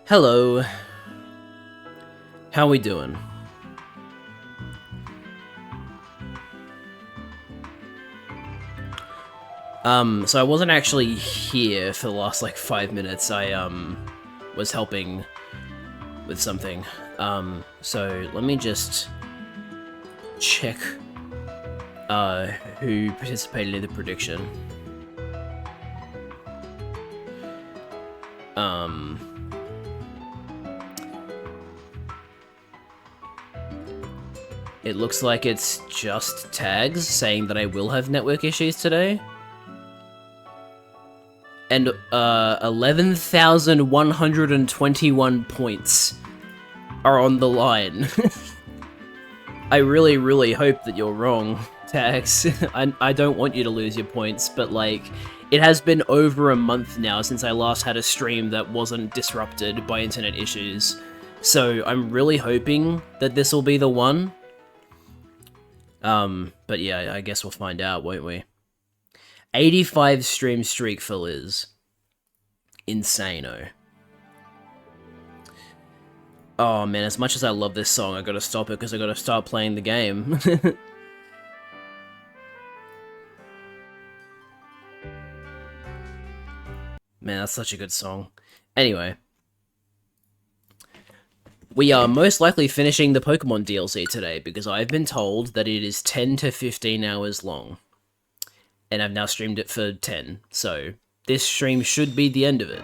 Hello. How we doing? So I wasn't actually here for the last, 5 minutes. I, was helping with something. So let me just check, who participated in the prediction. It looks like it's just tags saying that I will have network issues today. And 11,121 points are on the line. I really, really hope that you're wrong, Tags. I don't want you to lose your points, but it has been over a month now since I last had a stream that wasn't disrupted by internet issues. So I'm really hoping that this will be the one. But yeah, I guess we'll find out, won't we? 85 stream streak for Liz. Insano. Oh man, as much as I love this song, I gotta stop it because I gotta start playing the game. Man, that's such a good song. Anyway. We are most likely finishing the Pokemon DLC today because I've been told that it is 10 to 15 hours long. And I've now streamed it for 10, so this stream should be the end of it.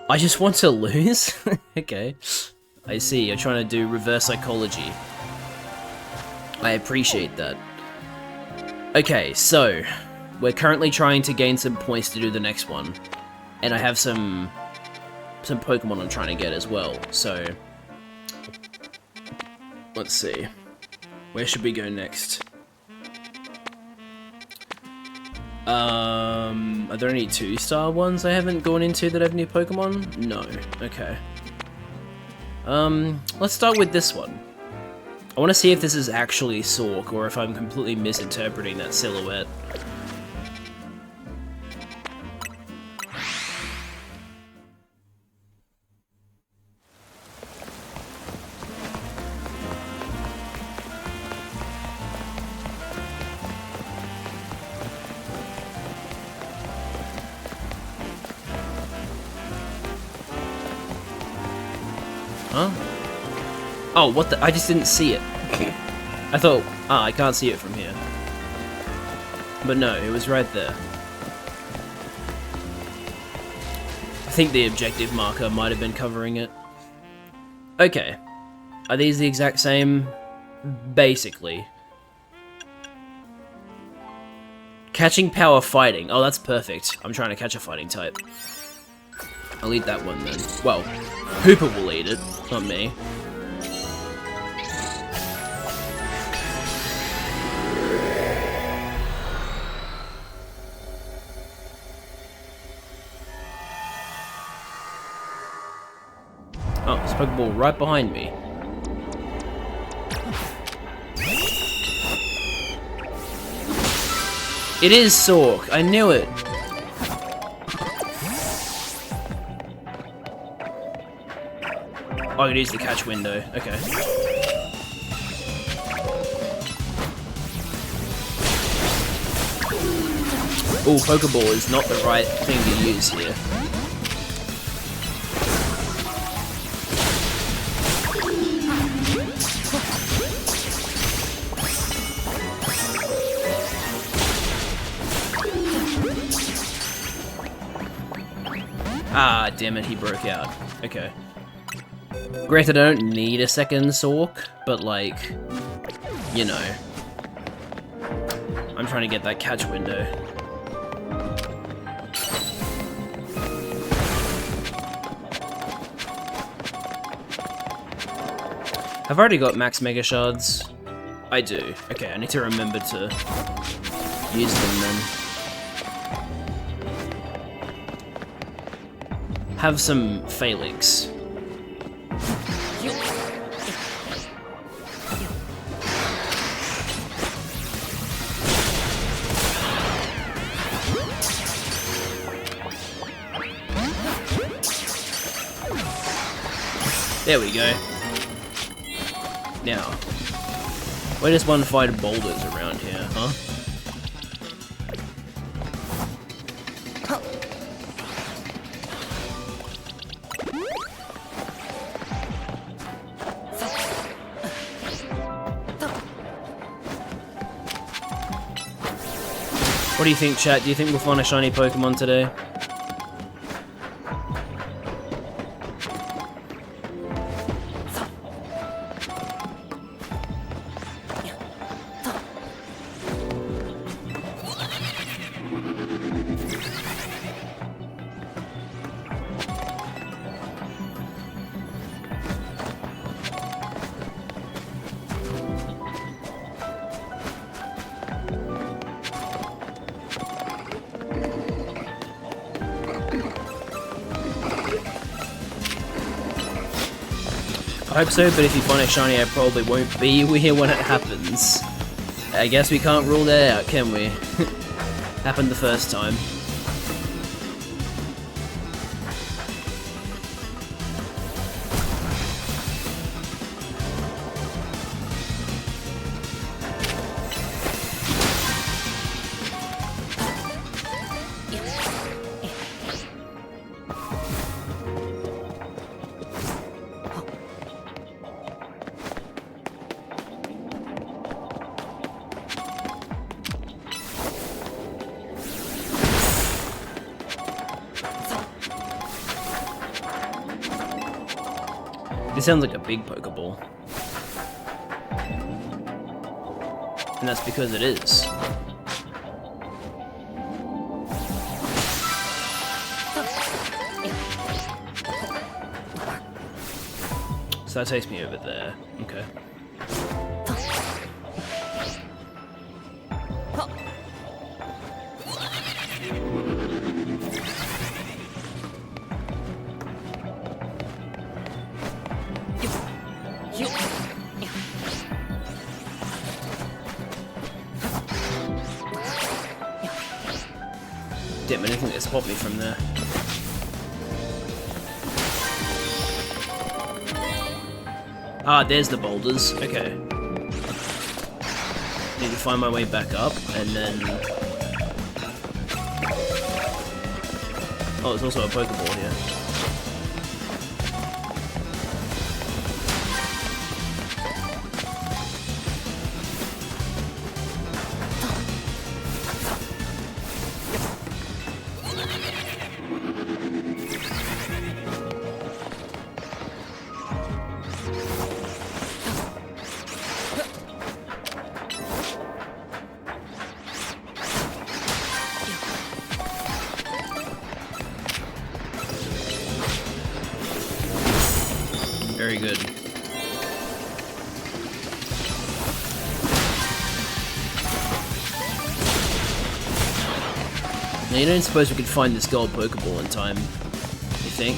I just want to lose? Okay. I see, you're trying to do reverse psychology. I appreciate that. Okay, so we're currently trying to gain some points to do the next one. And I have some Pokemon I'm trying to get as well, so let's see. Where should we go next? Are there any 2-star ones I haven't gone into that have new Pokemon? No. Okay. Let's start with this one. I want to see if this is actually Sork, or if I'm completely misinterpreting that silhouette. Huh? Oh, what the? I just didn't see it. I thought, I can't see it from here. But no, it was right there. I think the objective marker might have been covering it. Okay. Are these the exact same? Basically. Catching power fighting. Oh, that's perfect. I'm trying to catch a fighting type. I'll eat that one then. Well, Hooper will eat it, not me. Oh, there's a Pokeball right behind me. It is Sork, I knew it! Oh, it is the catch window. Okay. Oh, Pokeball is not the right thing to use here. Ah, damn it, he broke out. Okay. Granted, I don't need a second Sork, but you know. I'm trying to get that catch window. I've already got max Mega Shards. I do. Okay, I need to remember to use them then. Have some Phalanx. There we go. Now, where does one find boulders around here, huh? What do you think, chat? Do you think we'll find a shiny Pokemon today? I hope so, but if you find it shiny, I probably won't be here when it happens. I guess we can't rule that out, can we? Happened the first time. This sounds like a big Pokeball. And that's because it is. So that takes me over there. Okay. Damn, I didn't think they'd spot me from there. Ah, there's the boulders. Okay. Need to find my way back up, and then... Oh, there's also a Pokeball here. Very good. Now, you don't suppose we could find this gold Pokeball in time, you think?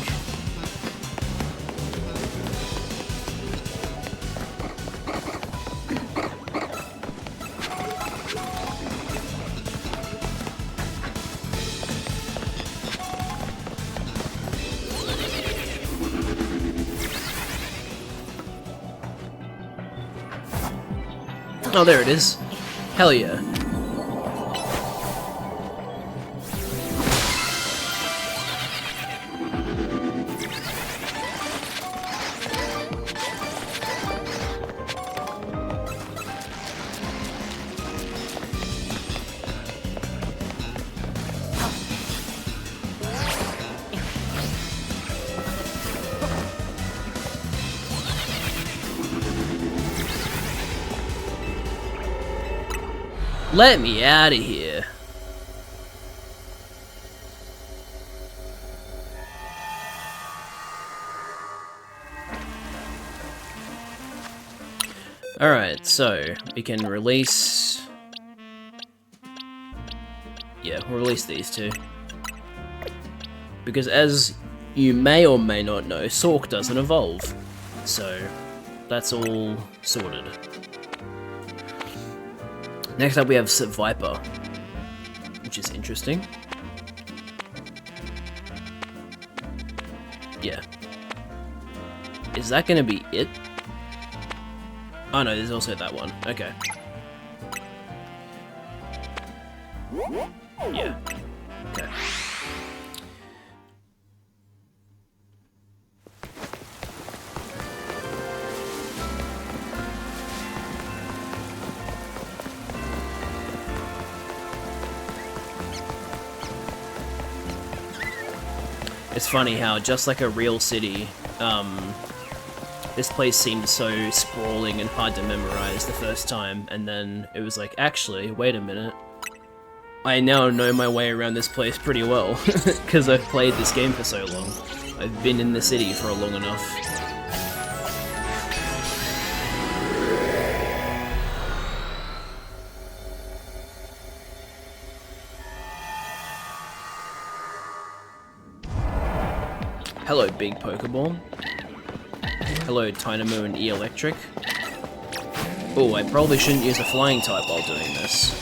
Oh, there it is. Hell yeah. Let me out of here. Alright, so we can release... Yeah, we'll release these two. Because as you may or may not know, Sork doesn't evolve. So, that's all sorted. Next up we have Viper, which is interesting. Is that gonna be it? Oh no, there's also that one. Okay. Yeah. Okay. It's funny how, just like a real city, this place seemed so sprawling and hard to memorize the first time, and then it was like, actually, wait a minute. I now know my way around this place pretty well, because I've played this game for so long. I've been in the city for long enough. Hello, Big Pokeball. Hello, Tynamo and E-Electric. Oh, I probably shouldn't use a flying type while doing this.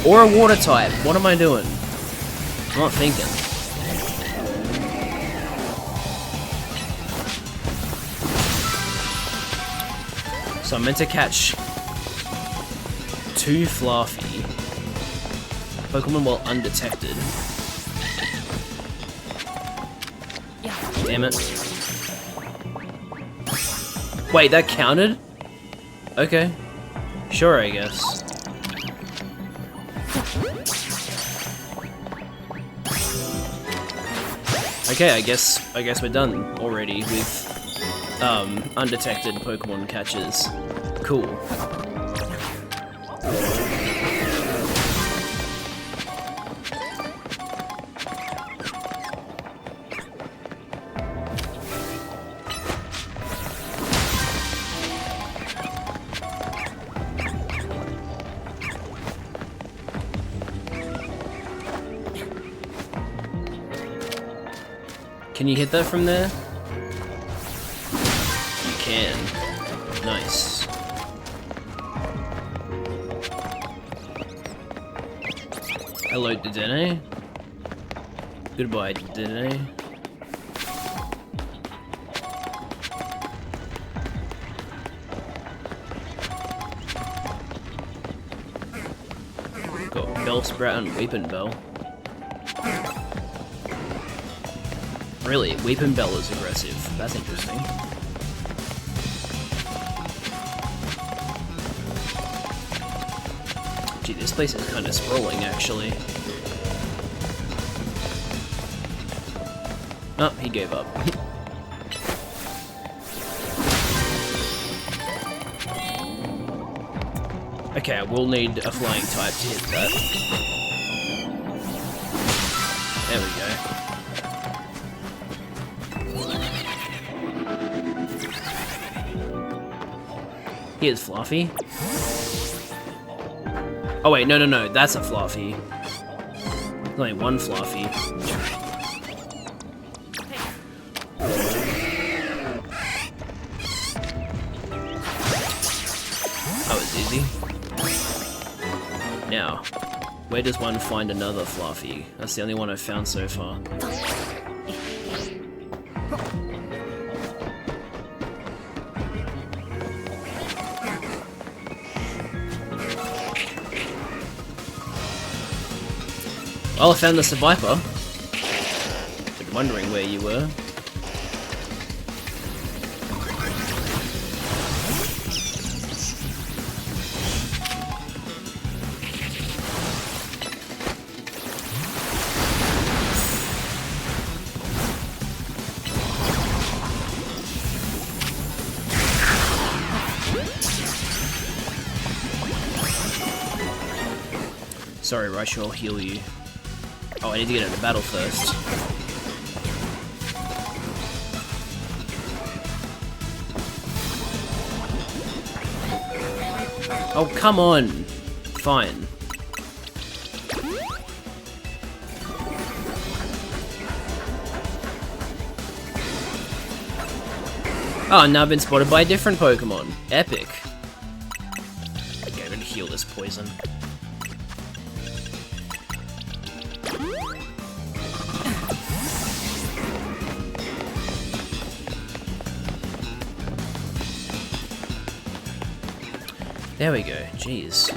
Or a water type. What am I doing? I'm not thinking. So I'm meant to catch 2 Fluffy Pokemon while undetected. Damn it. Wait, that counted? Okay. Sure, I guess. Okay, I guess we're done already with undetected Pokemon catches. Cool. Can you hit that from there? You can. Nice. Hello, Dedenne. Goodbye, Dedenne. Got Bellsprout and Weepinbell. Really, Weepinbell is aggressive. That's interesting. Gee, this place is kind of sprawling, actually. Oh, he gave up. Okay, I will need a flying type to hit that. There we go. Here's Fluffy. Oh wait, no, that's a Fluffy. There's only one Fluffy. That was easy. Now, where does one find another Fluffy? That's the only one I've found so far. Well, I found the Seviper. Been wondering where you were. Sorry, Raichu, I'll heal you. Oh, I need to get into battle first. Oh, come on! Fine. Oh, now I've been spotted by a different Pokemon. Epic. Okay, I'm gonna heal this poison. There we go, jeez.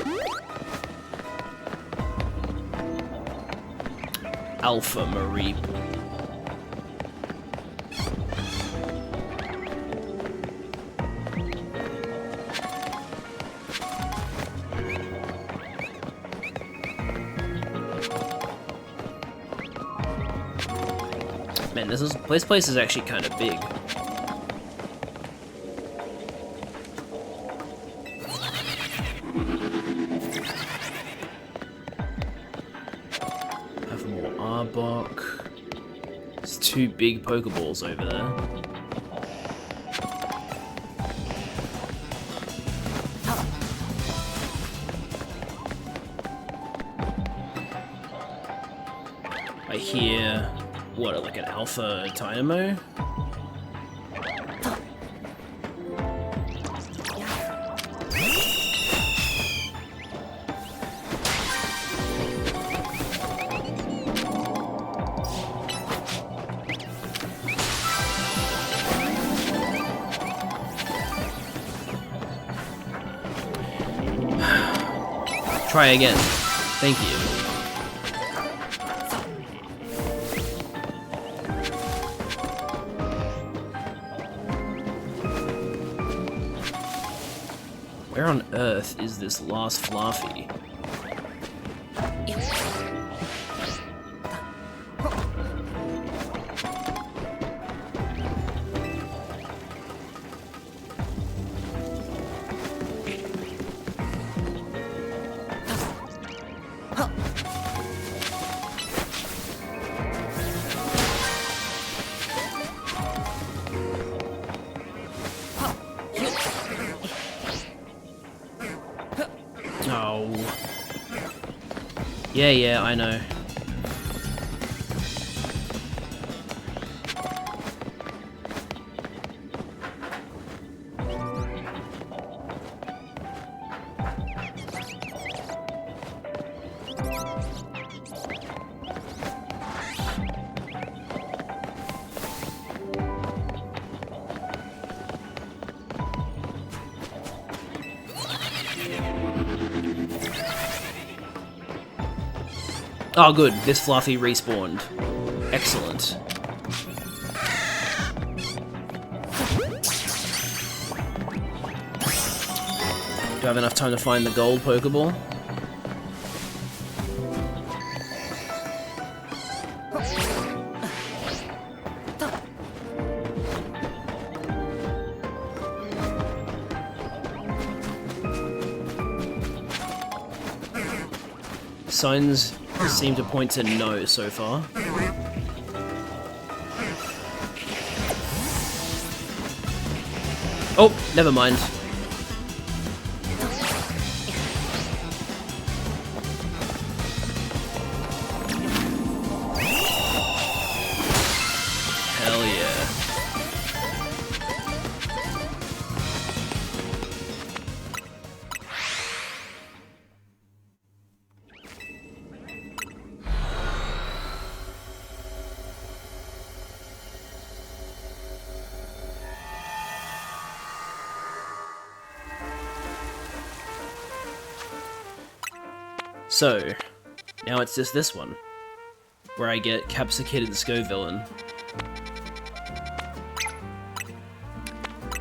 Alpha Mareep. Man, this place is actually kind of big. Have more Arbok. There's 2 big Pokeballs over there. I hear, what, like an Alpha Dynamo? Try again. Thank you. Where on earth is this last Fluffy? Oh. Yeah, I know. Oh good, this Fluffy respawned. Excellent. Do I have enough time to find the gold Pokeball? Signs seem to point to no so far. Oh, never mind. Hell yeah. So, now it's just this one, where I get Capsicid and Scovillain.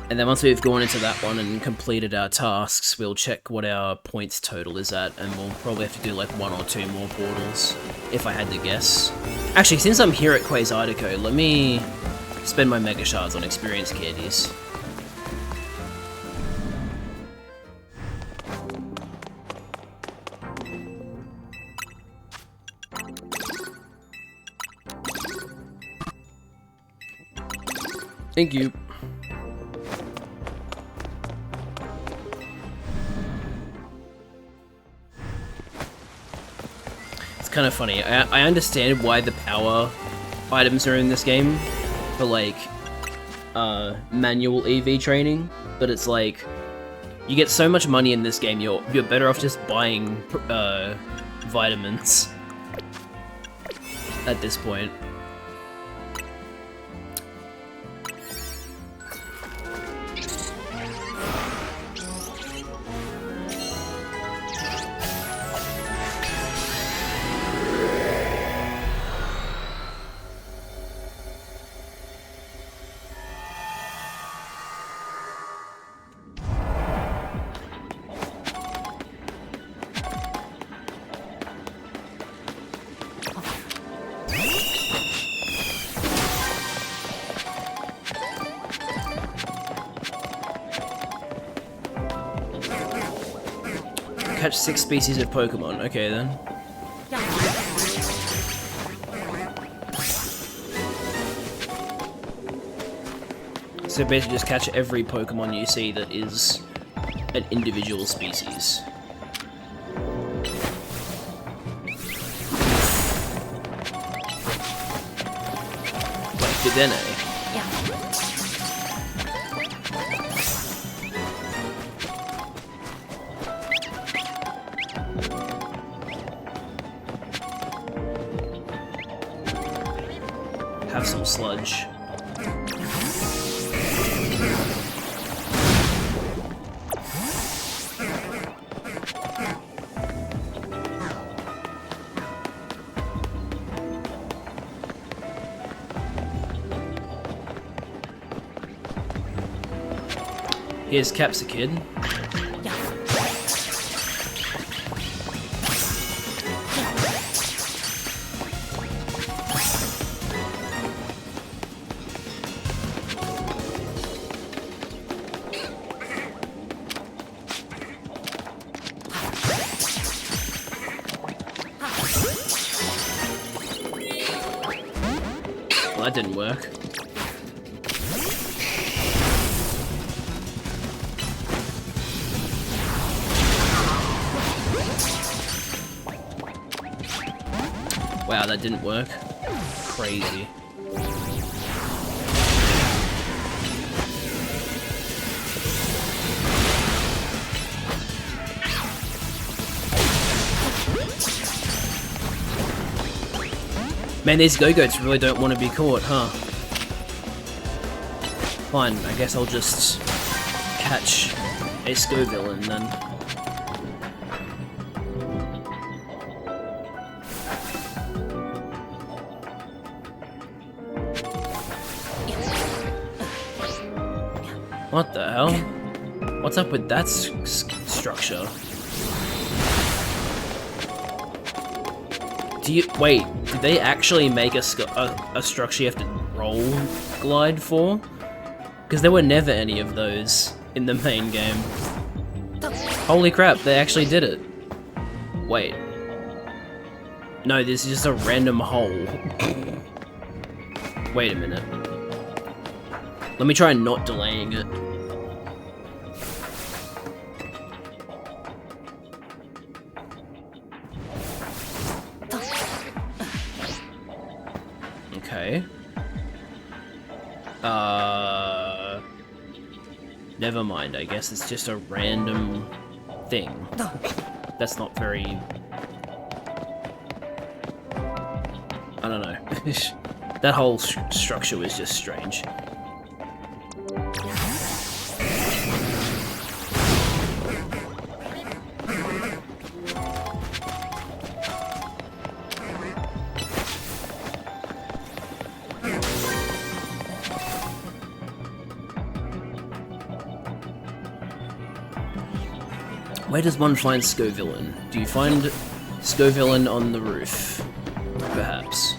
And then once we've gone into that one and completed our tasks, we'll check what our points total is at, and we'll probably have to do like 1 or 2 more portals, if I had to guess. Actually, since I'm here at Quasartico, let me spend my Mega Shards on experience candies. Thank you. It's kind of funny. I understand why the power items are in this game for like manual EV training, but it's like you get so much money in this game. You're better off just buying vitamins at this point. catch 6 species of Pokemon. Okay then. So basically just catch every Pokemon you see that is an individual species. Like Dedenne. Have some sludge. Here's Capsakid. Well, that didn't work. Wow, that didn't work. Crazy. Man, these Go-Goats really don't want to be caught, huh? Fine, I guess I'll just catch a Scovillain then. What the hell? What's up with that structure? Wait, did they actually make a structure you have to roll glide for? Because there were never any of those in the main game. Holy crap, they actually did it. Wait. No, this is just a random hole. Wait a minute. Let me try not delaying it. Okay. Never mind, I guess it's just a random thing. That's not very... I don't know. That whole structure was just strange. Where does one find Scovillain? Do you find Scovillain on the roof? Perhaps.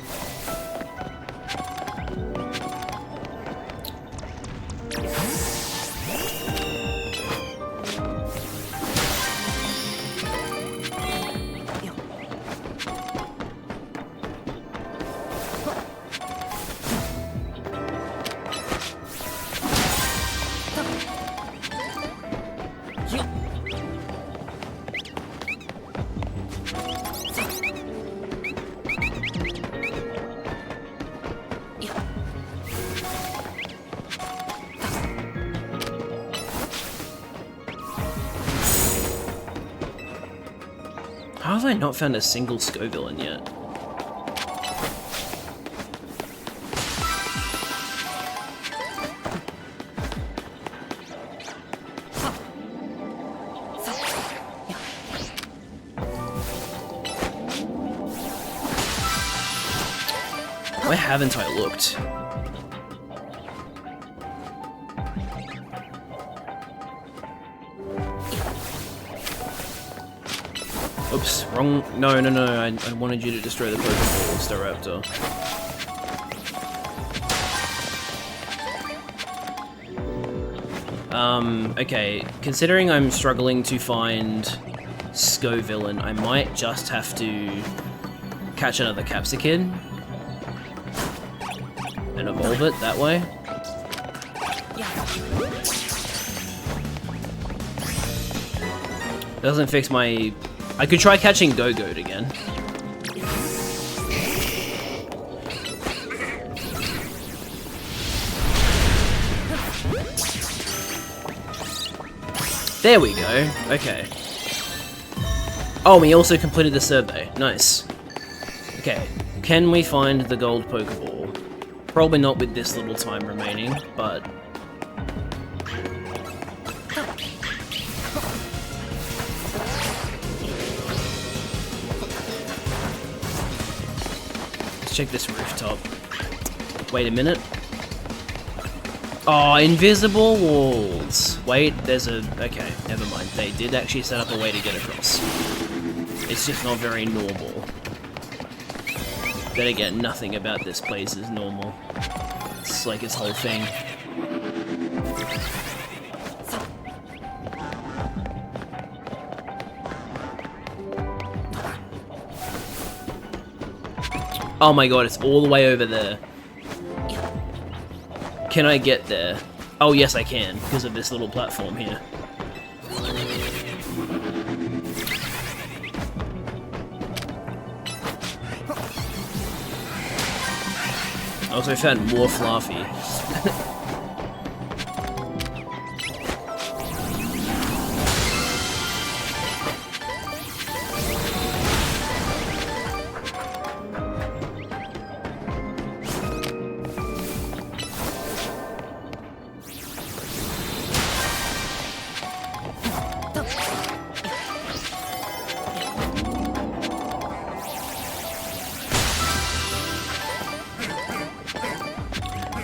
How have I not found a single Scovillain yet? Why haven't I looked? Oops, wrong. No, I wanted you to destroy the Pokeball, Staraptor. Okay, considering I'm struggling to find Scovillain, I might just have to catch another Capsicid and evolve it that way. Doesn't fix my... I could try catching Go-Goat again. There we go. Okay. Oh, we also completed the survey. Nice. Okay. Can we find the gold Pokeball? Probably not with this little time remaining, but... let's check this rooftop. Wait a minute. Oh, invisible walls. Wait, there's a... okay, never mind. They did actually set up a way to get across. It's just not very normal. Then again, nothing about this place is normal. It's like its whole thing. Oh my god, it's all the way over there. Can I get there? Oh yes I can, because of this little platform here. I also found more Fluffy.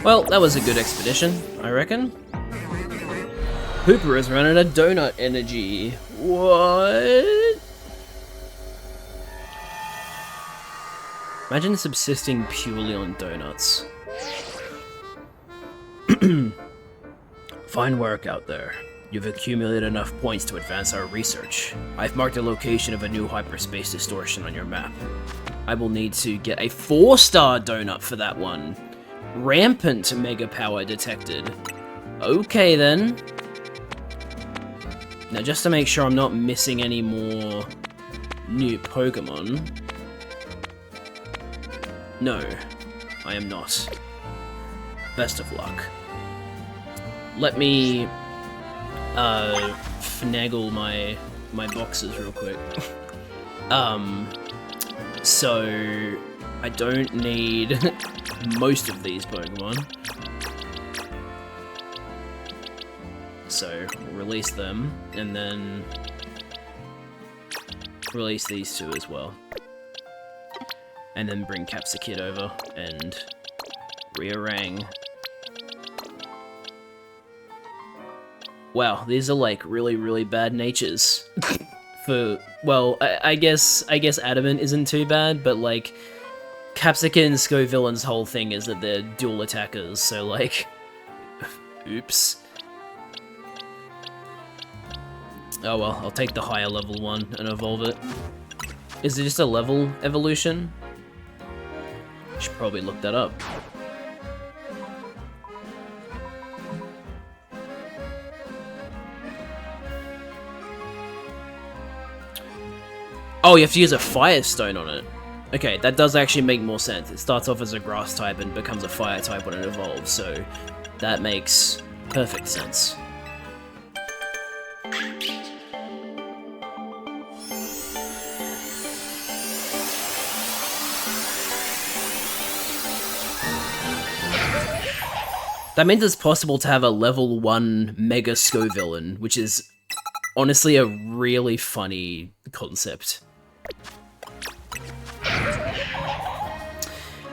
Well, that was a good expedition, I reckon. Hooper has run out of donut energy. What? Imagine subsisting purely on donuts. Fine work out there. You've accumulated enough points to advance our research. I've marked the location of a new hyperspace distortion on your map. I will need to get a 4-star donut for that one. Rampant Mega Power detected. Okay then. Now just to make sure I'm not missing any more new Pokemon. No, I am not. Best of luck. Let me finagle my boxes real quick. So I don't need most of these Pokemon. So release them, and then release these two as well. And then bring Capsicid over and rearrange. Wow, these are like really, really bad natures. For, well, I guess Adamant isn't too bad, but like Capsicid and Scovillain's whole thing is that they're dual attackers, so like, oops. Oh well, I'll take the higher level one and evolve it. Is it just a level evolution? Should probably look that up. Oh, you have to use a Fire Stone on it. Okay, that does actually make more sense. It starts off as a grass type and becomes a fire type when it evolves, so that makes perfect sense. That means it's possible to have a level 1 Mega Scovillain, which is honestly a really funny concept.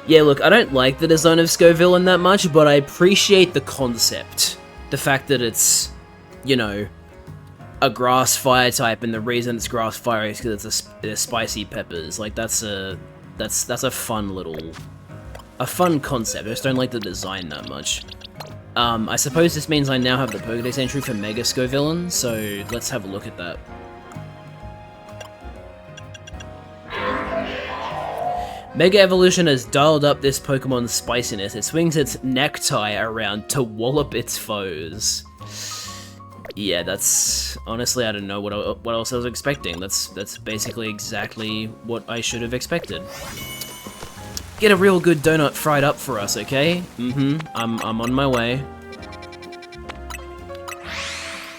Yeah, look, I don't like the design of Scovillain that much, but I appreciate the concept. The fact that it's, you know, a grass fire type, and the reason it's grass fire is because it's spicy peppers. Like, that's a fun little... a fun concept. I just don't like the design that much. I suppose this means I now have the Pokédex entry for Mega Scovillain, so let's have a look at that. Mega Evolution has dialed up this Pokemon's spiciness. It swings its necktie around to wallop its foes. Yeah, that's... honestly, I don't know what else I was expecting. That's basically exactly what I should have expected. Get a real good donut fried up for us, okay? I'm on my way.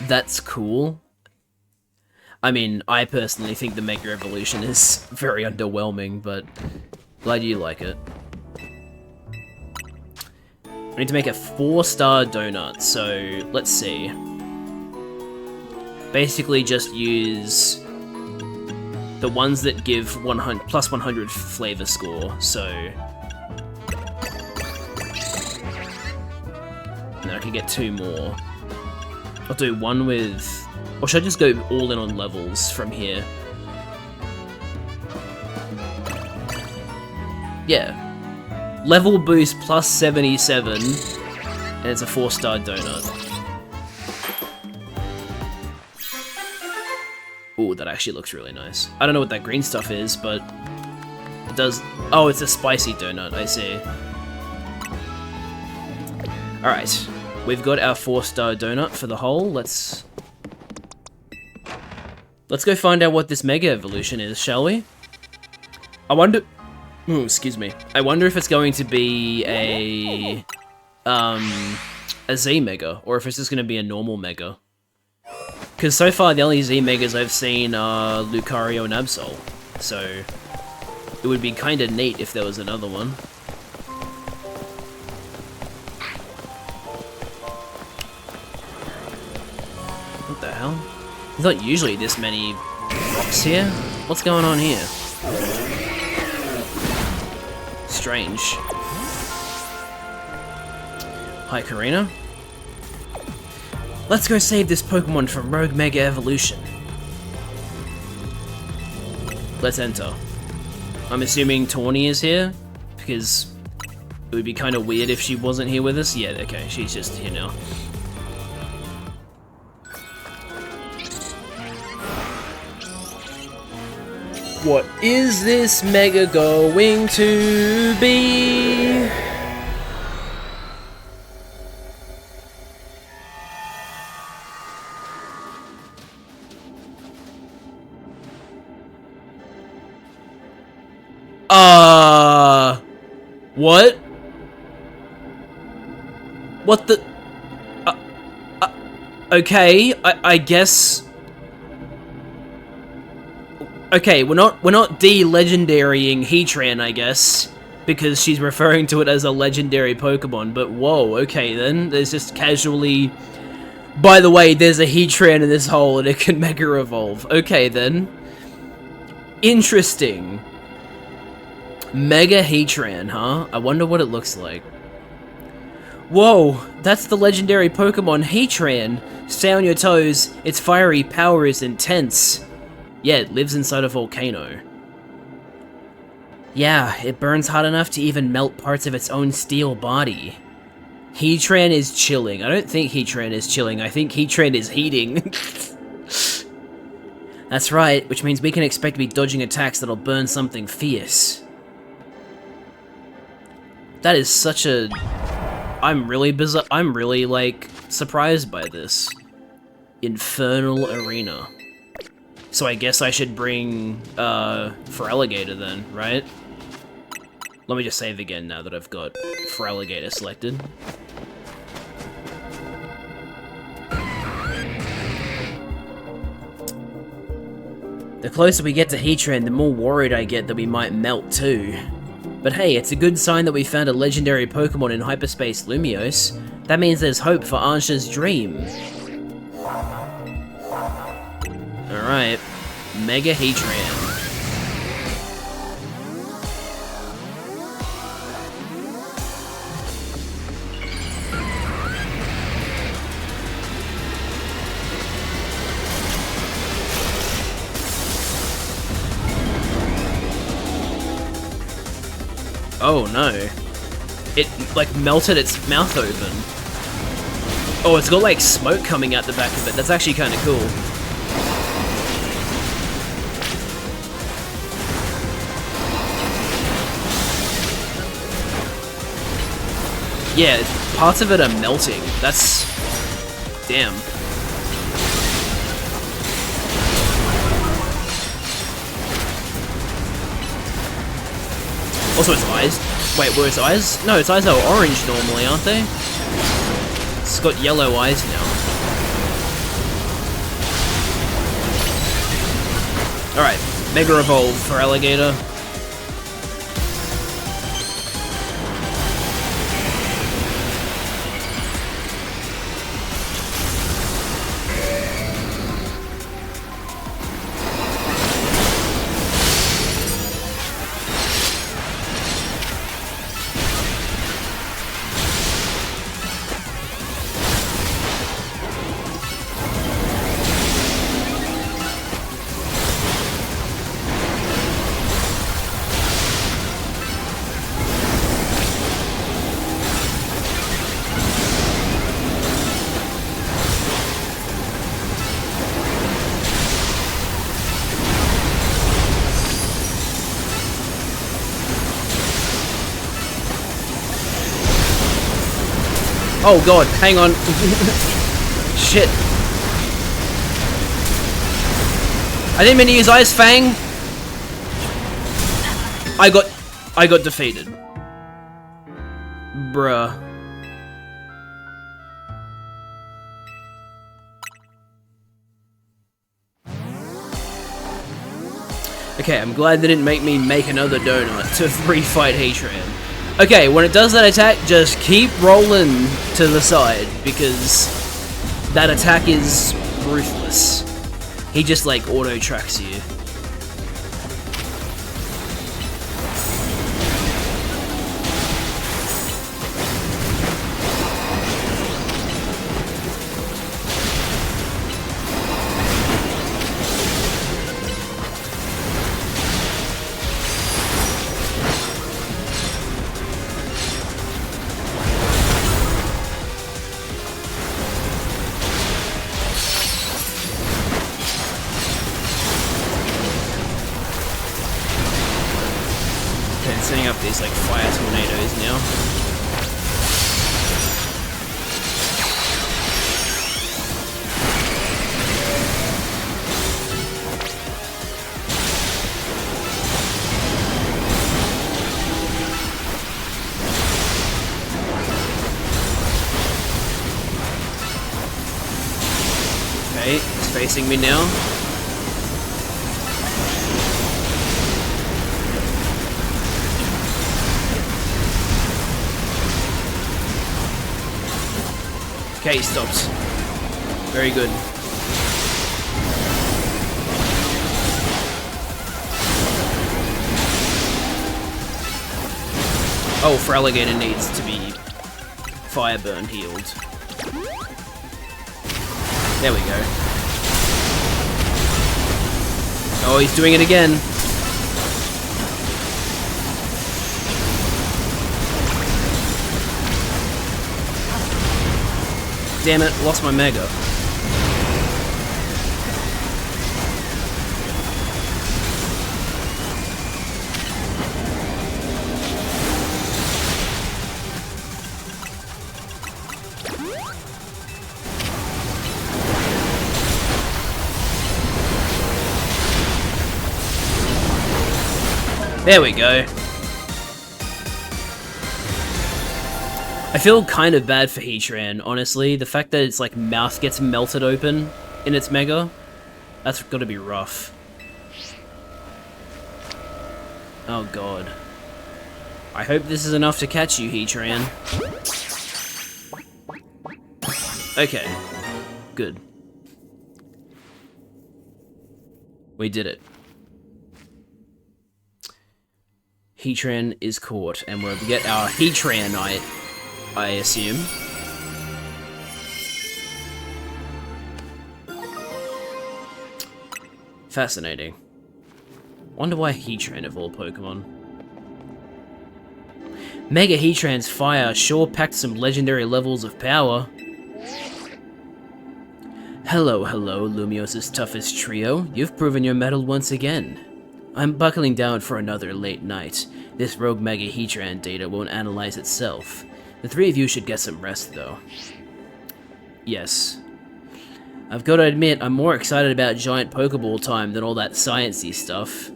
That's cool. I mean, I personally think the Mega Evolution is very underwhelming, but glad you like it. We need to make a 4-star donut, so let's see. Basically just use the ones that give 100 plus 100 flavor score, so... and then I can get 2 more. I'll do one with... or should I just go all in on levels from here? Yeah. Level boost plus 77, and it's a 4-star donut. Ooh, that actually looks really nice. I don't know what that green stuff is, but it does... oh, it's a spicy donut, I see. Alright, we've got our 4-star donut for the hole. Let's go find out what this Mega Evolution is, shall we? I wonder... ooh, excuse me. I wonder if it's going to be a Z Mega, or if it's just going to be a normal Mega. Because so far, the only Z Megas I've seen are Lucario and Absol, so it would be kind of neat if there was another one. What the hell? There's not usually this many rocks here. What's going on here? Strange. Hi, Karina. Let's go save this Pokemon from Rogue Mega Evolution. Let's enter. I'm assuming Tawny is here, because it would be kind of weird if she wasn't here with us. Yeah, okay, she's just here now. What is this Mega going to be? What? What the... okay, I guess... okay, we're not de-legendarying Heatran, I guess, because she's referring to it as a legendary Pokemon, but whoa, okay then, there's just casually... by the way, there's a Heatran in this hole and it can Mega Evolve. Okay then. Interesting. Mega Heatran, huh? I wonder what it looks like. Whoa, that's the legendary Pokemon Heatran. Stay on your toes, its fiery power is intense. Yeah, it lives inside a volcano. Yeah, it burns hot enough to even melt parts of its own steel body. Heatran is chilling. I don't think Heatran is chilling, I think Heatran is heating. That's right, which means we can expect to be dodging attacks that'll burn something fierce. That is such a... I'm really bizarre. I'm really, like, surprised by this. Infernal Arena. So I guess I should bring, Feraligatr then, right? Let me just save again now that I've got Feraligatr selected. The closer we get to Heatran, the more worried I get that we might melt too. But hey, it's a good sign that we found a legendary Pokemon in Hyperspace Lumiose. That means there's hope for Ansha's dream. Alright, Mega Heatran. Oh no. It, like, melted its mouth open. Oh, it's got, like, smoke coming out the back of it. That's actually kind of cool. Yeah, parts of it are melting. That's... damn. Also, its eyes. Wait, were its eyes? No, its eyes are orange normally, aren't they? It's got yellow eyes now. Alright, Mega Evolve for Alligator. Oh god, hang on. Shit. I didn't mean to use Ice Fang. I got defeated. Bruh. Okay, I'm glad they didn't make me make another donut to refight Heatran. Okay, when it does that attack, just keep rolling to the side, because that attack is ruthless. He just, like, auto-tracks you. Setting up these like fire tornadoes now. Okay, it's facing me now. Okay, he stops. Very good. Oh, for Alligator needs to be fire burn healed. There we go. Oh, he's doing it again. Damn it, lost my Mega. There we go. I feel kind of bad for Heatran, honestly. The fact that its like mouth gets melted open in its Mega, that's gotta be rough. Oh god. I hope this is enough to catch you, Heatran. Okay. Good. We did it. Heatran is caught, and we'll get our Heatranite, I assume. Fascinating. Wonder why Heatran of all Pokemon. Mega Heatran's fire sure packed some legendary levels of power. Hello, Lumios's toughest trio. You've proven your mettle once again. I'm buckling down for another late night. This rogue Mega Heatran data won't analyze itself. The three of you should get some rest, though. Yes. I've got to admit, I'm more excited about giant Pokeball time than all that sciencey stuff.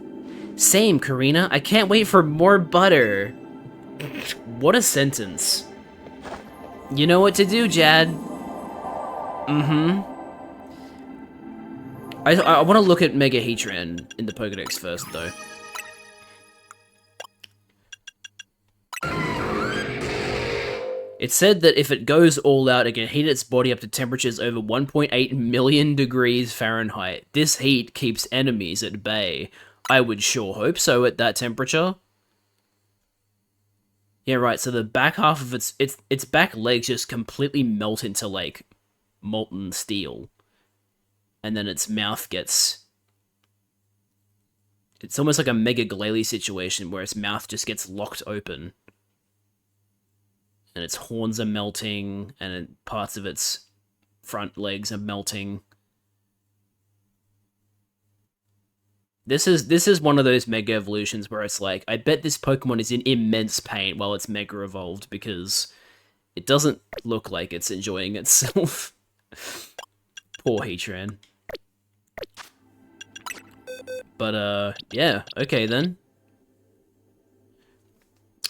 Same, Karina. I can't wait for more butter. What a sentence. You know what to do, Jad. Mm-hmm. I want to look at Mega Heatran in the Pokedex first, though. It said that if it goes all out, it can heat its body up to temperatures over 1.8 million degrees Fahrenheit. This heat keeps enemies at bay. I would sure hope so at that temperature. Yeah, right, so the back half of its back legs just completely melt into, like, molten steel. And then its mouth gets... It's almost like a Mega Glalie situation where its mouth just gets locked open. And its horns are melting, and parts of its front legs are melting. This is one of those Mega Evolutions where it's like, I bet this Pokemon is in immense pain while it's Mega Evolved, because it doesn't look like it's enjoying itself. Poor Heatran. But, yeah, okay then.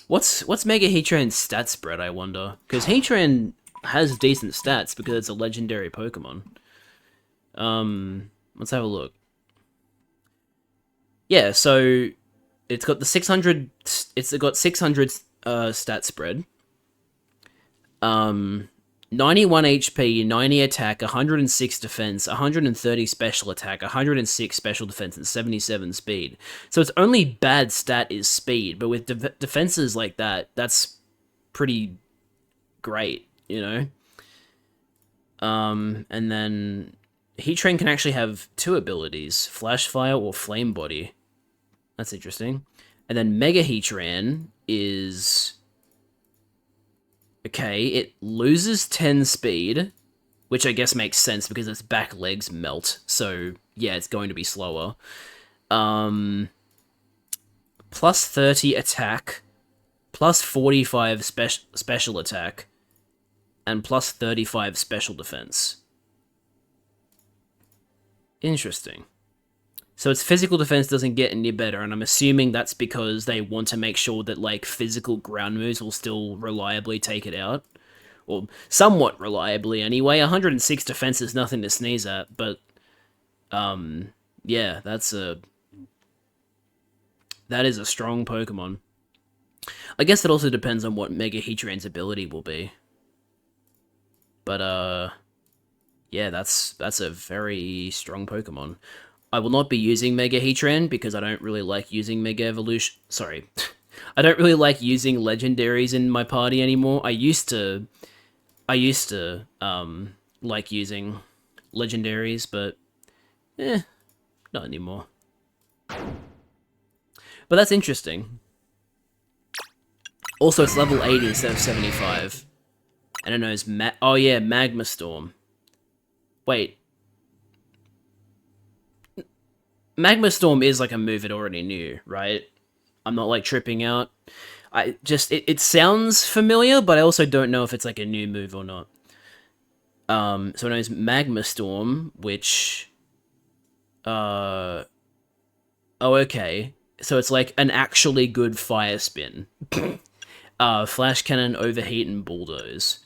What's Mega Heatran's stat spread, I wonder? Because Heatran has decent stats because it's a legendary Pokemon. Let's have a look. Yeah, so it's got the 600. It's got 600 stat spread. 91 HP, 90 attack, 106 defense, 130 special attack, 106 special defense, and 77 speed. So its only bad stat is speed, but with defenses like that, that's pretty great, you know? And then Heatran can actually have two abilities, Flash Fire or Flame Body. That's interesting. And then Mega Heatran is... Okay, it loses 10 speed, which I guess makes sense because its back legs melt, so yeah, it's going to be slower. Plus 30 attack, plus 45 special attack, and plus 35 special defense. Interesting. So its physical defense doesn't get any better, and I'm assuming that's because they want to make sure that, like, physical ground moves will still reliably take it out. Or somewhat reliably, anyway. 106 defense is nothing to sneeze at, but... yeah, that is a strong Pokemon. I guess it also depends on what Mega Heatran's ability will be. But, yeah, that's a very strong Pokemon. I will not be using Mega Heatran because I don't really like using Mega Evolution. Sorry. I don't really like using legendaries in my party anymore. I used to like using legendaries, but not anymore. But that's interesting. Also, it's level 80 instead of 75. And it knows oh yeah, Magma Storm. Wait. Magma Storm is like a move it already knew, right? I'm not like tripping out. I just it sounds familiar, but I also don't know if it's like a new move or not. So it knows Magma Storm, which oh okay. So it's like an actually good fire spin. Flash Cannon, Overheat, and Bulldoze.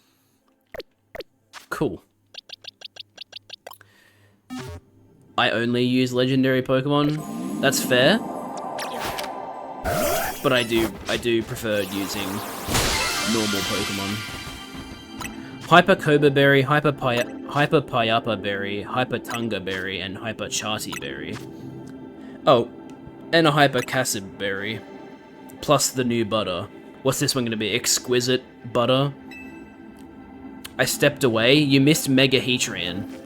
Cool. I only use legendary Pokemon. That's fair. But I do prefer using normal Pokemon. Hyper Cobra Berry, Hyper Payapa Berry, Hyper Tunga Berry, and Hyper Charty Berry. Oh, and a Hyper Cassib Berry. Plus the new butter. What's this one gonna be? Exquisite butter? I stepped away. You missed Mega Heatran.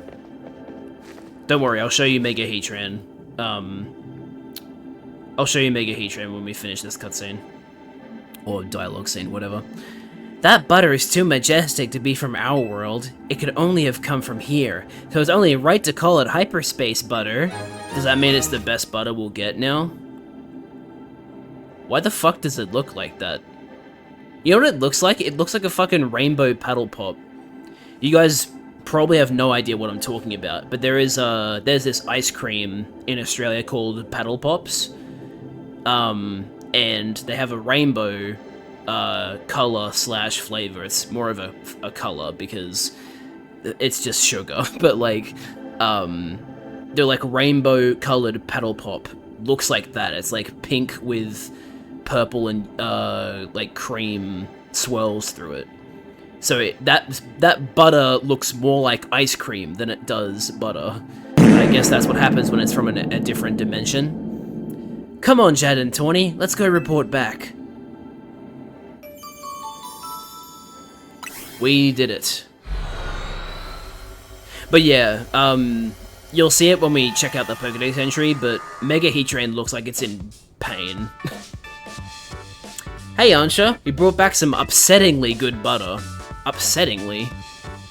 Don't worry, I'll show you Mega Heatran. I'll show you Mega Heatran when we finish this cutscene. Or dialogue scene, whatever. That butter is too majestic to be from our world. It could only have come from here, so it's only right to call it hyperspace butter. Does that mean it's the best butter we'll get now? Why the fuck does it look like that? You know what it looks like? It looks like a fucking rainbow paddle pop. You guys probably have no idea what I'm talking about, but there's this ice cream in Australia called Paddle Pops, and they have a rainbow color / flavor. It's more of a color because it's just sugar, but like they're like rainbow colored paddle pop. Looks like that. It's like pink with purple and like cream swirls through it. So that butter looks more like ice cream than it does butter. I guess that's what happens when it's from a different dimension. Come on, Jad and Tawny, let's go report back. We did it. But yeah, you'll see it when we check out the Pokédex entry, but Mega Heatran looks like it's in pain. Hey Ansha, we brought back some upsettingly good butter. Upsettingly?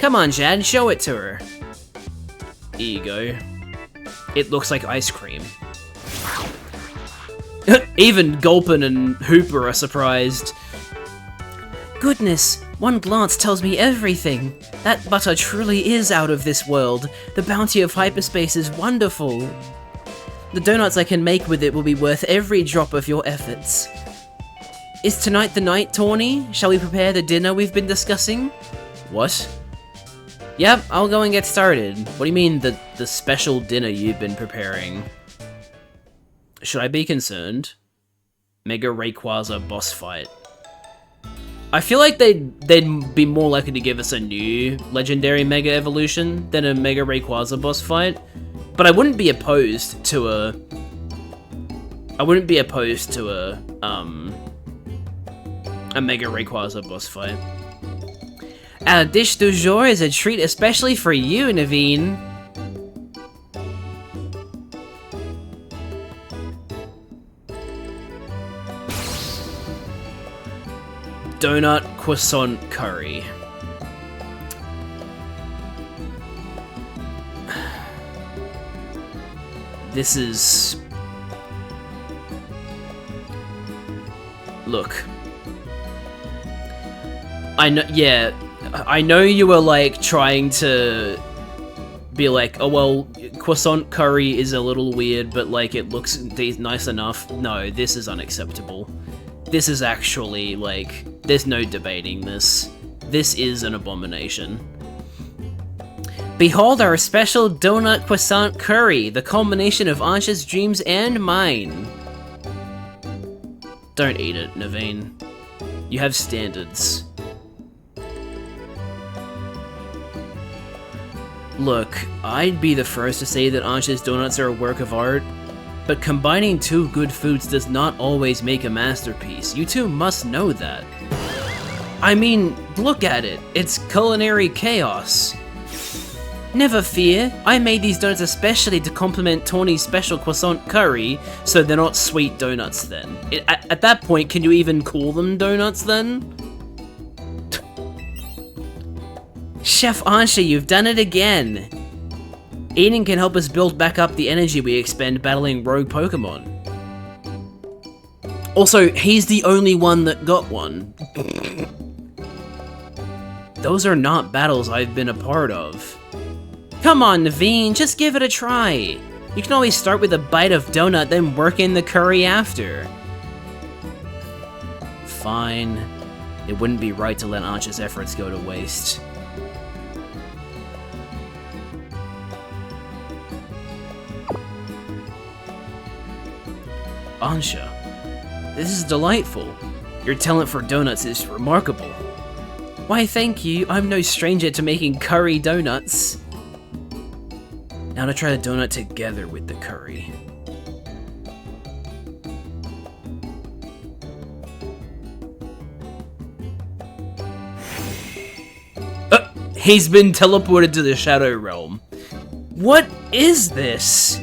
Come on, Jad, show it to her. Here you go. It looks like ice cream. Even Gulpin and Hooper are surprised. Goodness, one glance tells me everything. That butter truly is out of this world. The bounty of hyperspace is wonderful. The donuts I can make with it will be worth every drop of your efforts. Is tonight the night, Tawny? Shall we prepare the dinner we've been discussing? What? Yep, I'll go and get started. What do you mean, the special dinner you've been preparing? Should I be concerned? Mega Rayquaza boss fight. I feel like they'd be more likely to give us a new legendary Mega Evolution than a Mega Rayquaza boss fight, but I wouldn't be opposed to a Mega Rayquaza boss fight. Our dish du jour is a treat especially for you, Naveen. Donut croissant curry. This is... Look. I know you were like trying to be like, oh well, croissant curry is a little weird, but like it looks nice enough. No, this is unacceptable. This is actually like, there's no debating this. This is an abomination. Behold our special donut croissant curry, the culmination of Ansha's dreams and mine. Don't eat it, Naveen. You have standards. Look, I'd be the first to say that Ansha's donuts are a work of art, but combining two good foods does not always make a masterpiece. You two must know that. I mean, look at it. It's culinary chaos. Never fear, I made these donuts especially to complement Tawny's special croissant curry, so they're not sweet donuts then. At that point, can you even call them donuts then? Chef Ansha, you've done it again! Eating can help us build back up the energy we expend battling rogue Pokemon. Also, he's the only one that got one. Those are not battles I've been a part of. Come on, Naveen, just give it a try. You can always start with a bite of donut, then work in the curry after. Fine. It wouldn't be right to let Ansha's efforts go to waste. Ansha, this is delightful. Your talent for donuts is remarkable. Why, thank you. I'm no stranger to making curry donuts. Now to try the donut together with the curry. He's been teleported to the Shadow Realm. What is this?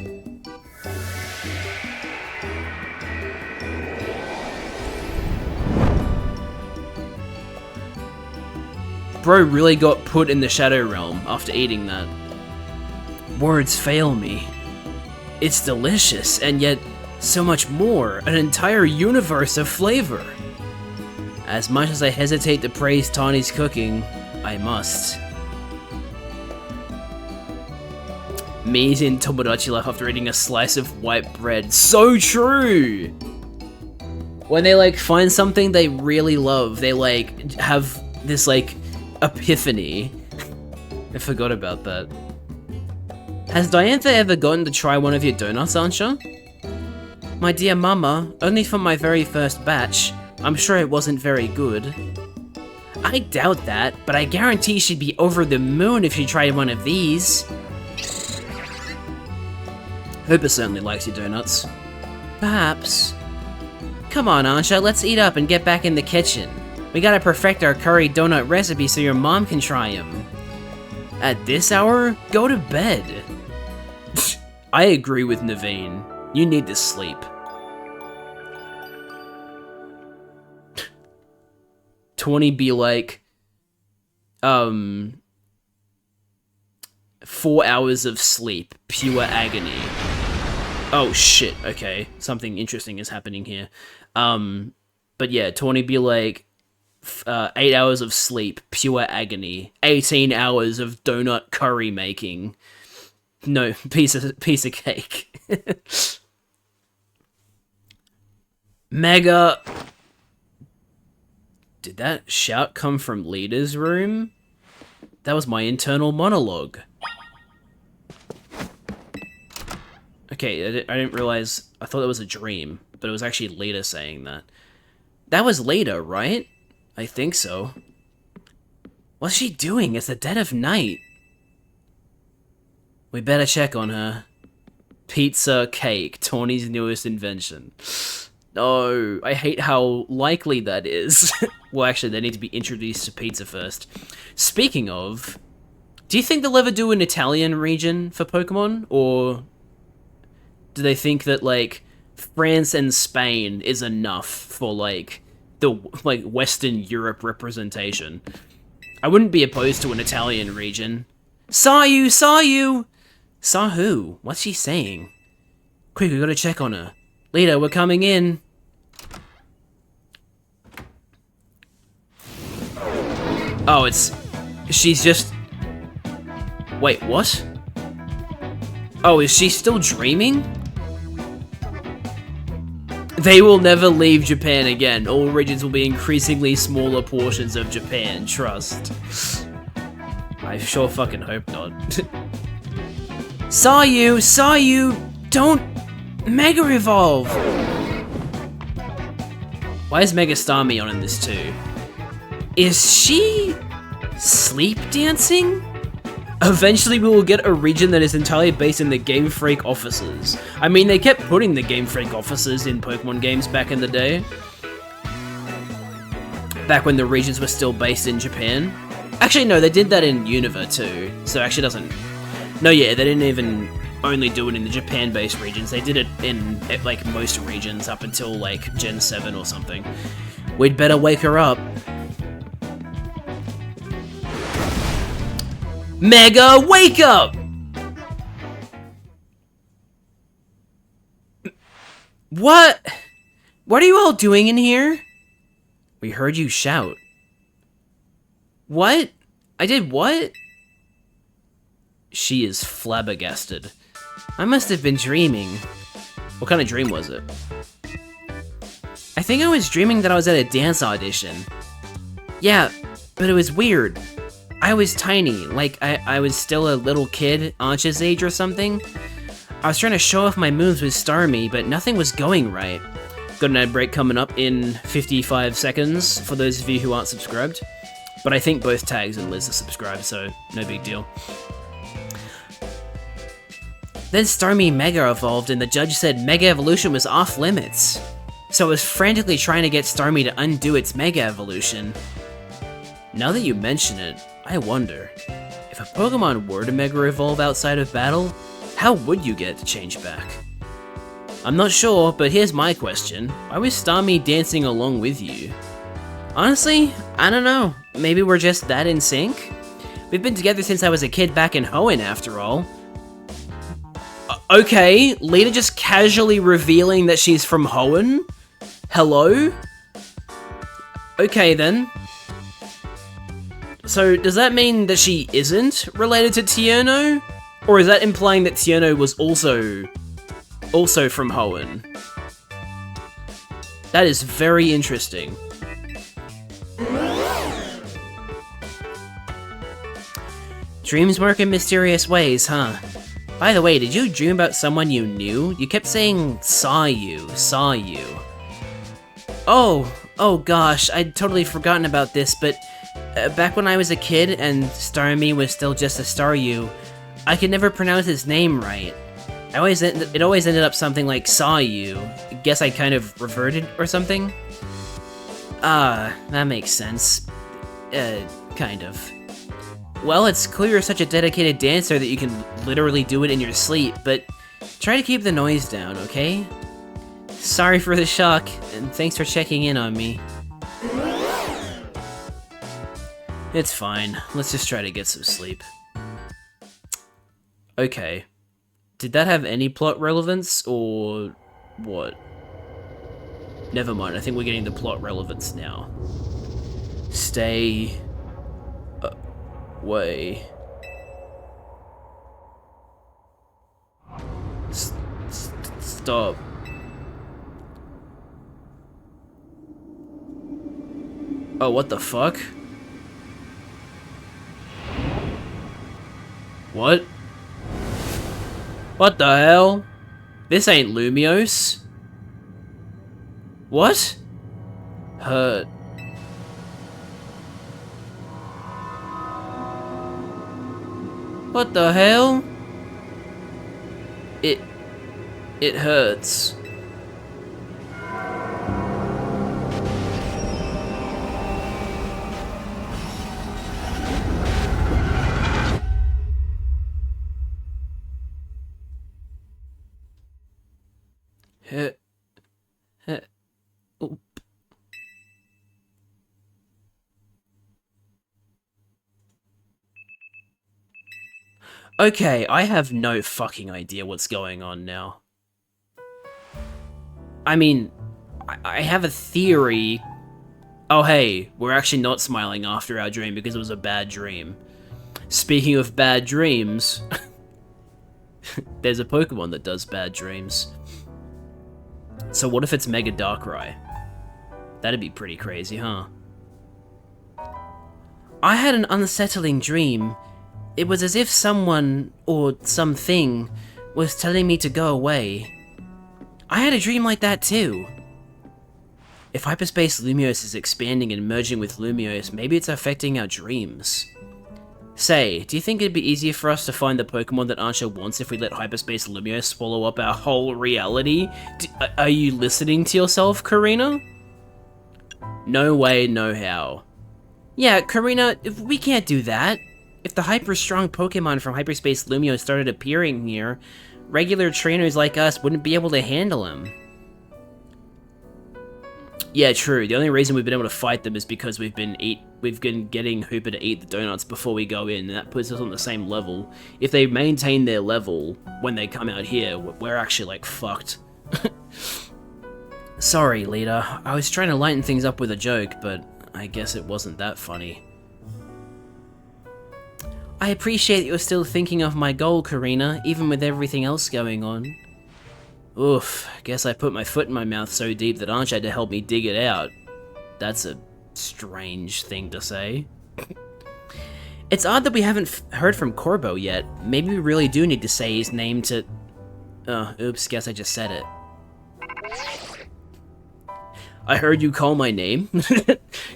Bro really got put in the Shadow Realm after eating that. Words fail me. It's delicious, and yet so much more. An entire universe of flavor. As much as I hesitate to praise Tawny's cooking, I must. Me's in Tomodachi Life after eating a slice of white bread. So true! When they, like, find something they really love, they, like, have this, like, epiphany. I forgot about that. Has Diantha ever gotten to try one of your donuts, Ansha? My dear mama, only from my very first batch. I'm sure it wasn't very good. I doubt that, but I guarantee she'd be over the moon if she tried one of these. Hooper certainly likes your donuts. Perhaps. Come on, Ansha, let's eat up and get back in the kitchen. We gotta perfect our curry donut recipe so your mom can try them. At this hour, go to bed. I agree with Naveen. You need to sleep. Tawny be like, 4 hours of sleep, pure agony. Oh shit, okay, something interesting is happening here. But yeah, Tawny be like, 8 hours of sleep, pure agony. 18 hours of donut curry making. No, piece of cake. Mega. Did that shout come from Leader's room? That was my internal monologue. Okay, I didn't realize. I thought it was a dream, but it was actually Leader saying that. That was Leader, right? I think so. What's she doing? It's the dead of night. We better check on her. Pizza cake, Tawny's newest invention. No, I hate how likely that is. Well, actually, they need to be introduced to pizza first. Speaking of, do you think they'll ever do an Italian region for Pokemon? Or do they think that, like, France and Spain is enough for, like, the, like, Western Europe representation? I wouldn't be opposed to an Italian region. Saw you! Saw you! Saw who? What's she saying? Quick, we gotta check on her. Leader, we're coming in. Oh, she's just... Wait, what? Oh, is she still dreaming? They will never leave Japan again. All regions will be increasingly smaller portions of Japan, trust. I sure fucking hope not. Saw you! Saw you! Don't Mega Evolve! Why is Mega Starmie on in this too? Is she sleep dancing? Eventually we will get a region that is entirely based in the Game Freak offices. I mean, they kept putting the Game Freak offices in Pokemon games back in the day. Back when the regions were still based in Japan. Actually, no, they did that in Unova too, so it actually doesn't... No, yeah, they didn't even only do it in the Japan-based regions. They did it in, like, most regions up until, like, Gen 7 or something. We'd better wake her up. Mega, wake up! What? What are you all doing in here? We heard you shout. What? I did what? She is flabbergasted. I must have been dreaming. What kind of dream was it? I think I was dreaming that I was at a dance audition. Yeah, but it was weird. I was tiny, like I was still a little kid, Ancha's age or something. I was trying to show off my moves with Starmie, but nothing was going right. Got an ad break coming up in 55 seconds for those of you who aren't subscribed. But I think both Tags and Liz are subscribed, so no big deal. Then Starmie Mega evolved and the judge said Mega Evolution was off limits. So I was frantically trying to get Starmie to undo its Mega Evolution. Now that you mention it, I wonder, if a Pokemon were to Mega Evolve outside of battle, how would you get it to change back? I'm not sure, but here's my question. Why was Starmie dancing along with you? Honestly, I don't know. Maybe we're just that in sync? We've been together since I was a kid back in Hoenn, after all. Okay, Lita just casually revealing that she's from Hoenn? Hello? Okay then. So does that mean that she isn't related to Tierno? Or is that implying that Tierno was also from Hoenn? That is very interesting. Dreams work in mysterious ways, huh? By the way, did you dream about someone you knew? You kept saying, saw you. Oh gosh, I'd totally forgotten about this, but back when I was a kid and Starmie was still just a Staryu, I could never pronounce his name right. It always ended up something like saw you. Guess I kind of reverted or something? Ah, that makes sense. Kind of. Well, it's clear you're such a dedicated dancer that you can literally do it in your sleep, but try to keep the noise down, okay? Sorry for the shock, and thanks for checking in on me. It's fine. Let's just try to get some sleep. Okay. Did that have any plot relevance, or what? Never mind, I think we're getting the plot relevance now. Stay away. Stop. Oh, what the fuck? What? What the hell? This ain't Lumiose. What? Hurt. What the hell? It hurts. Oop. Okay, I have no fucking idea what's going on now. I mean, I have a theory. Oh hey, we're actually not smiling after our dream because it was a bad dream. Speaking of bad dreams, there's a Pokemon that does bad dreams. So what if it's Mega Darkrai? That'd be pretty crazy, huh? I had an unsettling dream. It was as if someone, or something, was telling me to go away. I had a dream like that too. If Hyperspace Lumiose is expanding and merging with Lumiose, maybe it's affecting our dreams. Say, do you think it'd be easier for us to find the Pokemon that Anshia wants if we let Hyperspace Lumiose swallow up our whole reality? Are you listening to yourself, Karina? No way, no how. Yeah, Karina, we can't do that. If the hyper-strong Pokemon from Hyperspace Lumiose started appearing here, regular trainers like us wouldn't be able to handle them. Yeah, true. The only reason we've been able to fight them is because we've been getting Hooper to eat the donuts before we go in, and that puts us on the same level. If they maintain their level when they come out here, we're actually, like, fucked. Sorry, leader. I was trying to lighten things up with a joke, but I guess it wasn't that funny. I appreciate that you're still thinking of my goal, Karina, even with everything else going on. Oof, guess I put my foot in my mouth so deep that Anshia had to help me dig it out. That's a strange thing to say. It's odd that we haven't heard from Corbo yet. Maybe we really do need to say his name to... Oh, oops, guess I just said it. I heard you call my name.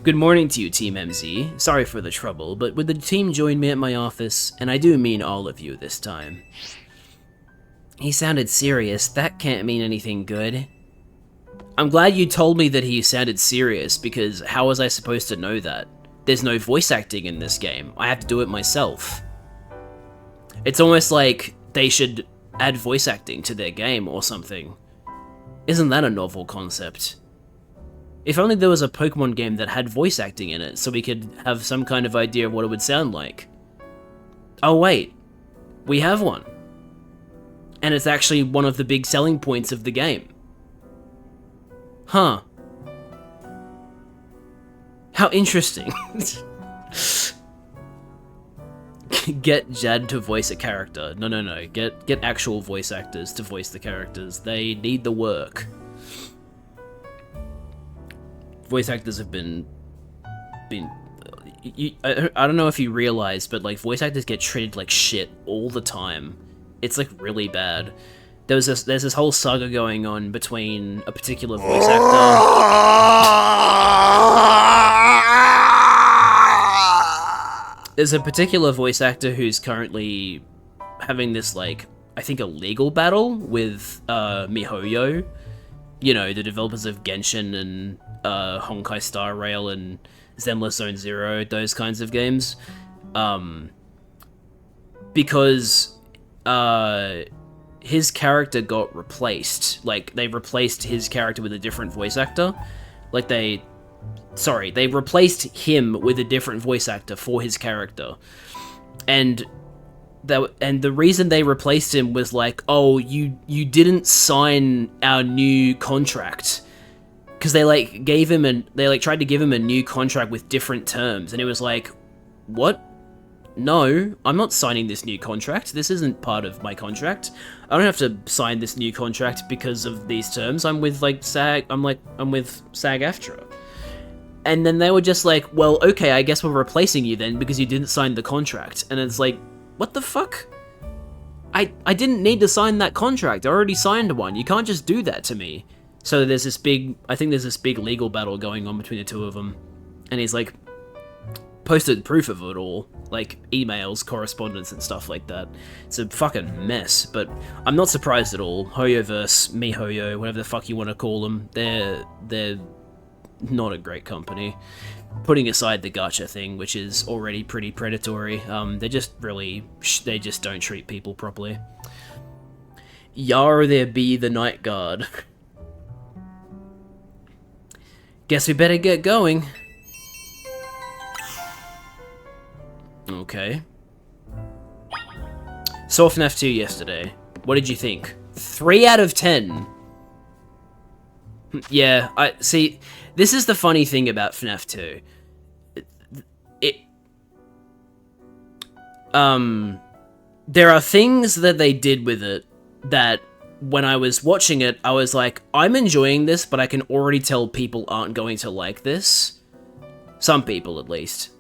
Good morning to you, Team MZ. Sorry for the trouble, but would the team join me at my office? And I do mean all of you this time. He sounded serious. That can't mean anything good. I'm glad you told me that he sounded serious, because how was I supposed to know that? There's no voice acting in this game. I have to do it myself. It's almost like they should add voice acting to their game or something. Isn't that a novel concept? If only there was a Pokemon game that had voice acting in it, so we could have some kind of idea of what it would sound like. Oh wait, we have one. And it's actually one of the big selling points of the game. Huh. How interesting. Get Jad to voice a character. No. Get actual voice actors to voice the characters. They need the work. Voice actors have been I don't know if you realize, but like voice actors get treated like shit all the time. It's like really bad. There's this whole saga going on between a particular voice actor. There's a particular voice actor who's currently having this, like, I think a legal battle with MiHoYo. You know, the developers of Genshin and Honkai Star Rail and Zenless Zone Zero, those kinds of games. Because his character got replaced. Like, they replaced his character with a different voice actor. Like, they replaced him with a different voice actor for his character. And the reason they replaced him was like, oh, you didn't sign our new contract. Because they tried to give him a new contract with different terms, and it was like, what? No, I'm not signing this new contract. This isn't part of my contract. I don't have to sign this new contract because of these terms. I'm with SAG-AFTRA. And then they were just like, well, okay, I guess we're replacing you then because you didn't sign the contract. And it's like, what the fuck? I didn't need to sign that contract. I already signed one. You can't just do that to me. So there's this big legal battle going on between the two of them. And he's like, posted proof of it all. Like, emails, correspondence, and stuff like that. It's a fucking mess, but I'm not surprised at all. Hoyoverse, MiHoYo, whatever the fuck you want to call them, they're not a great company. Putting aside the gacha thing, which is already pretty predatory, they just don't treat people properly. Yar there be the Night Guard. Guess we better get going. Okay. Saw FNAF 2 yesterday. What did you think? 3 out of 10. Yeah, I see. This is the funny thing about FNAF 2. There are things that they did with it that when I was watching it, I was like, I'm enjoying this, but I can already tell people aren't going to like this. Some people, at least.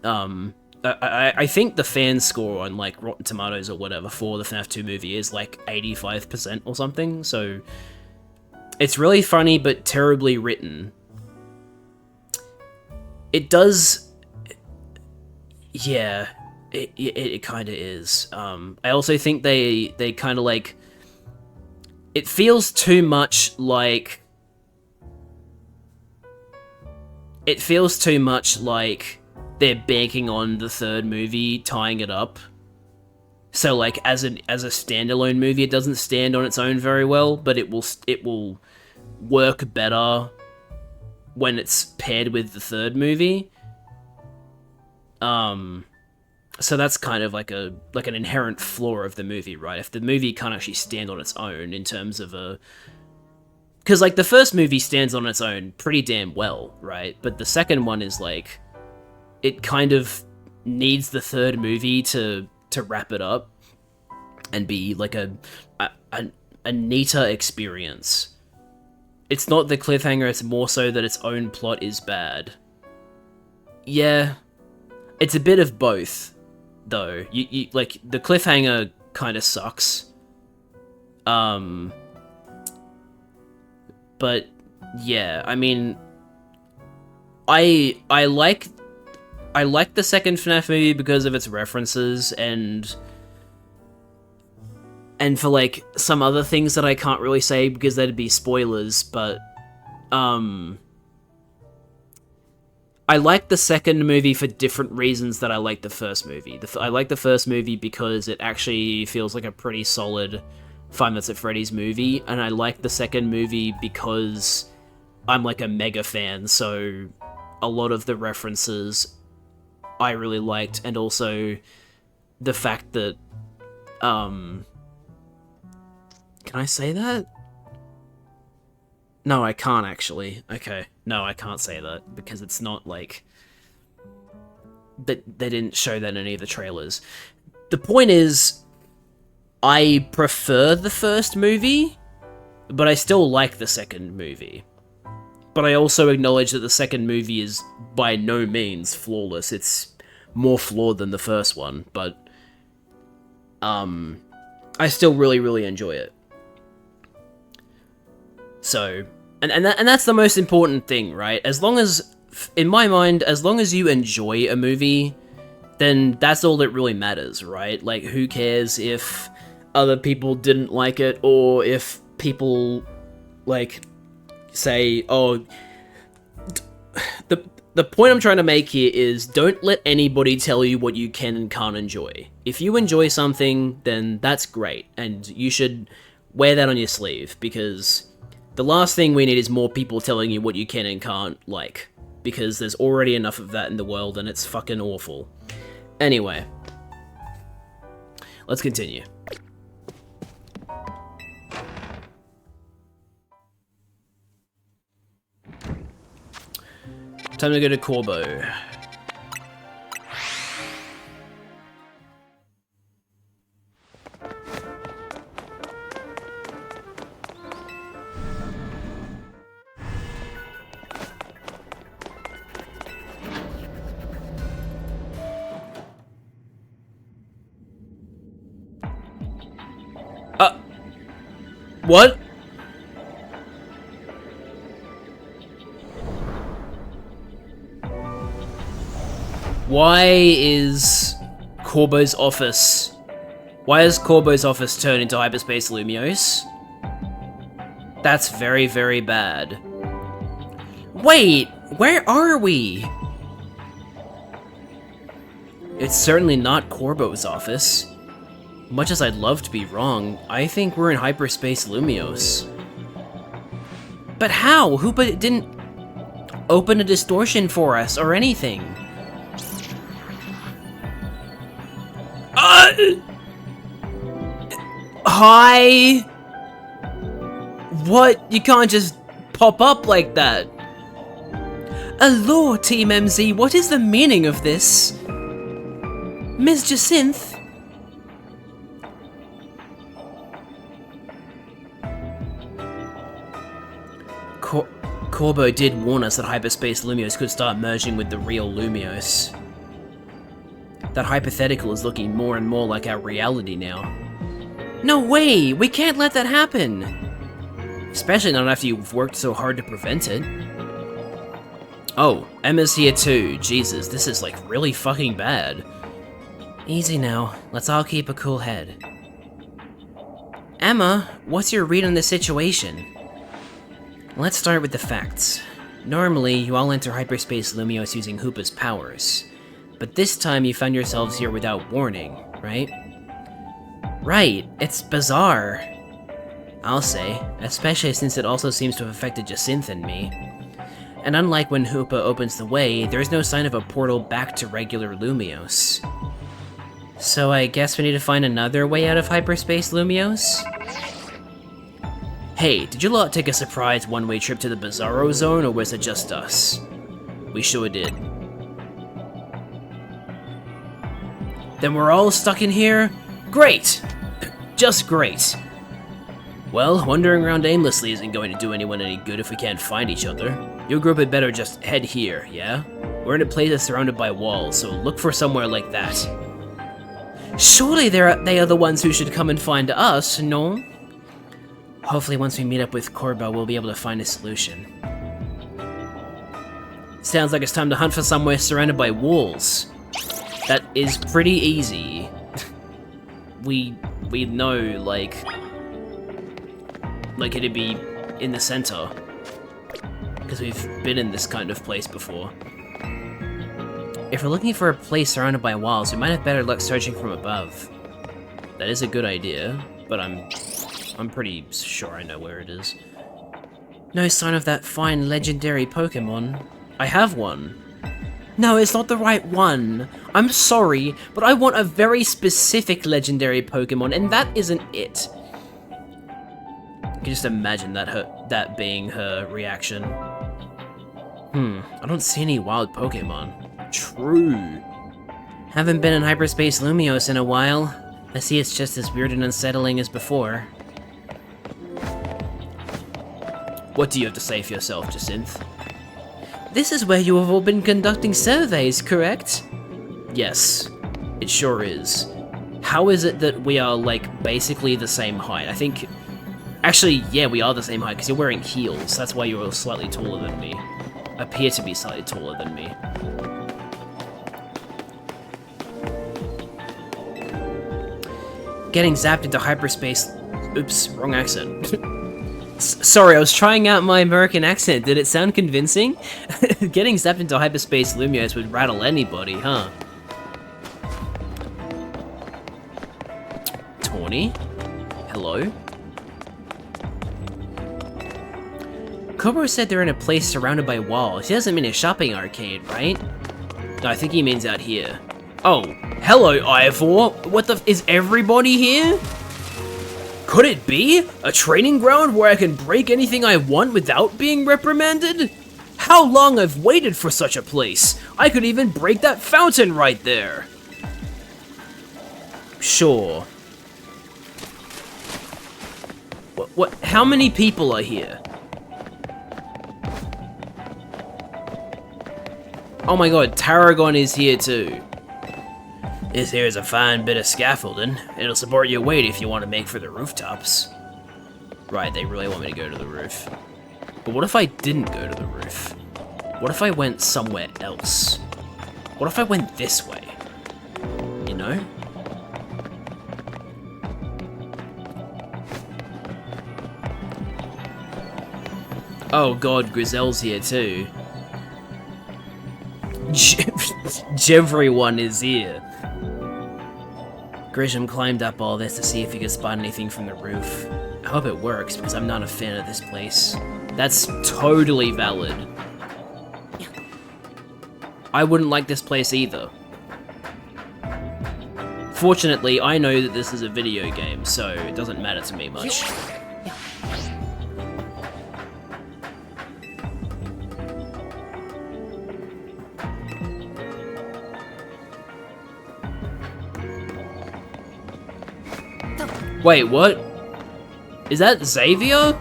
I think the fan score on, like, Rotten Tomatoes or whatever for the FNAF 2 movie is, like, 85% or something, so it's really funny, but terribly written. It does... Yeah, it kind of is. I also think they kind of, like... It feels too much like... It feels too much like they're banking on the third movie, tying it up. So, like, as a standalone movie, it doesn't stand on its own very well, but it will work better when it's paired with the third movie. So that's kind of like an inherent flaw of the movie, right? If the movie can't actually stand on its own in terms of a... Because, like, the first movie stands on its own pretty damn well, right? But the second one is, like... It kind of needs the third movie to wrap it up and be, like, a neater experience. It's not the cliffhanger, it's more so that its own plot is bad. Yeah. It's a bit of both, though. You like, the cliffhanger kind of sucks. But, yeah, I mean... I like the second FNAF movie because of its references and for, like, some other things that I can't really say because that'd be spoilers, but, I like the second movie for different reasons that I like the first movie. I like the first movie because it actually feels like a pretty solid Five Nights at Freddy's movie, and I like the second movie because I'm, like, a mega fan, so a lot of the references I really liked, and also the fact that, can I say that? No, I can't, actually. Okay, no, I can't say that, because it's not, like... that they didn't show that in any of the trailers. The point is, I prefer the first movie, but I still like the second movie. But I also acknowledge that the second movie is by no means flawless. It's more flawed than the first one, but I still really, really enjoy it. So, and that's the most important thing, right? As long as, in my mind, as long as you enjoy a movie, then that's all that really matters, right? Like, who cares if other people didn't like it, or if people, like, say, oh... The point I'm trying to make here is, don't let anybody tell you what you can and can't enjoy. If you enjoy something, then that's great, and you should wear that on your sleeve, because the last thing we need is more people telling you what you can and can't like, because there's already enough of that in the world, and it's fucking awful. Anyway, let's continue. Time to go to Corbo. What? Why is Corbo's office... Why has Corbo's office turned into Hyperspace Lumiose? That's very, very bad. Wait, where are we? It's certainly not Corbo's office. Much as I'd love to be wrong, I think we're in Hyperspace Lumiose. But how? Hoopa didn't open a distortion for us or anything. Hi? What? You can't just pop up like that. Allure, Team MZ, what is the meaning of this? Ms. Jacinth? Corbo did warn us that Hyperspace Lumiose could start merging with the real Lumiose. That hypothetical is looking more and more like our reality now. No way! We can't let that happen! Especially not after you've worked so hard to prevent it. Oh, Emma's here too. Jesus, this is like really fucking bad. Easy now. Let's all keep a cool head. Emma, what's your read on the situation? Let's start with the facts. Normally, you all enter Hyperspace Lumiose using Hoopa's powers. But this time you found yourselves here without warning, right? Right, it's bizarre. I'll say, especially since it also seems to have affected Jacinth and me. And unlike when Hoopa opens the way, there's no sign of a portal back to regular Lumiose. So I guess we need to find another way out of Hyperspace Lumiose? Hey, did you lot take a surprise one-way trip to the Bizarro Zone, or was it just us? We sure did. Then we're all stuck in here? Great! Just great. Well, wandering around aimlessly isn't going to do anyone any good if we can't find each other. Your group had better just head here, yeah? We're in a place that's surrounded by walls, so look for somewhere like that. Surely they are the ones who should come and find us, no? Hopefully once we meet up with Corbo, we'll be able to find a solution. Sounds like it's time to hunt for somewhere surrounded by walls. That is pretty easy. we know, like it'd be in the center. Because we've been in this kind of place before. If we're looking for a place surrounded by walls, we might have better luck searching from above. That is a good idea, but I'm pretty sure I know where it is. No sign of that fine legendary Pokemon. I have one. No, it's not the right one. I'm sorry, but I want a very specific legendary Pokemon, and that isn't it. I can just imagine that being her reaction. I don't see any wild Pokemon. True. Haven't been in Hyperspace Lumios in a while. I see it's just as weird and unsettling as before. What do you have to say for yourself, Jacinth? This is where you have all been conducting surveys, correct? Yes, it sure is. How is it that we are, like, basically the same height? I think... Actually, yeah, we are the same height, because you're wearing heels. That's why you're slightly taller than me. Appear to be slightly taller than me. Getting zapped into hyperspace... Oops, wrong accent. Sorry, I was trying out my American accent. Did it sound convincing? Getting zapped into hyperspace Lumios would rattle anybody, huh? Tawny? Hello? Cobra said they're in a place surrounded by walls. He doesn't mean a shopping arcade, right? No, I think he means out here. Oh, hello, Ivor. What the is everybody here? Could it be a training ground where I can break anything I want without being reprimanded? How long I've waited for such a place. I could even break that fountain right there. Sure. What how many people are here? Oh my god, Tarragon is here too. This here is a fine bit of scaffolding. It'll support your weight if you want to make for the rooftops. Right, they really want me to go to the roof. But what if I didn't go to the roof? What if I went somewhere else? What if I went this way? You know? Oh god, Grizel's here too. Everyone is here. Grisham climbed up all this to see if he could spot anything from the roof. I hope it works, because I'm not a fan of this place. That's totally valid. I wouldn't like this place either. Fortunately, I know that this is a video game, so it doesn't matter to me much. Wait, what? Is that Xavier?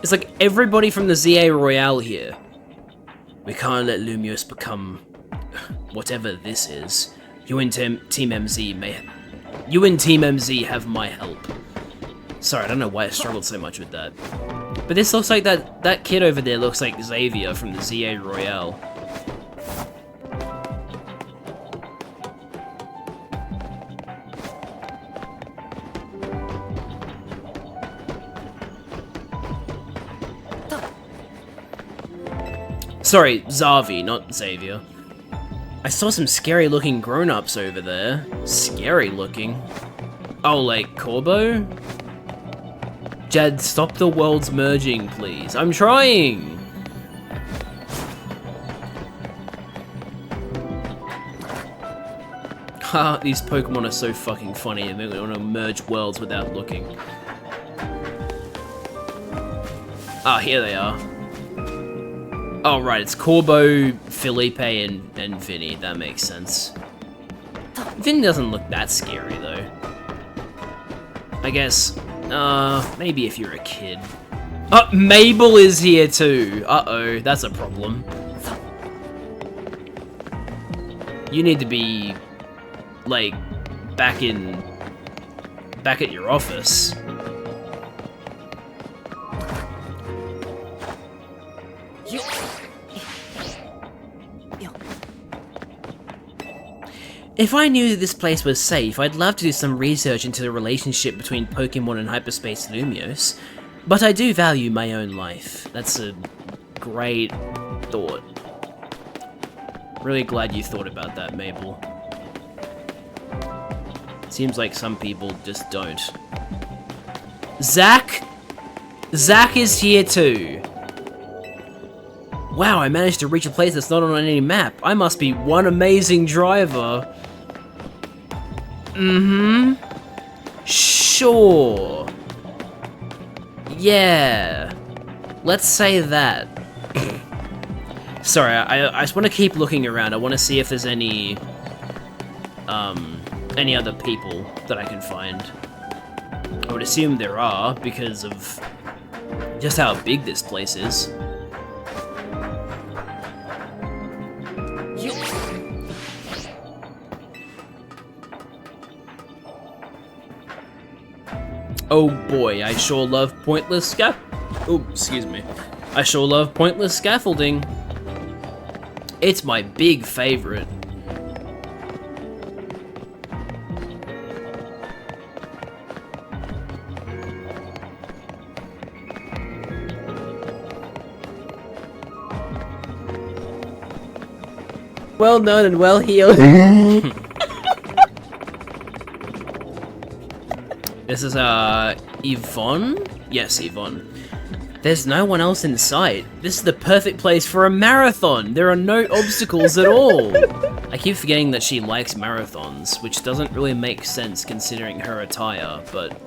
It's like everybody from the ZA Royale here. We can't let Lumios become whatever this is. You and Team MZ have my help. Sorry, I don't know why I struggled so much with that. But this looks like that kid over there looks like Xavier from the ZA Royale. Sorry, Zavi, not Xavier. I saw some scary looking grown-ups over there. Scary looking. Oh, like Corbo? Jad, stop the worlds merging, please. I'm trying! Ha, these Pokemon are so fucking funny and they want to merge worlds without looking. Ah, here they are. Oh, right, it's Corbo, Felipe, and Vinny. That makes sense. Vinny doesn't look that scary, though. I guess, maybe if you're a kid. Mabel is here, too. Uh-oh, that's a problem. You need to be, like, back at your office. If I knew that this place was safe, I'd love to do some research into the relationship between Pokemon and Hyperspace Lumios, but I do value my own life. That's a great thought. Really glad you thought about that, Mabel. Seems like some people just don't. Zach? Zach is here too. Wow, I managed to reach a place that's not on any map. I must be one amazing driver. Mm-hmm. Sure. Yeah. Let's say that. Sorry, I just want to keep looking around. I want to see if there's any other people that I can find. I would assume there are, because of just how big this place is. Oh boy, I sure love pointless excuse me. I sure love pointless scaffolding. It's my big favorite. Well done and well healed. This is, Yvonne? Yes, Yvonne. There's no one else in sight. This is the perfect place for a marathon. There are no obstacles at all. I keep forgetting that she likes marathons, which doesn't really make sense considering her attire, but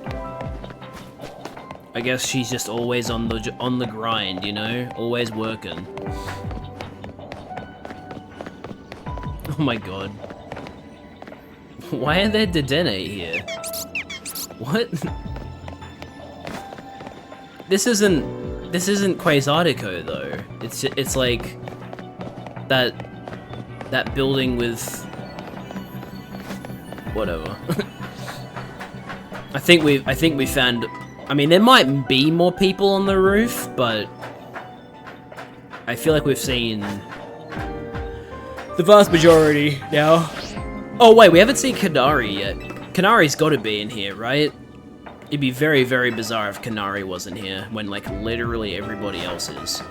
I guess she's just always on the grind, you know? Always working. Oh my god. Why are there Dedenne here? What? This isn't Quasartico though. It's like that building with whatever. I think we found. I mean, there might be more people on the roof, but I feel like we've seen the vast majority now. Oh wait, we haven't seen Qunari yet. Qunari's got to be in here, right? It'd be very, very bizarre if Qunari wasn't here, when, like, literally everybody else is.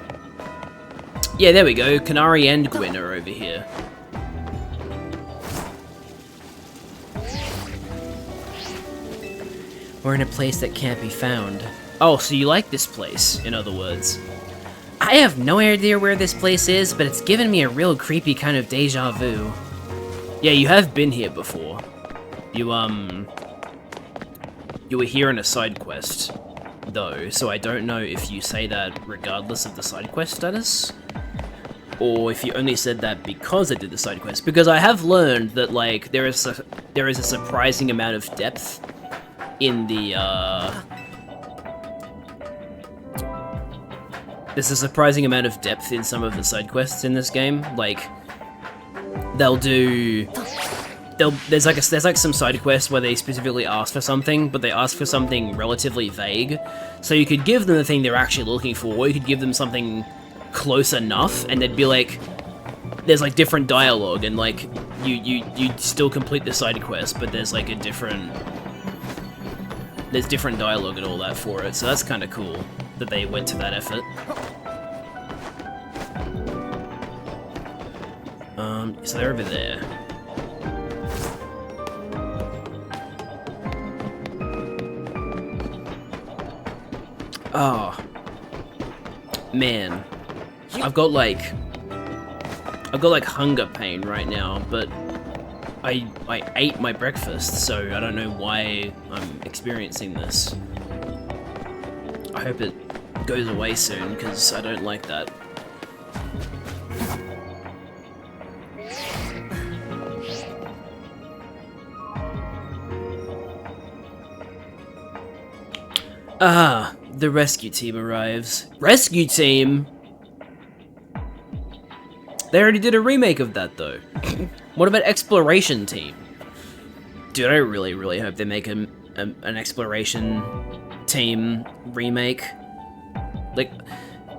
Yeah, there we go. Qunari and Gwyn are over here. We're in a place that can't be found. Oh, so you like this place, in other words. I have no idea where this place is, but it's given me a real creepy kind of deja vu. Yeah, you have been here before. You were here in a side quest, though, so I don't know if you say that regardless of the side quest status, or if you only said that because I did the side quest, because I have learned that, like, there is a surprising amount of depth in the, there's a surprising amount of depth in some of the side quests in this game. Like, there's like some side quests where they specifically ask for something, but they ask for something relatively vague. So you could give them the thing they're actually looking for, or you could give them something close enough, and they'd be like, there's like different dialogue, and like you still complete the side quest, but there's like there's different dialogue and all that for it. So that's kind of cool that they went to that effort. So they're over there. Oh, man, I've got like hunger pain right now, but I ate my breakfast, so I don't know why I'm experiencing this. I hope it goes away soon, because I don't like that. Ah, the rescue team arrives. Rescue team? They already did a remake of that, though. What about Exploration Team? Dude, I really, really hope they make an Exploration Team remake. Like,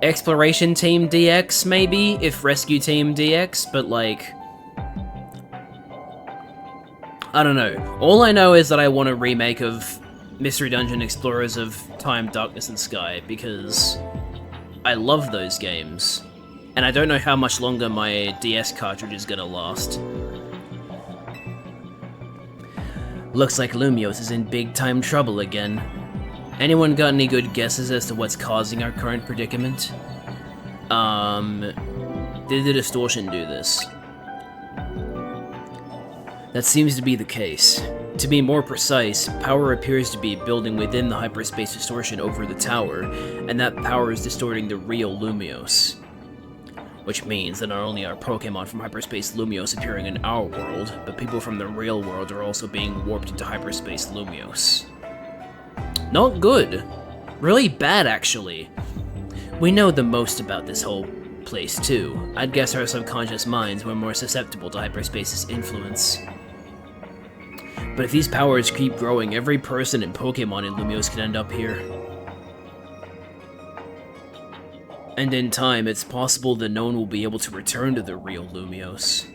Exploration Team DX, maybe, if Rescue Team DX, but like, I don't know. All I know is that I want a remake of Mystery Dungeon Explorers of Time, Darkness, and Sky, because I love those games, and I don't know how much longer my DS cartridge is gonna last. Looks like Lumiose is in big-time trouble again. Anyone got any good guesses as to what's causing our current predicament? Did the distortion do this? That seems to be the case. To be more precise, power appears to be building within the hyperspace distortion over the tower, and that power is distorting the real Lumiose. Which means that not only are Pokemon from Hyperspace Lumiose appearing in our world, but people from the real world are also being warped into Hyperspace Lumiose. Not good. Really bad, actually. We know the most about this whole place, too. I'd guess our subconscious minds were more susceptible to Hyperspace's influence. But if these powers keep growing, every person and Pokemon in Lumiose can end up here. And in time, it's possible that no one will be able to return to the real Lumiose.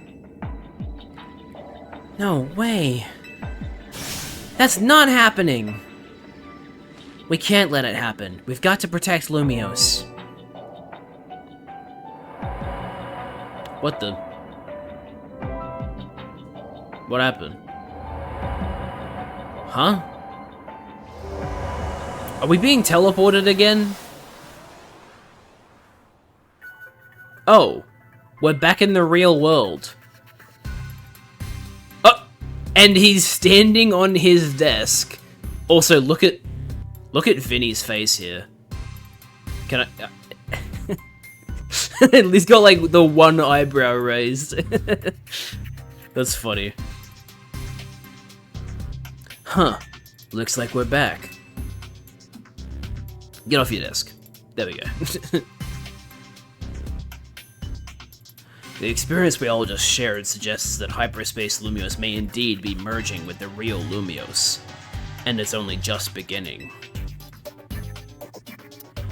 No way. That's not happening! We can't let it happen. We've got to protect Lumiose. What the? What happened? Huh? Are we being teleported again? Oh, we're back in the real world. Oh, and he's standing on his desk. Also, look at Vinny's face here. Can I? He's got like the one eyebrow raised. That's funny. Huh. Looks like we're back. Get off your desk. There we go. The experience we all just shared suggests that Hyperspace Lumiose may indeed be merging with the real Lumiose, and it's only just beginning.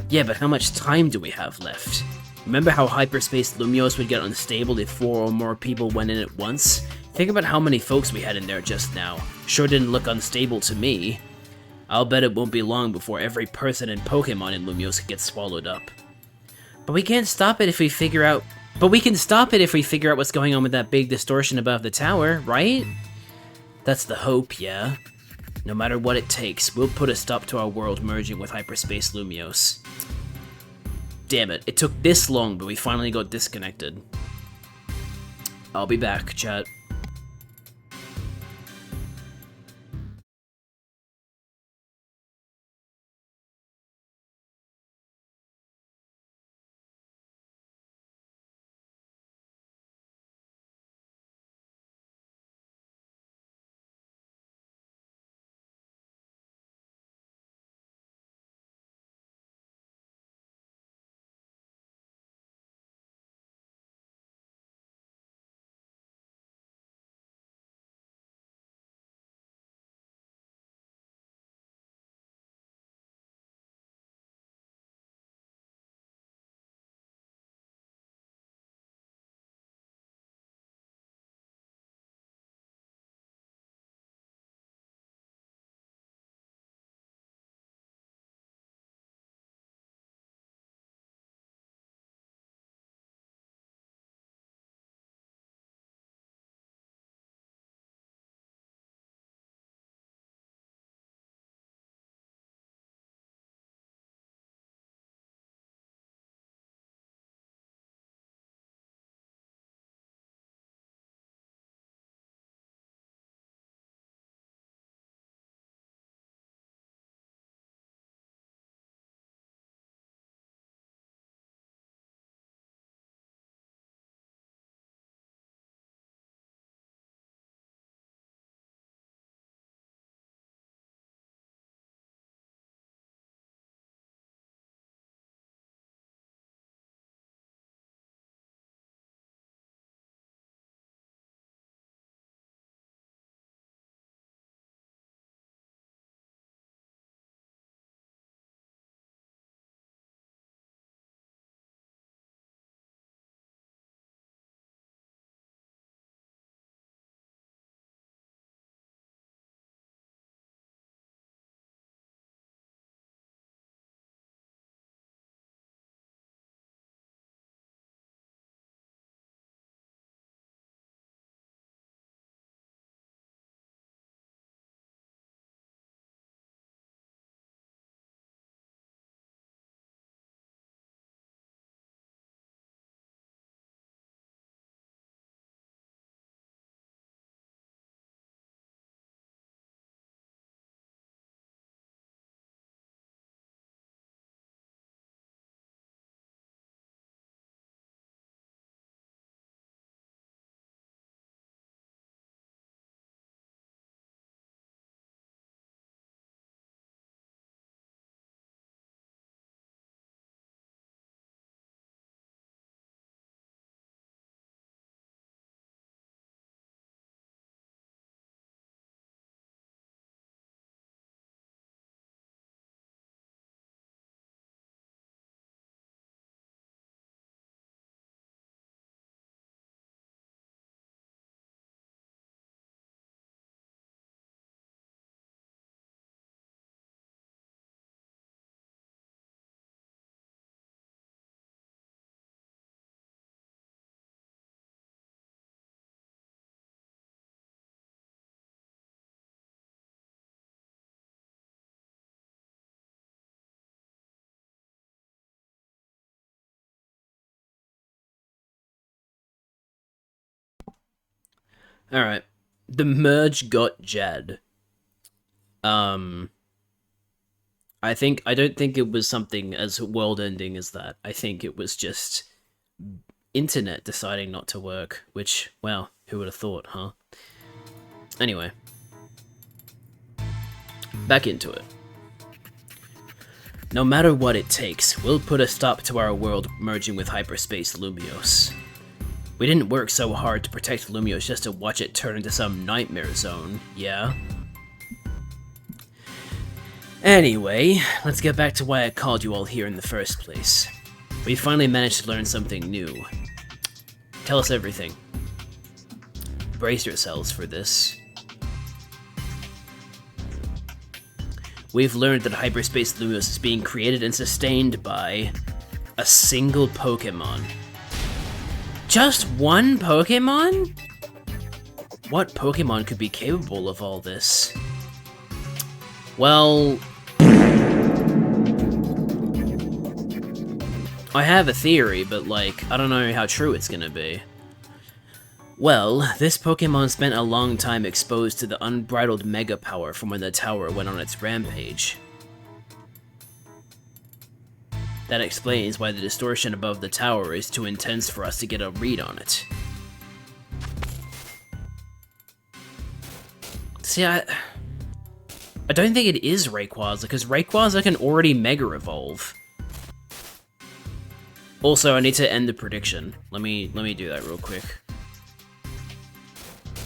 Yeah, but how much time do we have left? Remember how Hyperspace Lumiose would get unstable if 4 or more people went in at once? Think about how many folks we had in there just now. Sure didn't look unstable to me. I'll bet it won't be long before every person and Pokemon in Lumiose gets swallowed up. But we can't stop it if we figure out... But we can stop it if we figure out what's going on with that big distortion above the tower, right? That's the hope, yeah. No matter what it takes, we'll put a stop to our world merging with Hyperspace Lumiose. Damn it, it took this long, but we finally got disconnected. I'll be back, chat. Alright. The merge got Jad. I don't think it was something as world-ending as that. I think it was just internet deciding not to work, which, well, who would have thought, huh? Anyway. Back into it. No matter what it takes, we'll put a stop to our world merging with hyperspace Lumios. We didn't work so hard to protect Lumios just to watch it turn into some nightmare zone, yeah? Anyway, let's get back to why I called you all here in the first place. We finally managed to learn something new. Tell us everything. Brace yourselves for this. We've learned that Hyperspace Lumios is being created and sustained by a single Pokemon. Just one Pokemon? What Pokemon could be capable of all this? Well, I have a theory, but like, I don't know how true it's gonna be. Well, this Pokemon spent a long time exposed to the unbridled mega power from when the tower went on its rampage. That explains why the distortion above the tower is too intense for us to get a read on it. See, I don't think it is Rayquaza, because Rayquaza can already Mega Evolve. Also, I need to end the prediction. Let me do that real quick.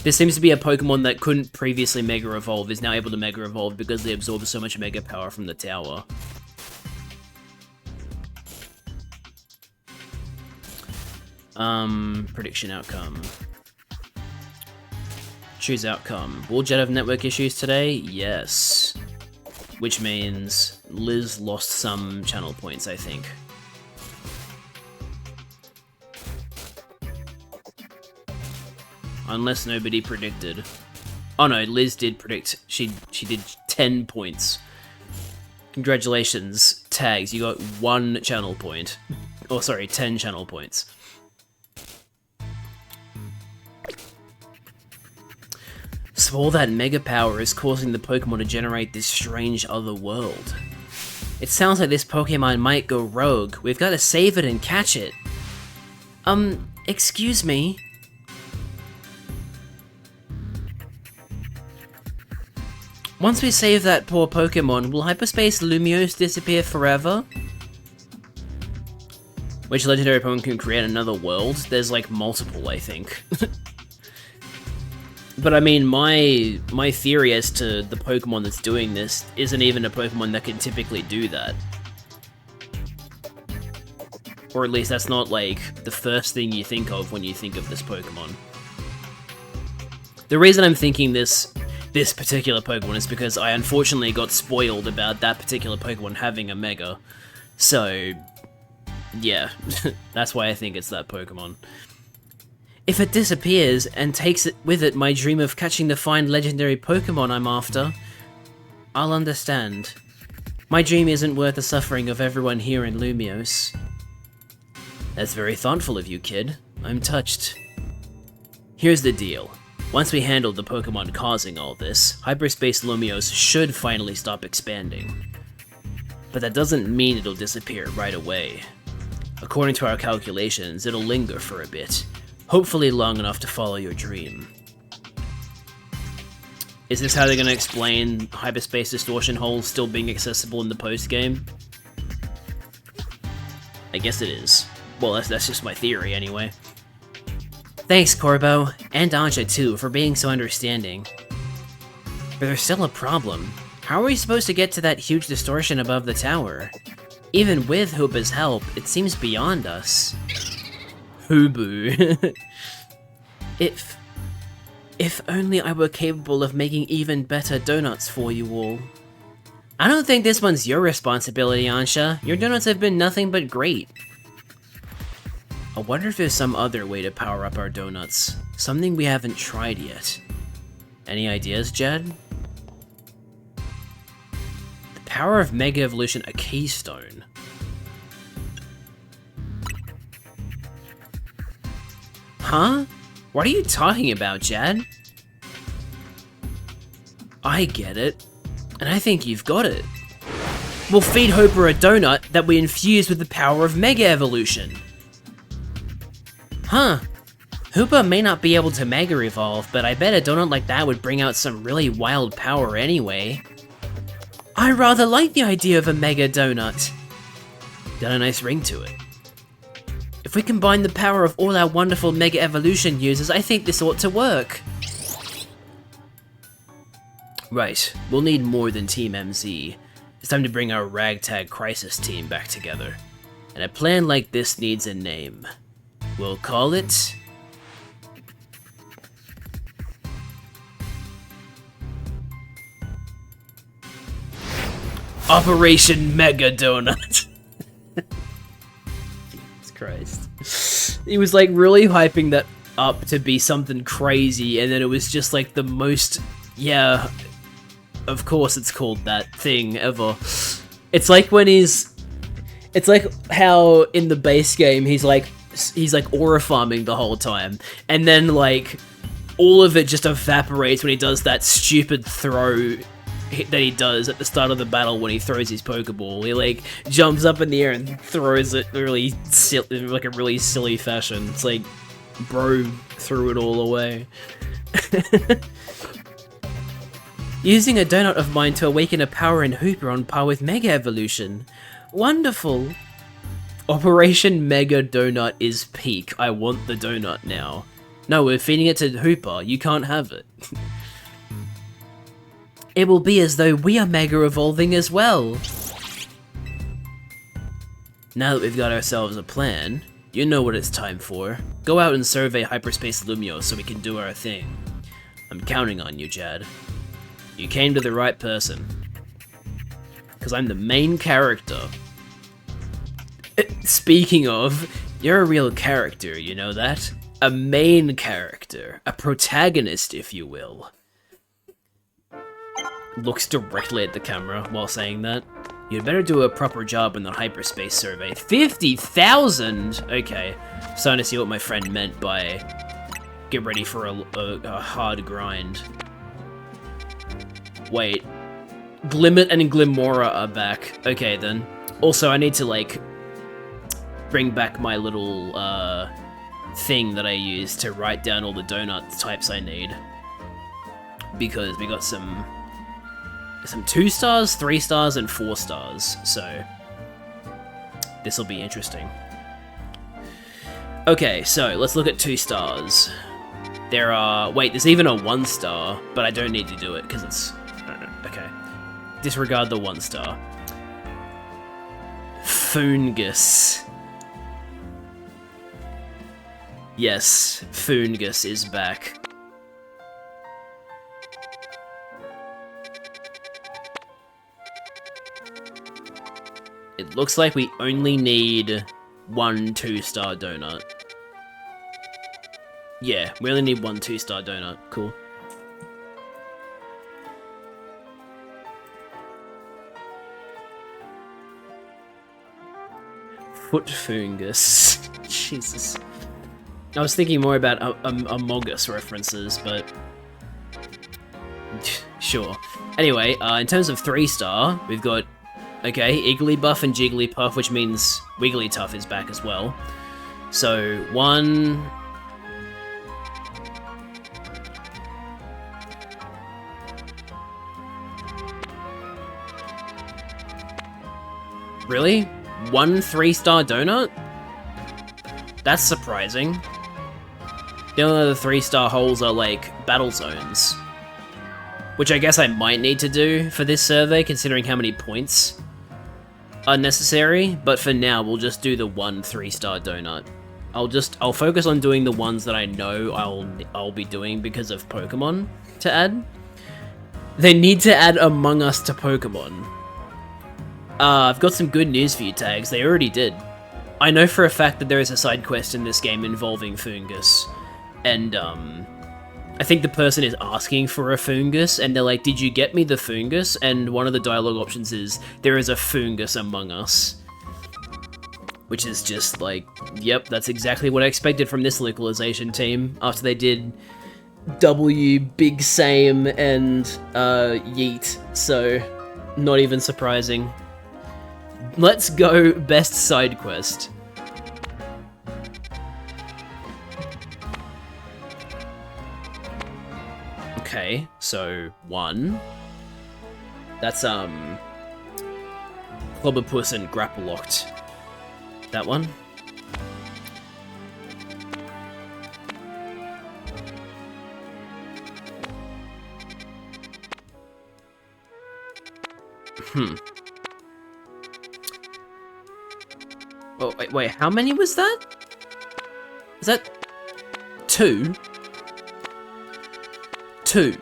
This seems to be a Pokemon that couldn't previously Mega Evolve, is now able to Mega Evolve because they absorb so much Mega Power from the tower. Prediction outcome. Choose outcome. Will Jed have network issues today? Yes. Which means Liz lost some channel points, I think. Unless nobody predicted. Oh no, Liz did predict. She did 10 points. Congratulations, Tags, you got 1 channel point. Oh, sorry, 10 channel points. So all that mega power is causing the Pokemon to generate this strange other world. It sounds like this Pokemon might go rogue. We've got to save it and catch it. Excuse me? Once we save that poor Pokemon, will Hyperspace Lumios disappear forever? Which legendary Pokemon can create another world? There's like multiple, I think. But I mean, my theory as to the Pokemon that's doing this isn't even a Pokemon that can typically do that. Or at least that's not like the first thing you think of when you think of this Pokemon. The reason I'm thinking this particular Pokemon is because I unfortunately got spoiled about that particular Pokemon having a Mega. So, yeah, that's why I think it's that Pokemon. If it disappears and takes it with it my dream of catching the fine legendary Pokemon I'm after, I'll understand. My dream isn't worth the suffering of everyone here in Lumios. That's very thoughtful of you, kid. I'm touched. Here's the deal. Once we handle the Pokemon causing all this, Hyperspace Lumios should finally stop expanding. But that doesn't mean it'll disappear right away. According to our calculations, it'll linger for a bit, hopefully long enough to follow your dream. Is this how they're going to explain Hyperspace Distortion Holes still being accessible in the post-game? I guess it is. Well, that's just my theory anyway. Thanks, Corbo, and Anja too, for being so understanding. But there's still a problem. How are we supposed to get to that huge distortion above the tower? Even with Hooba's help, it seems beyond us. Hoobu. If only I were capable of making even better donuts for you all. I don't think this one's your responsibility, Ansha. Your donuts have been nothing but great. I wonder if there's some other way to power up our donuts. Something we haven't tried yet. Any ideas, Jed? The power of Mega Evolution, a keystone. Huh? What are you talking about, Jad? I get it. And I think you've got it. We'll feed Hooper a donut that we infuse with the power of Mega Evolution. Huh. Hooper may not be able to Mega Evolve, but I bet a donut like that would bring out some really wild power anyway. I rather like the idea of a Mega Donut. Got a nice ring to it. If we combine the power of all our wonderful Mega Evolution users, I think this ought to work. Right, we'll need more than Team MZ. It's time to bring our ragtag crisis team back together. And a plan like this needs a name. We'll call it... Operation Mega Donut. Jesus Christ. He was like really hyping that up to be something crazy, and then it was just like the most, yeah, of course it's called that thing ever. It's like when it's like how in the base game he's like aura farming the whole time, and then like all of it just evaporates when he does that stupid throw that he does at the start of the battle when he throws his Pokeball. He like jumps up in the air and throws it really like a really silly fashion. It's like, bro threw it all away. Using a donut of mine to awaken a power in Hooper on par with Mega Evolution. Wonderful. Operation Mega Donut is peak. I want the donut now. No, we're feeding it to Hooper. You can't have it. It will be as though we are Mega Evolving as well. Now that we've got ourselves a plan, you know what it's time for. Go out and survey Hyperspace Lumiose so we can do our thing. I'm counting on you, Jad. You came to the right person. Because I'm the main character. Speaking of, you're a real character, you know that? A main character. A protagonist, if you will. Looks directly at the camera while saying that. You'd better do a proper job in the hyperspace survey. 50,000! Okay, starting to see what my friend meant by get ready for a hard grind. Wait. Glimmet and Glimmora are back. Okay, then. Also, I need to, like, bring back my little, thing that I use to write down all the donut types I need. Because we got some 2 stars, 3 stars, and 4 stars, so this will be interesting. Okay, so let's look at 2 stars. There are... wait, there's even a 1 star, but I don't need to do it because it's... okay. Disregard the 1 star. Foongus. Yes, Foongus is back. It looks like we only need 1 2-star donut. Yeah, we only need 1 2-star donut. Cool. Foot Foongus. Jesus. I was thinking more about Amogus references, but... sure. Anyway, in terms of 3-star, we've got... okay, Igglybuff and Jigglypuff, which means Wigglytuff is back as well. So, 1... really? 1 3-star donut? That's surprising. The only other 3-star holes are, like, battle zones. Which I guess I might need to do for this survey, considering how many points are necessary, but for now, we'll just do the 1 3-star donut. I'll focus on doing the ones that I know I'll be doing because of Pokemon to add. They need to add Among Us to Pokemon. I've got some good news for you, Tags. They already did. I know for a fact that there is a side quest in this game involving Foongus, and I think the person is asking for a Foongus, and they're like, did you get me the Foongus? And one of the dialogue options is, there is a Foongus among us. Which is just like, yep, that's exactly what I expected from this localization team after they did W, Big Same, and Yeet, so not even surprising. Let's go best side quest. Okay, so 1. That's Clobberpuss and Grapple-Locked. That one. Oh, wait, how many was that? Is that 2? 2.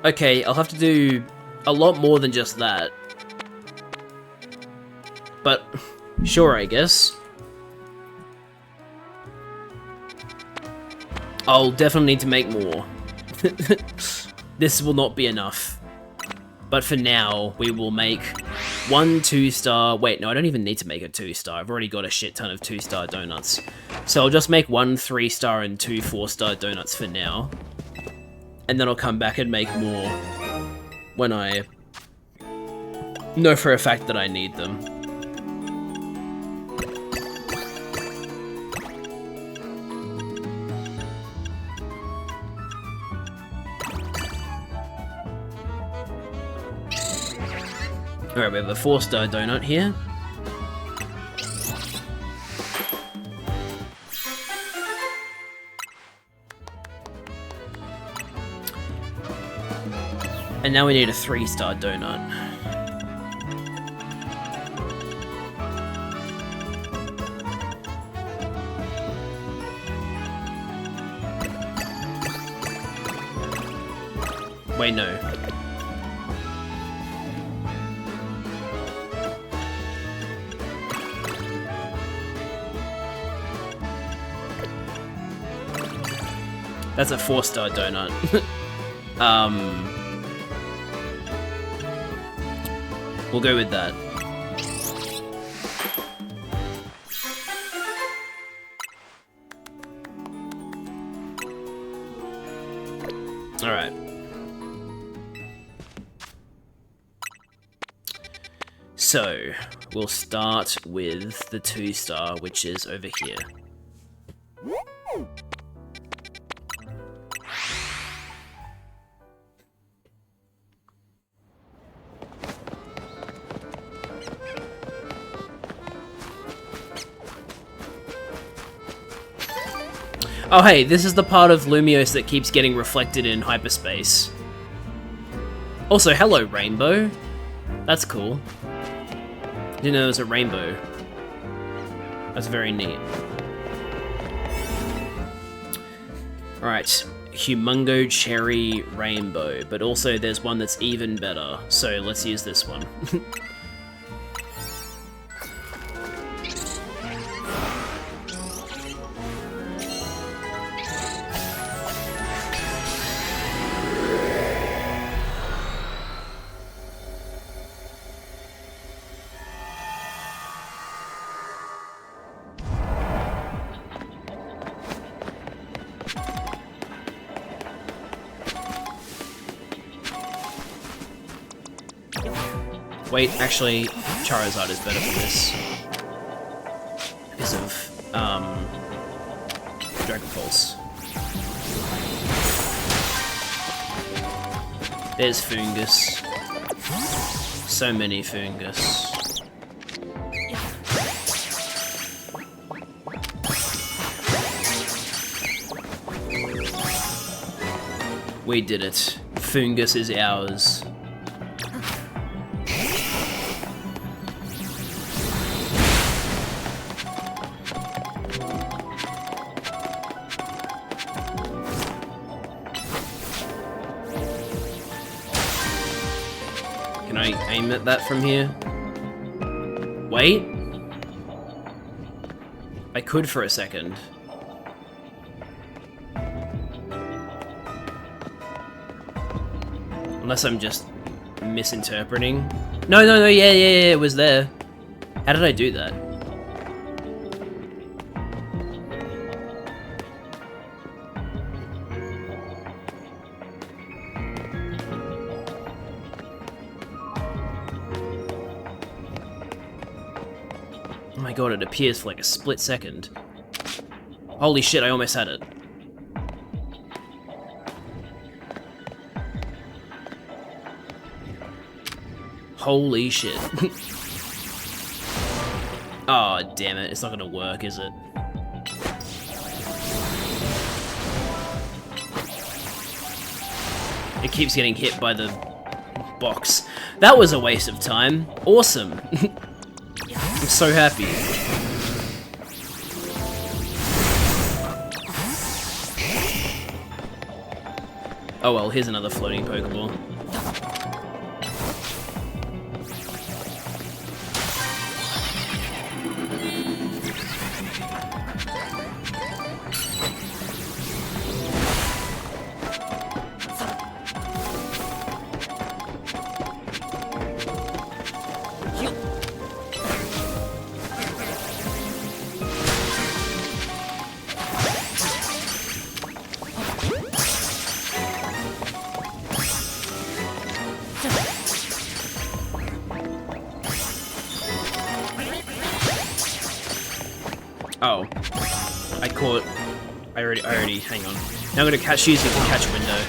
Okay, I'll have to do a lot more than just that. But, sure, I guess. I'll definitely need to make more. This will not be enough. But for now, we will make 1 2-star... Wait, no, I don't even need to make a 2-star. I've already got a shit ton of 2-star donuts. So I'll just make 1 3-star and 2 4-star donuts for now. And then I'll come back and make more when I know for a fact that I need them. Alright, we have a 4-star donut here. And now we need a 3-star donut. Wait, no. That's a 4-star donut. We'll go with that. Alright. So, we'll start with the 2-star, which is over here. Oh hey, this is the part of Lumiose that keeps getting reflected in hyperspace. Also, hello, rainbow. That's cool. Didn't know there was a rainbow. That's very neat. Alright, Humungo Cherry Rainbow, but also there's one that's even better, so let's use this one. Wait, actually, Charizard is better for this. Because of, Dragon Pulse. There's Fungus. So many Fungus. We did it. Fungus is ours. Can I aim at that from here? Wait? I could for a second. Unless I'm just misinterpreting. No, yeah, it was there. How did I do that? my god, it appears for like a split second. Holy shit, I almost had it. Holy shit. Oh, damn it. It's not gonna work, is it? It keeps getting hit by the box. That was a waste of time. Awesome. I'm so happy. Oh well, here's another floating Pokeball. Oh, I already, hang on. Now I'm gonna use it to catch window.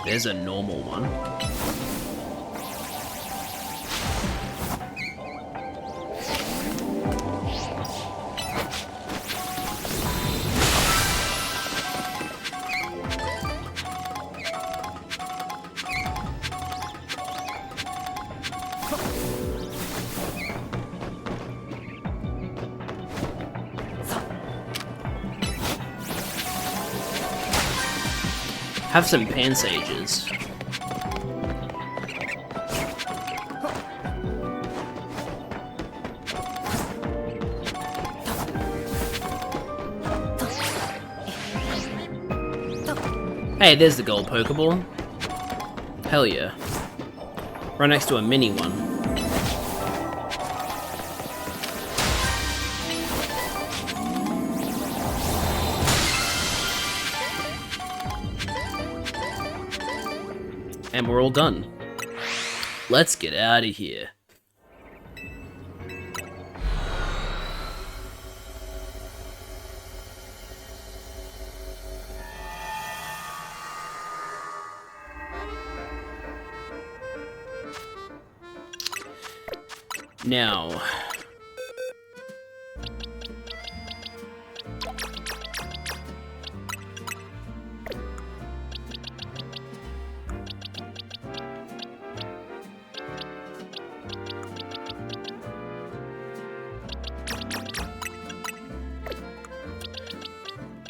There's a normal one. Have some Pansages. Hey, there's the gold Pokeball. Hell yeah. Right next to a mini one. And we're all done. Let's get out of here.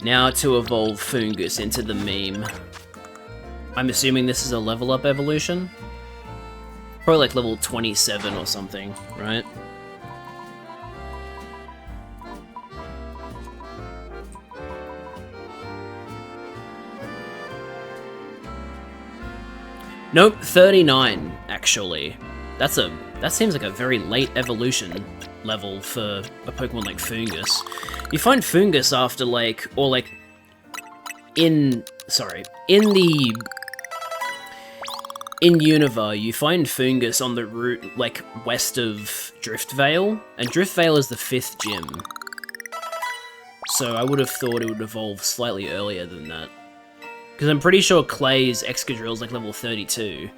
Now, to evolve Foongus into the meme. I'm assuming this is a level up evolution? Probably like level 27 or something, right? Nope, 39 actually. That seems like a very late evolution level for a Pokemon like Foongus. You find Foongus after in Unova, you find Foongus on the route, like, west of Driftvale, and Driftvale is the 5th gym. So I would have thought it would evolve slightly earlier than that. Because I'm pretty sure Clay's Excadrill is like level 32.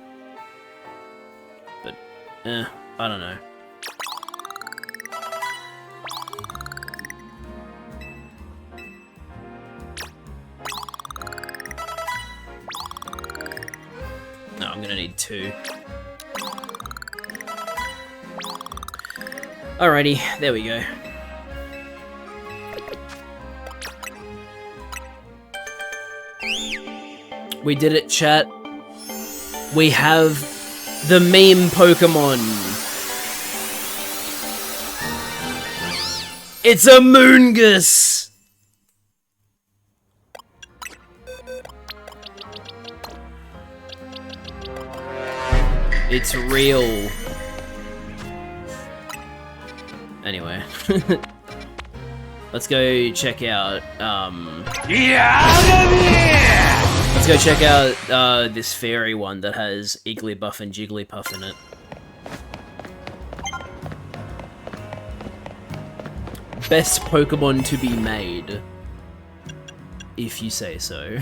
But, I don't know. No, I'm gonna need 2. Alrighty, there we go. We did it, chat. We have the meme Pokemon. It's a Moongus! It's real. Anyway. Let's go check out, let's go check out, this fairy one that has Igglybuff and Jigglypuff in it. Best Pokemon to be made. If you say so.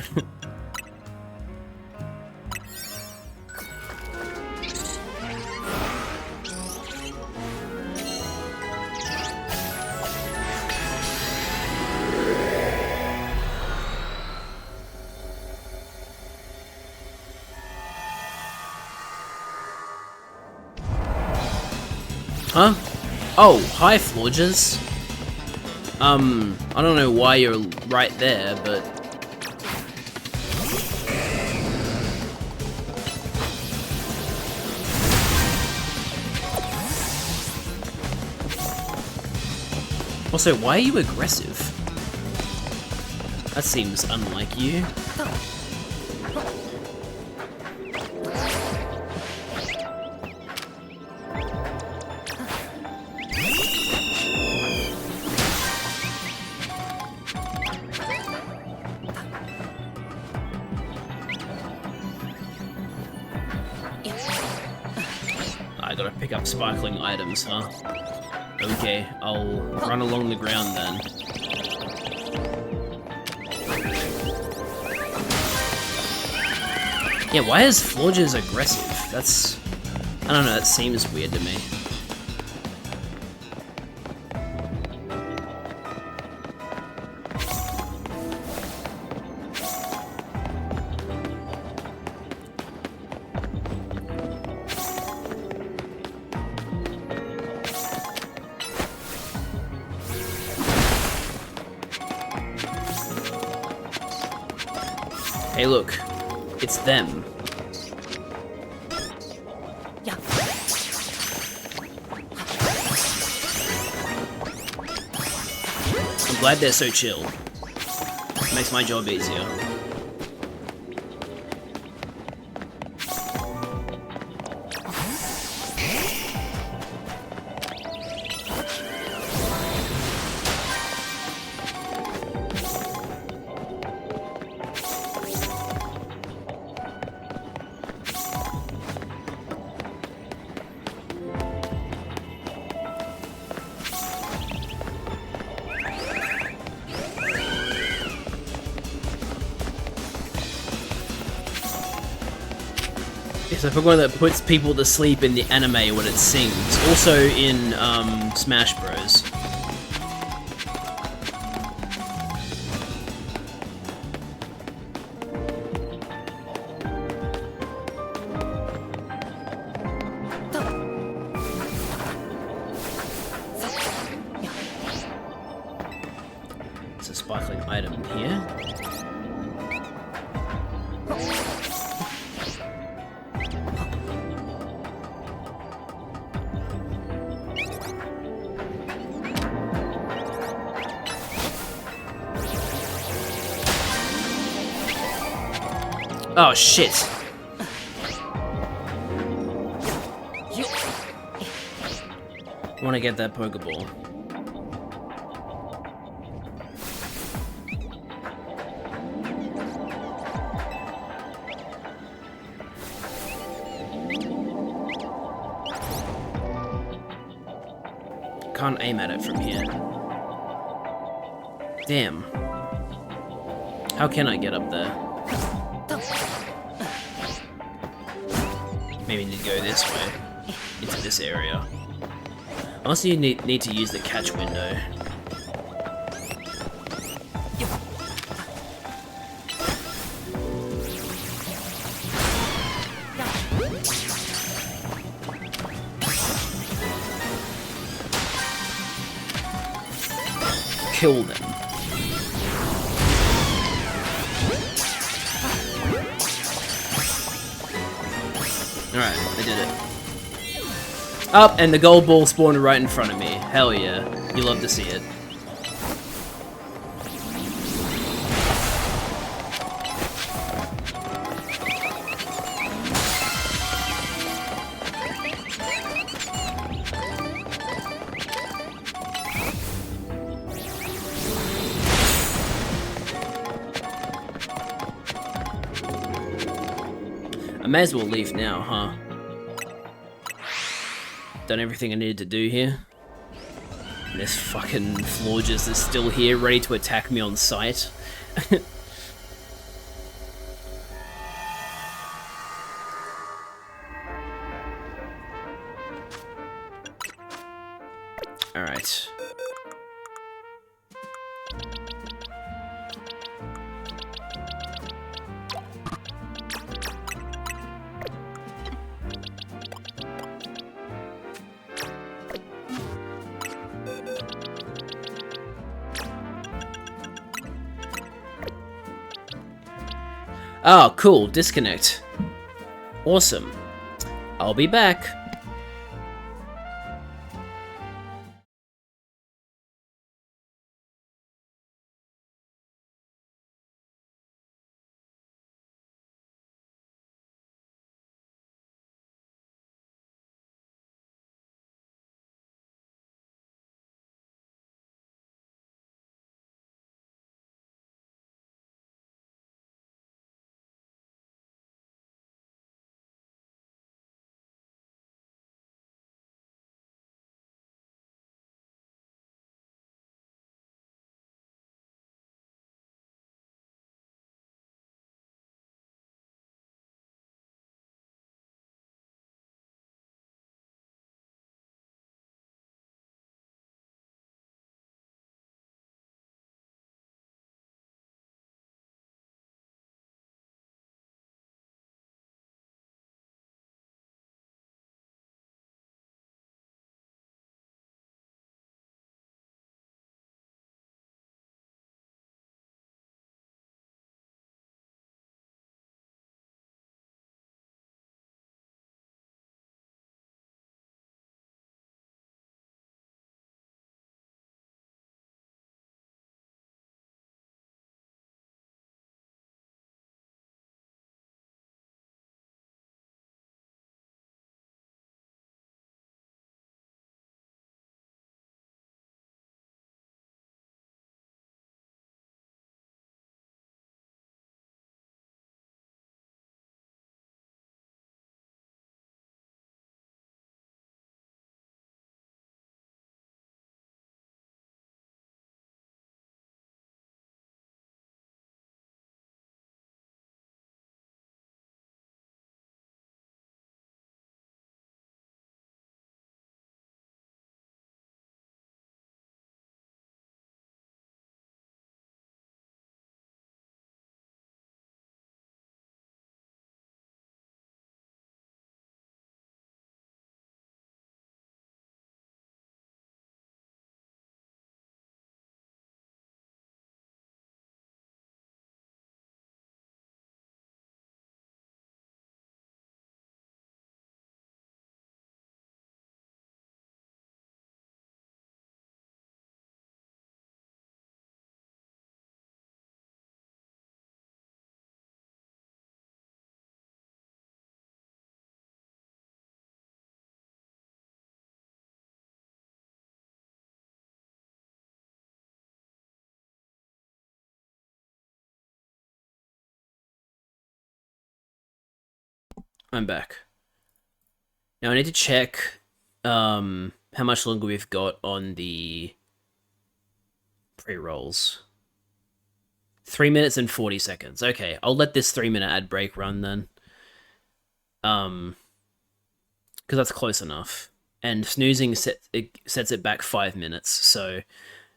Huh? Oh, hi, Florges. I don't know why you're right there, but... Also, why are you aggressive? That seems unlike you. I gotta pick up sparkling items, huh? Okay, I'll run along the ground then. Yeah, why is Florges aggressive? That's... I don't know, that seems weird to me. Hey look, it's them. Yeah. I'm glad they're so chill. Makes my job easier. It's a Pokemon that puts people to sleep in the anime when it sings. Also in Smash Bros. There's a sparkling item in here. Oh shit! I want to get that Pokeball. Can't aim at it from here. Damn. How can I get up there? Maybe need to go this way, into this area. Unless you need to use the catch window. Kill them. Alright, I did it. Up, and the gold ball spawned right in front of me. Hell yeah. You love to see it. I may as well leave now, huh? Done everything I needed to do here. And this fucking Florges is still here, ready to attack me on sight. Alright. Oh, cool. Disconnect. Awesome. I'll be back. I'm back. Now I need to check how much longer we've got on the pre-rolls. 3 minutes and 40 seconds. Okay, I'll let this 3-minute ad break run then. Because that's close enough. And snoozing sets it back 5 minutes, so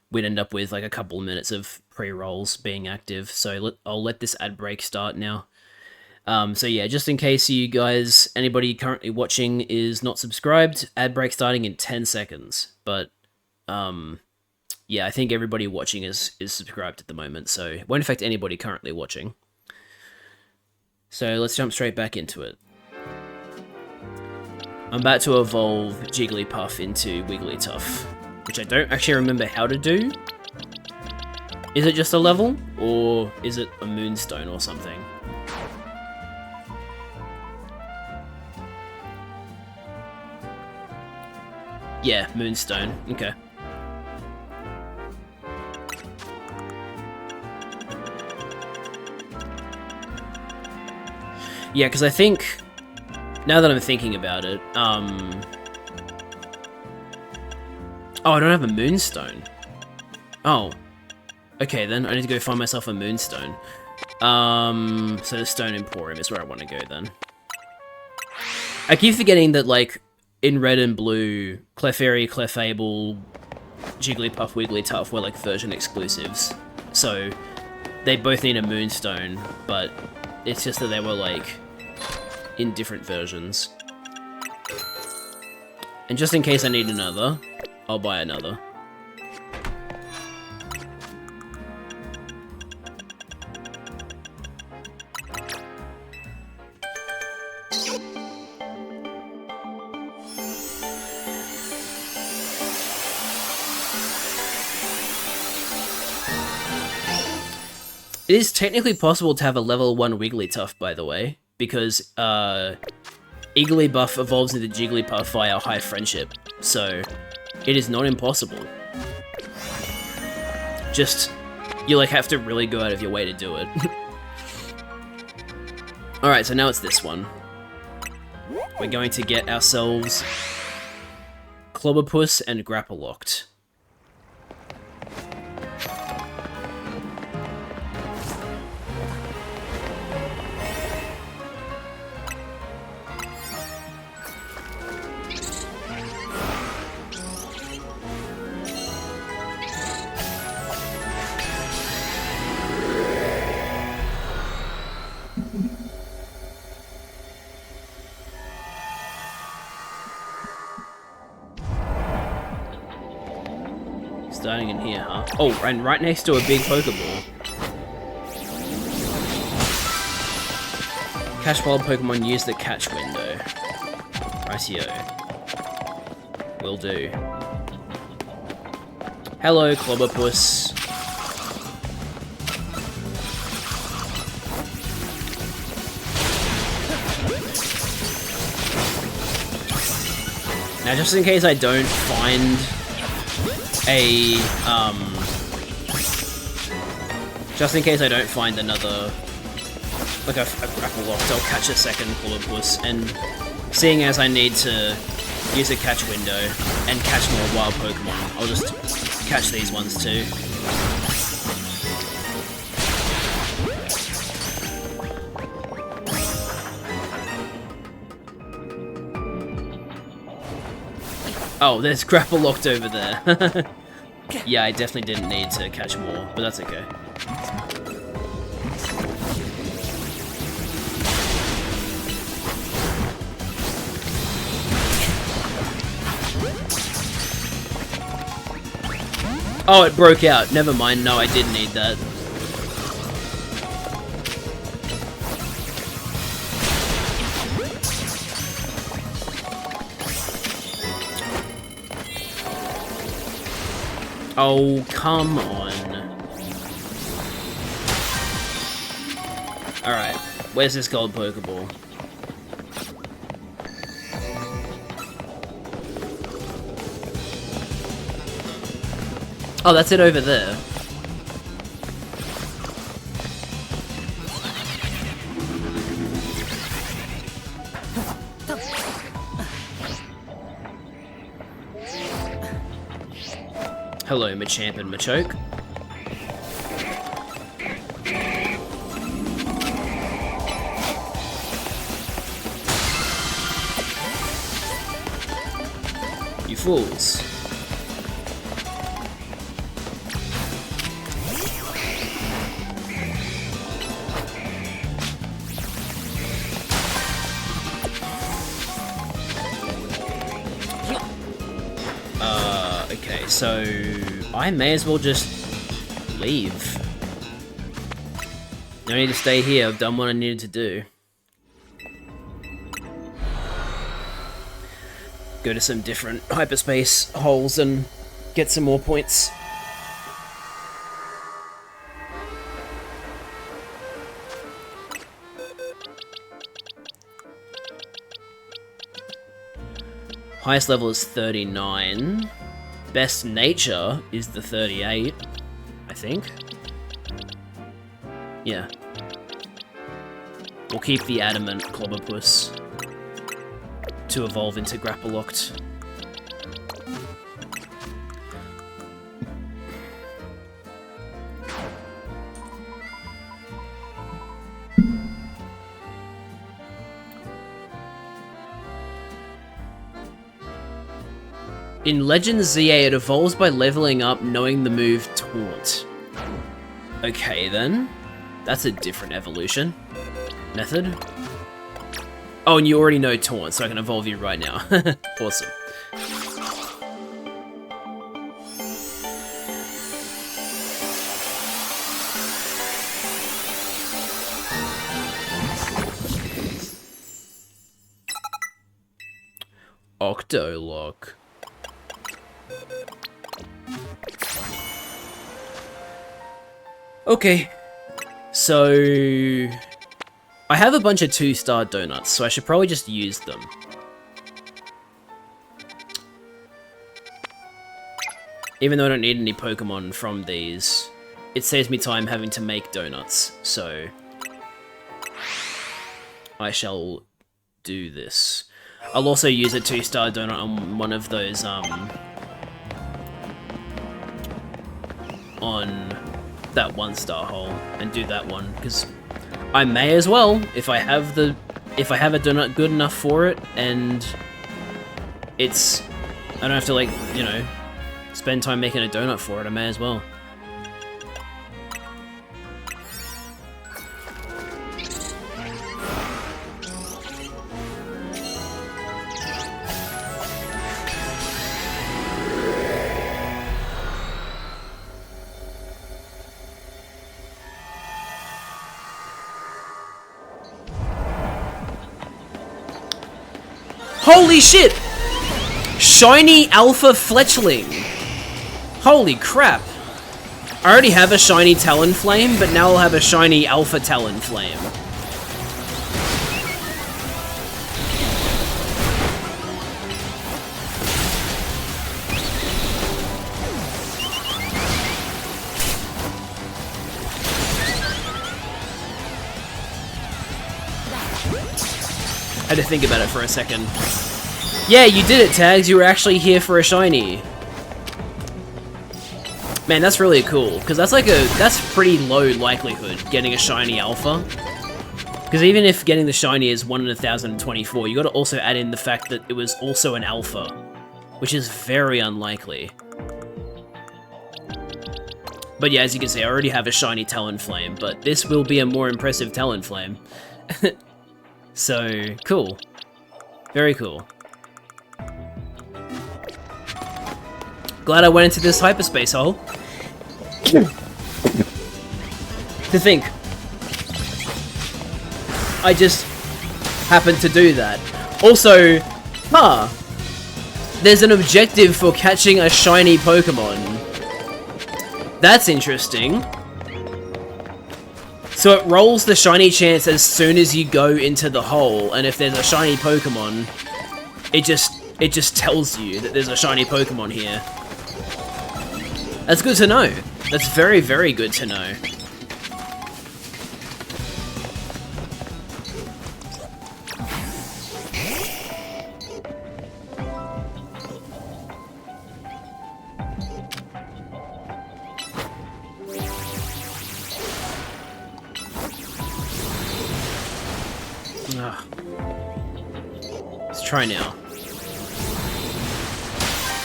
we'd end up with like a couple of minutes of pre-rolls being active. So I'll let this ad break start now. So yeah, just in case you guys, anybody currently watching is not subscribed, ad break starting in 10 seconds. But yeah, I think everybody watching is subscribed at the moment, so it won't affect anybody currently watching. So let's jump straight back into it. I'm about to evolve Jigglypuff into Wigglytuff, which I don't actually remember how to do. Is it just a level, or is it a Moonstone or something? Yeah, Moonstone. Okay. Yeah, because I think, now that I'm thinking about it, oh, I don't have a moonstone. Oh. Okay, then I need to go find myself a moonstone. So the Stone Emporium is where I want to go then. I keep forgetting that, like, in Red and Blue, Clefairy, Clefable, Jigglypuff, Wigglytuff were, like, version exclusives. So, they both need a moonstone, but it's just that they were, like, in different versions. And just in case I need another, I'll buy another. It is technically possible to have a level 1 Wigglytuff, by the way, because Igglybuff evolves into Jigglypuff via High Friendship, so it is not impossible. Just, you like have to really go out of your way to do it. Alright, so now it's this one. We're going to get ourselves Clobberpuss and Grapple-Locked. Starting in here, huh? Oh, and right next to a big Pokeball. Catch wild Pokemon, use the catch window. Rightio. Will do. Hello, Clobberpuss. Now, just in case I don't find just in case I don't find another, like a Grapple-Locked, I'll catch a second Clobberpuss, and seeing as I need to use a catch window and catch more wild Pokemon, I'll just catch these ones too. Oh, there's Grapple-Locked over there. Yeah, I definitely didn't need to catch more, but that's okay. Oh, it broke out. Never mind. No, I did need that. Oh, come on. Alright, where's this gold Pokeball? Oh, that's it over there. Hello, Machamp and Machoke. You fools. Okay, so I may as well just leave. No need to stay here, I've done what I needed to do. Go to some different hyperspace holes and get some more points. Highest level is 39. Best nature is the 38, I think. Yeah. We'll keep the adamant Clobberpuss to evolve into Grapple-Locked. In Legends ZA, it evolves by leveling up, knowing the move Taunt. Okay then. That's a different evolution. Method. Oh, and you already know Taunt, so I can evolve you right now. Awesome. Octolock. Okay, so I have a bunch of 2-star donuts, so I should probably just use them. Even though I don't need any Pokemon from these, it saves me time having to make donuts, so I shall do this. I'll also use a 2-star donut on one of those, on that 1-star hole and do that one, because I may as well if I have a donut good enough for it, and I don't have to, like, you know, spend time making a donut for it. I may as well. Holy shit! Shiny Alpha Fletchling! Holy crap! I already have a shiny Talonflame, but now I'll have a shiny Alpha Talonflame. I had to think about it for a second. Yeah, you did it, Tags. You were actually here for a shiny. Man, that's really cool, because that's pretty low likelihood, getting a shiny alpha. Because even if getting the shiny is 1 in 1,024, you gotta also add in the fact that it was also an alpha, which is very unlikely. But yeah, as you can see, I already have a shiny Talonflame, but this will be a more impressive Talonflame. So, cool. Very cool. Glad I went into this hyperspace hole. To think. I just happened to do that. Also, there's an objective for catching a shiny Pokemon. That's interesting. So it rolls the shiny chance as soon as you go into the hole, and if there's a shiny Pokemon, it just tells you that there's a shiny Pokemon here. That's good to know. That's very, very good to know. Let's try now.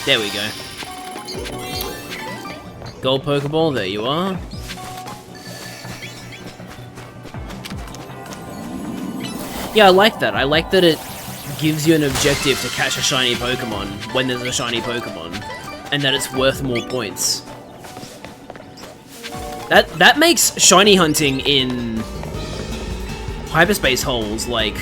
There we go. Gold Pokeball, there you are. Yeah, I like that. I like that it gives you an objective to catch a shiny Pokemon when there's a shiny Pokemon, and that it's worth more points. That makes shiny hunting in hyperspace holes, like,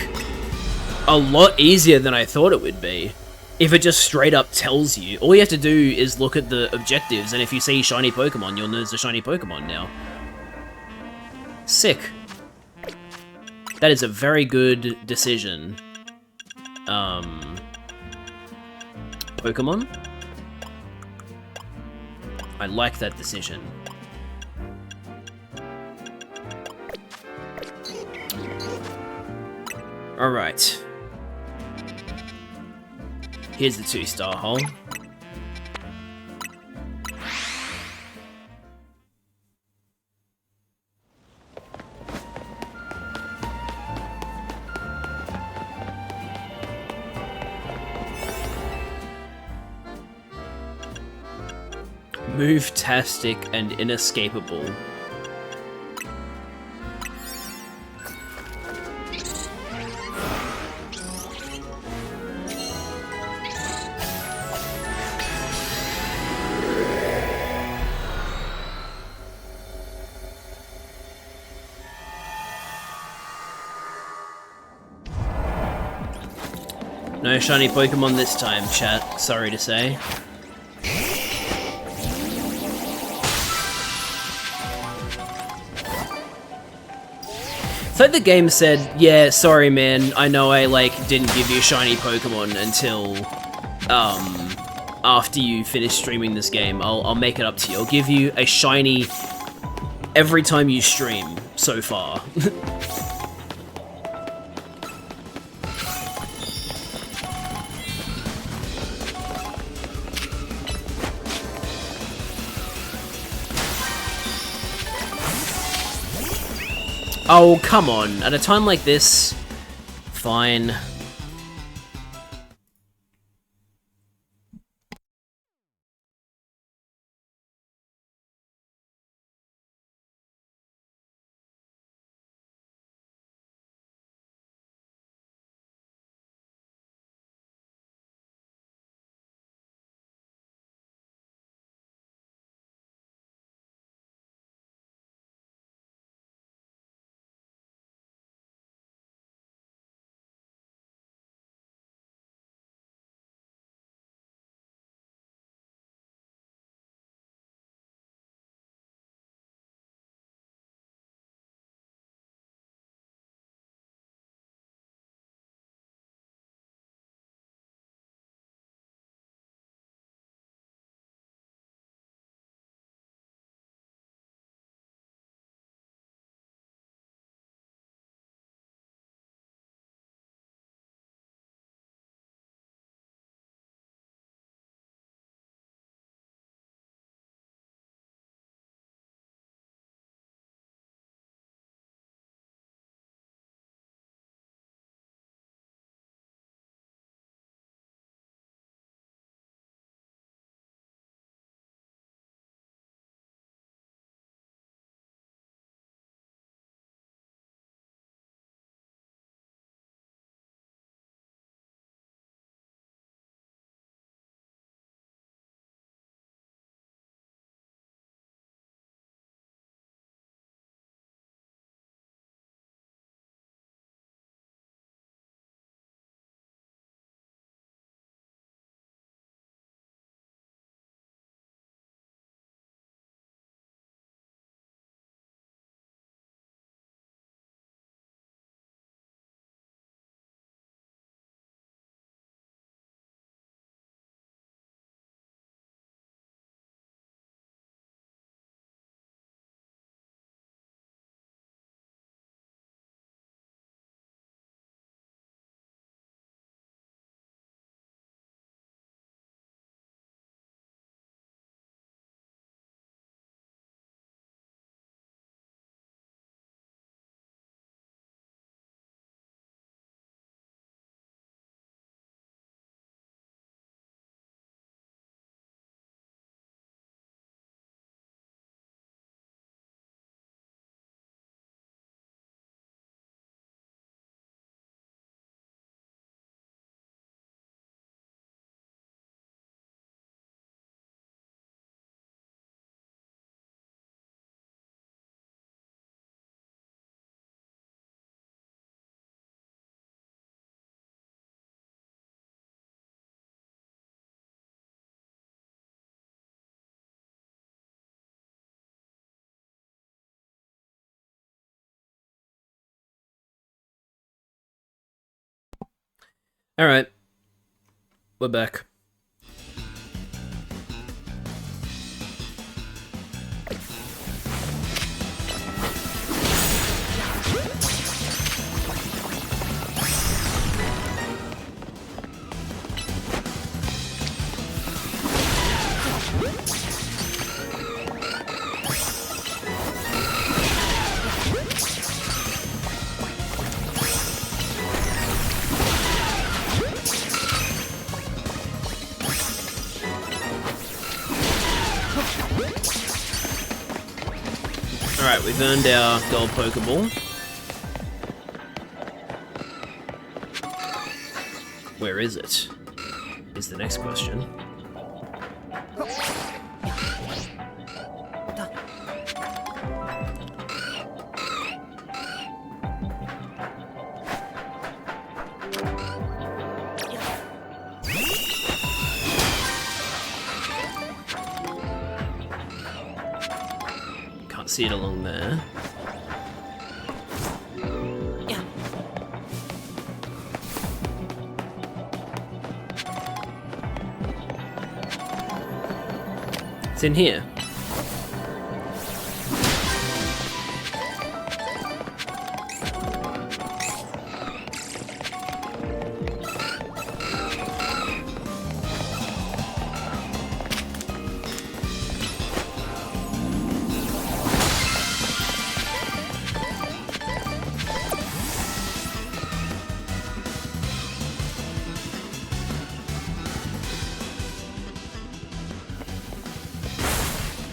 a lot easier than I thought it would be. If it just straight up tells you. All you have to do is look at the objectives, and if you see shiny Pokemon, you'll know there's a shiny Pokemon now. Sick. That is a very good decision. Pokemon? I like that decision. Alright. Here's the 2-star hole. Move-tastic and inescapable. No shiny Pokemon this time, chat. Sorry to say. So the game said, yeah, sorry man, I know I, didn't give you shiny Pokemon until, after you finish streaming this game. I'll make it up to you. I'll give you a shiny every time you stream, so far. Oh, come on. At a time like this, fine. Alright. We're back. we've earned our gold Pokeball. Where is it? Is the next question. Can't see it along there. It's in here.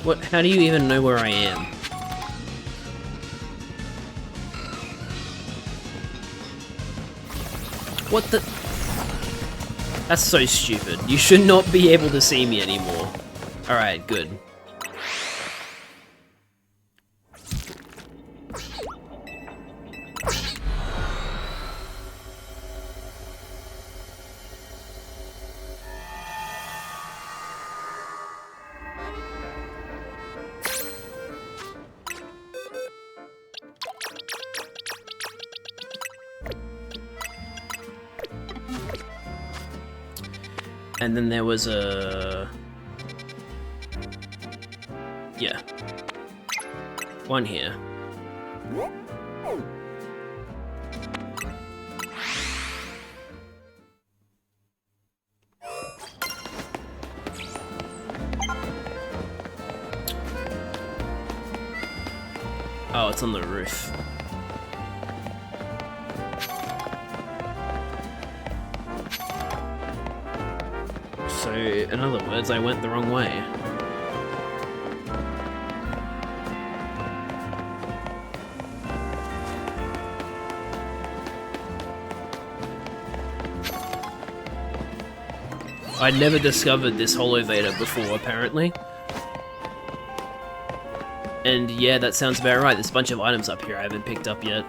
What? How do you even know where I am? What the? That's so stupid. You should not be able to see me anymore. Alright, good. And then there was a... yeah. One here. Oh, it's on the roof. So, in other words, I went the wrong way. I'd never discovered this Holovator before, apparently. And yeah, that sounds about right. There's a bunch of items up here I haven't picked up yet.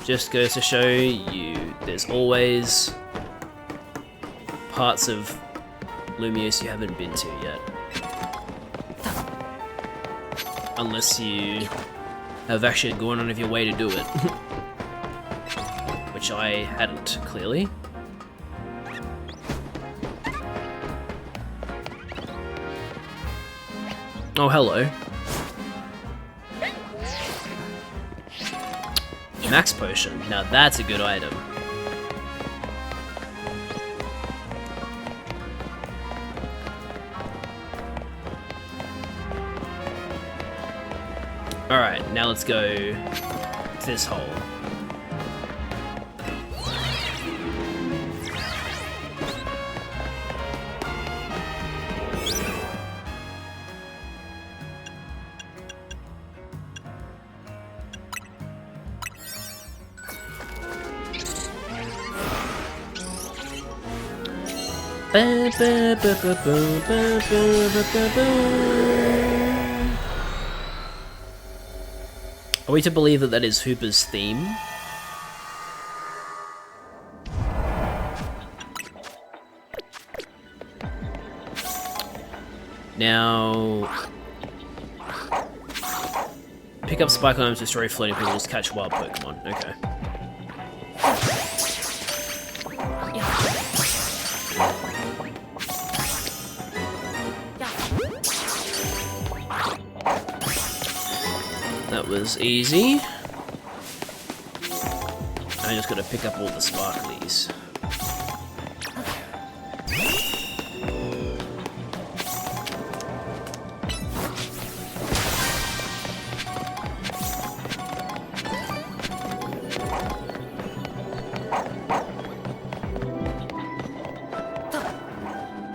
Just goes to show you, there's always parts of Lumiose you haven't been to yet. Unless you have actually gone out of your way to do it. Which I hadn't, clearly. Oh, hello. Max Potion. Now that's a good item. Alright, now let's go to this hole. Are we to believe that that is Hooper's theme? Now... pick up Spike Items, destroy floating pools, catch wild Pokemon. Okay. That was easy. I just gotta pick up all the sparklies.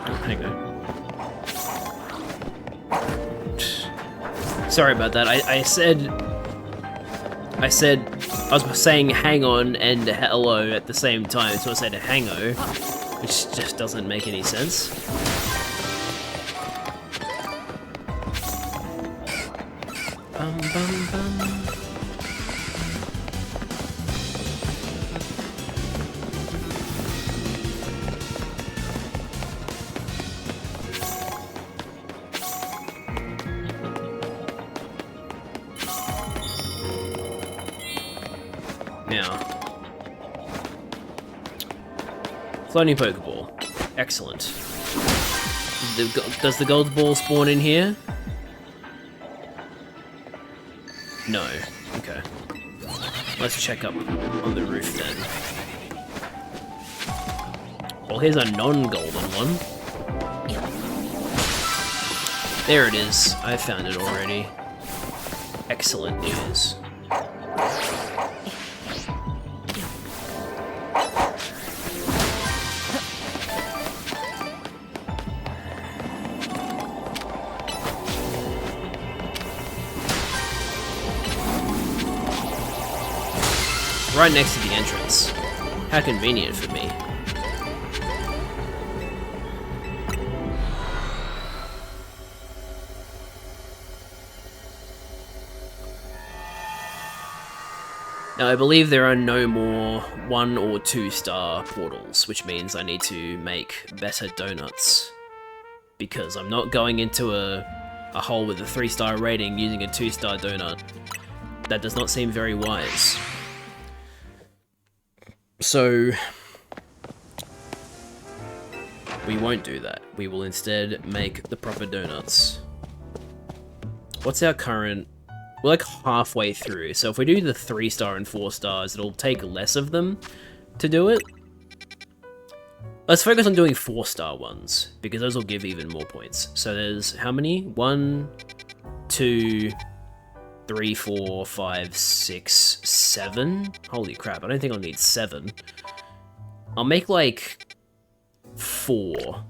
Oh, hang on. Sorry about that. I was saying hang on and hello at the same time, so I said hango, which just doesn't make any sense. Bum, bum, bum. Now, floating Pokeball. Excellent. Does the gold ball spawn in here? No. Okay. Let's check up on the roof then. Well, here's a non-golden one. There it is. I found it already. Excellent news. Right next to the entrance. How convenient for me. Now, I believe there are no more 1 or 2 star portals, which means I need to make better donuts. Because I'm not going into a hole with a 3-star rating using a 2-star donut. That does not seem very wise. So, we won't do that. We will instead make the proper donuts. What's our current... We're like halfway through, so if we do the 3-star and 4 stars, it'll take less of them to do it. Let's focus on doing 4-star ones, because those will give even more points. So there's how many? 1, 2, 3, 4, 5, 6, 7? Holy crap, I don't think I'll need 7. I'll make like 4.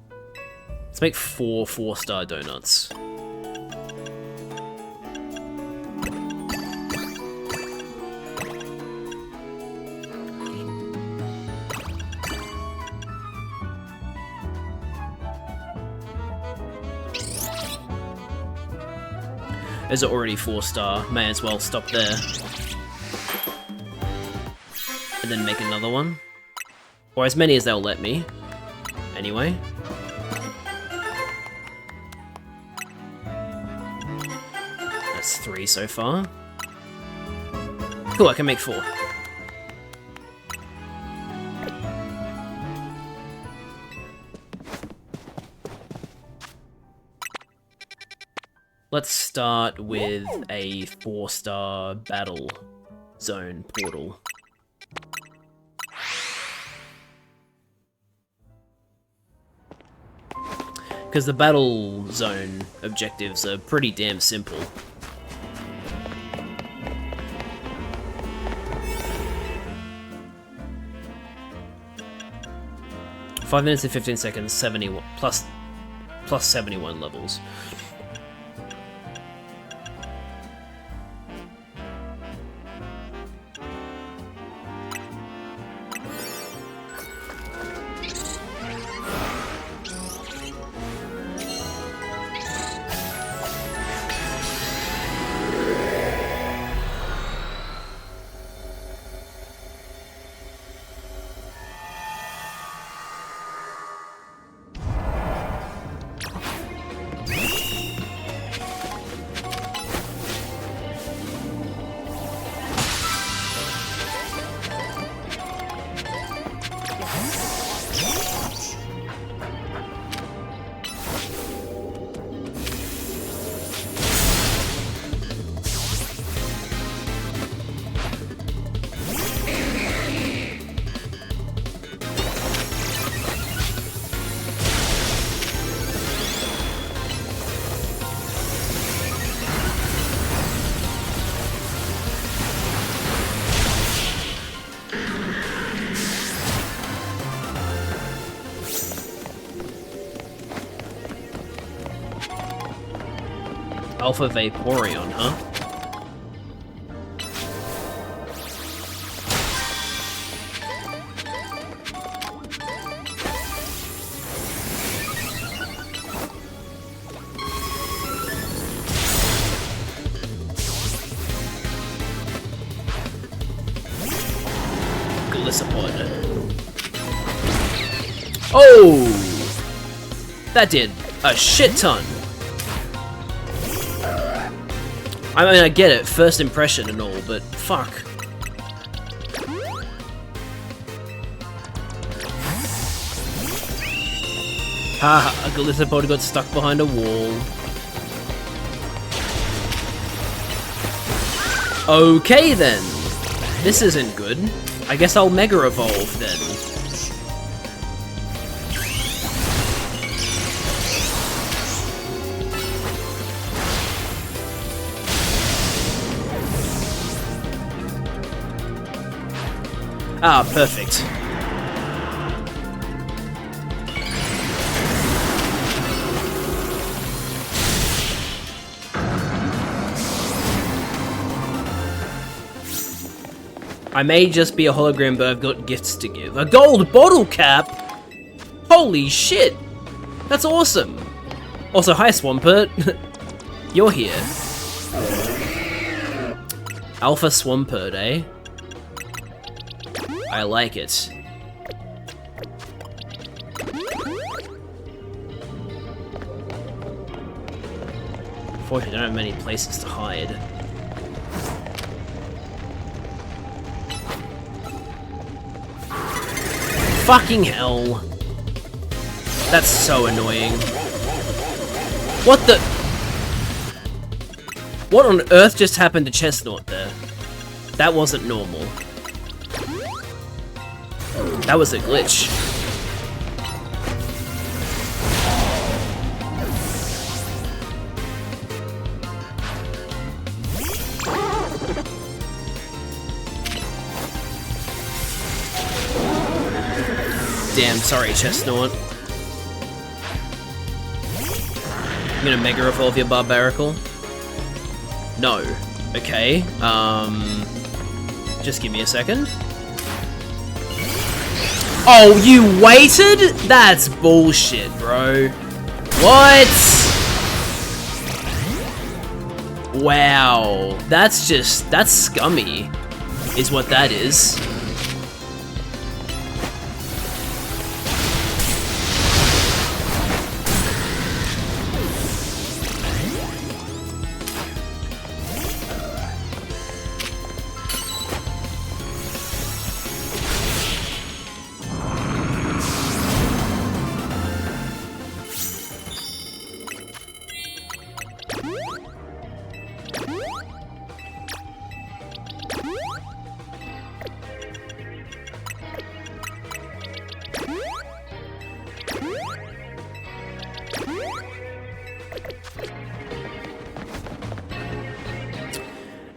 Let's make 4 4-star donuts. Those are already 4-star, may as well stop there. And then make another one. Or as many as they'll let me. Anyway. That's 3 so far. Cool, I can make 4. Let's start with a 4-star battle zone portal. Because the battle zone objectives are pretty damn simple. Five minutes and 15 seconds, 71 plus 71 levels. Alpha Vaporeon, huh? Oh! That did a shit ton. I mean, I get it, first impression and all, but fuck. Haha, a Golisopod got stuck behind a wall. Okay then. This isn't good. I guess I'll Mega Evolve then. Ah, perfect. I may just be a hologram, but I've got gifts to give. A gold bottle cap? Holy shit! That's awesome! Also, hi Swampert. You're here. Alpha Swampert, eh? I like it. Unfortunately, I don't have many places to hide. Fucking hell. That's so annoying. What the? What on earth just happened to Chestnut there? That wasn't normal. That was a glitch. Damn, sorry, Chestnut. I'm gonna Mega Evolve your Barbaracle. No. Okay, just give me a second. Oh, you waited? That's bullshit, bro. What? Wow. That's scummy, is what that is.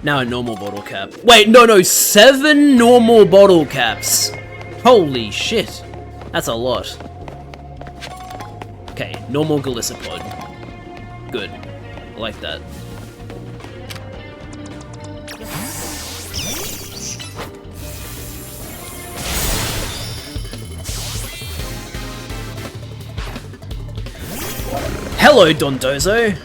Now a normal bottle cap. Wait, no, 7 normal bottle caps. Holy shit. That's a lot. Okay, normal Golisopod. Good. I like that. Hello, Dondozo.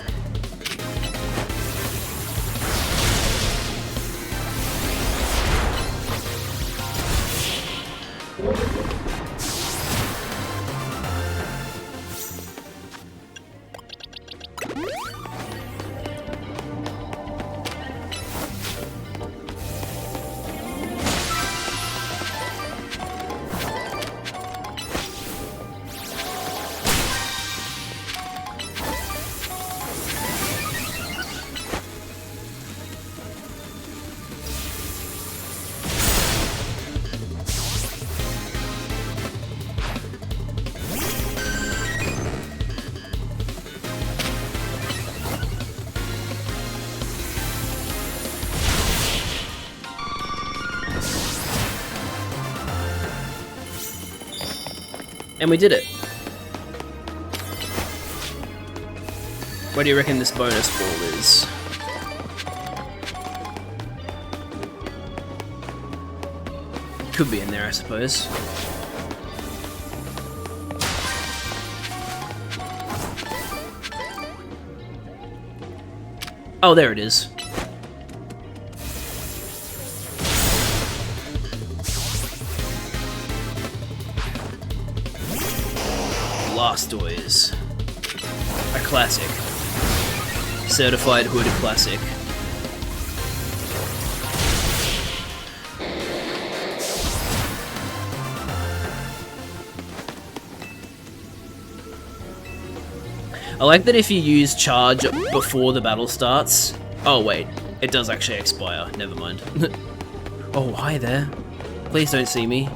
And we did it. Where do you reckon this bonus ball is? Could be in there, I suppose. Oh, there it is. Blastoise. A classic. Certified Hood classic. I like that if you use charge before the battle starts... Oh wait, it does actually expire, never mind. Oh, hi there. Please don't see me.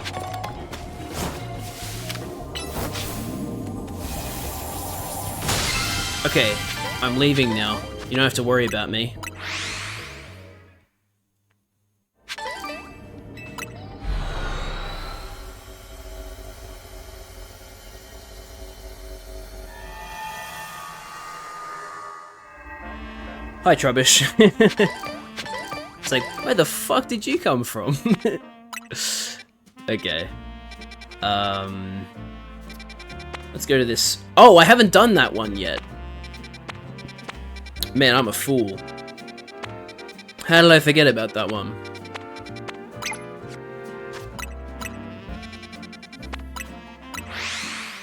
Okay, I'm leaving now. You don't have to worry about me. Hi, Trubbish. It's like, where the fuck did you come from? Okay. Let's go to this. Oh, I haven't done that one yet. Man, I'm a fool. How did I forget about that one?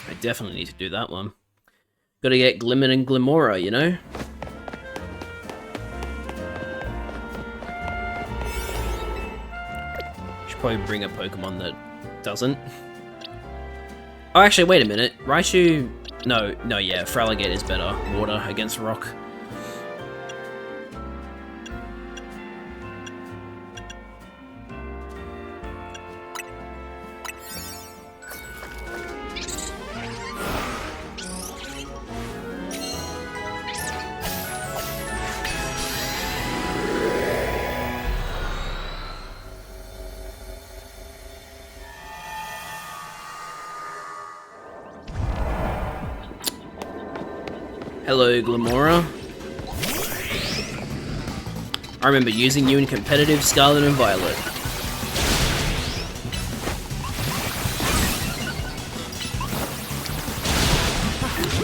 I definitely need to do that one. Gotta get Glimmin and Glimmora, you know? Should probably bring a Pokemon that doesn't. Oh, actually, wait a minute. Raichu... No, yeah, Feraligatr is better. Water against rock. Hello, Glimmora. I remember using you in competitive Scarlet and Violet.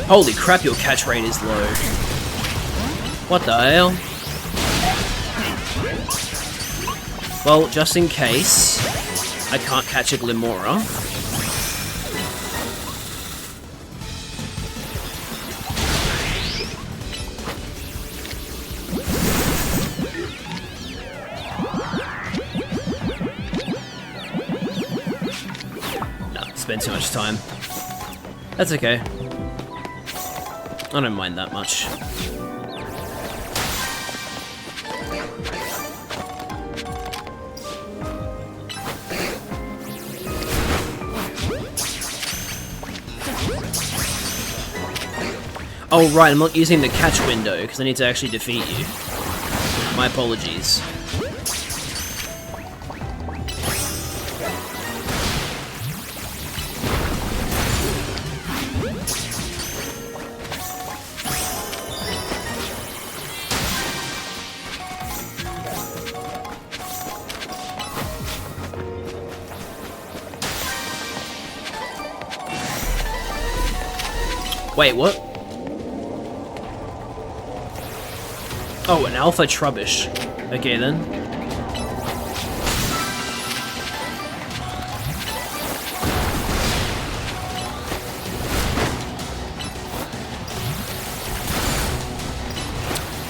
Holy crap, your catch rate is low. What the hell? Well, just in case I can't catch a Glimmora. Spend too much time. That's okay. I don't mind that much. Oh right, I'm not using the catch window because I need to actually defeat you. My apologies. Wait, what? Oh, an Alpha Trubbish. Okay, then.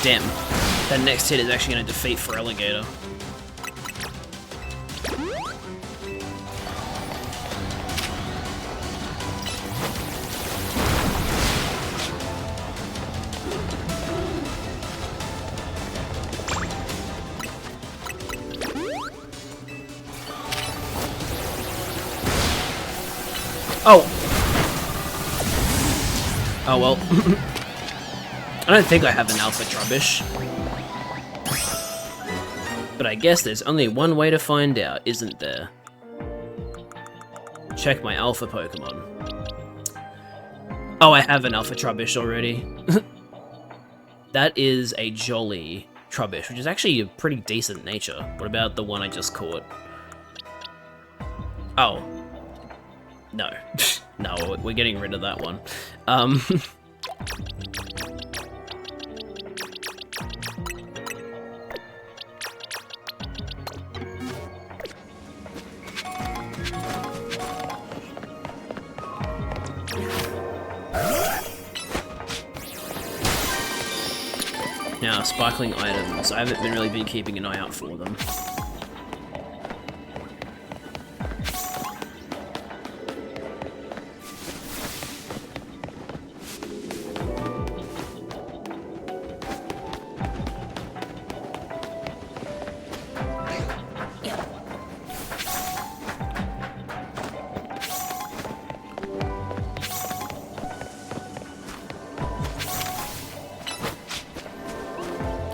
Damn. That next hit is actually going to defeat Feraligatr. Oh! Oh well. I don't think I have an Alpha Trubbish. But I guess there's only one way to find out, isn't there? Check my Alpha Pokemon. Oh, I have an Alpha Trubbish already. That is a jolly Trubbish, which is actually a pretty decent nature. What about the one I just caught? Oh. No. No, we're getting rid of that one. Now, sparkling items. I haven't really been keeping an eye out for them.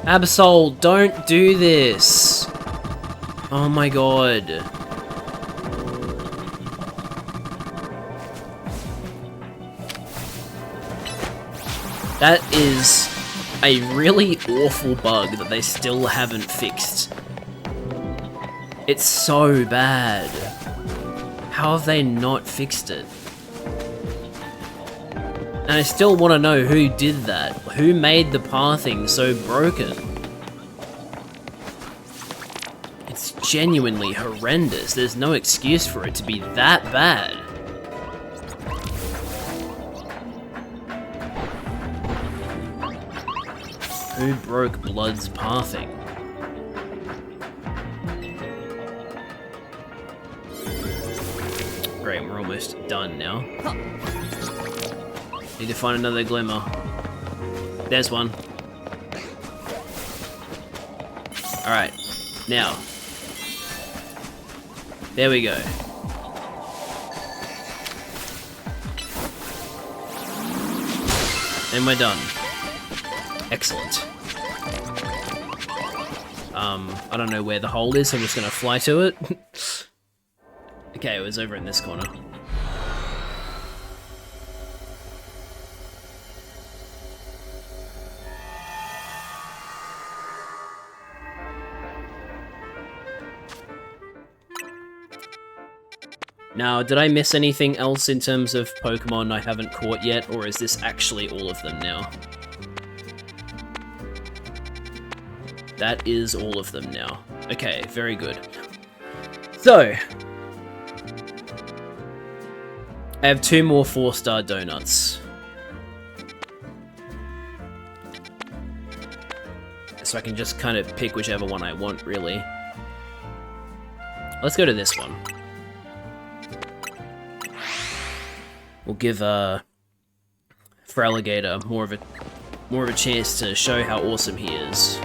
Absol, don't do this! Oh my god. That is a really awful bug that they still haven't fixed. It's so bad. How have they not fixed it? And I still want to know who did that. Who made the pathing so broken? It's genuinely horrendous. There's no excuse for it to be that bad. Who broke Blood's pathing? Great, we're almost done now. Need to find another glimmer. There's one. Alright, now. There we go. And we're done. Excellent. I don't know where the hole is, so I'm just gonna fly to it. Okay, it was over in this corner. Now, did I miss anything else in terms of Pokemon I haven't caught yet, or is this actually all of them now? That is all of them now. Okay, very good. So, I have 2 more 4-star donuts. So I can just kind of pick whichever one I want, really. Let's go to this one. We'll give Feraligatr more of a chance to show how awesome he is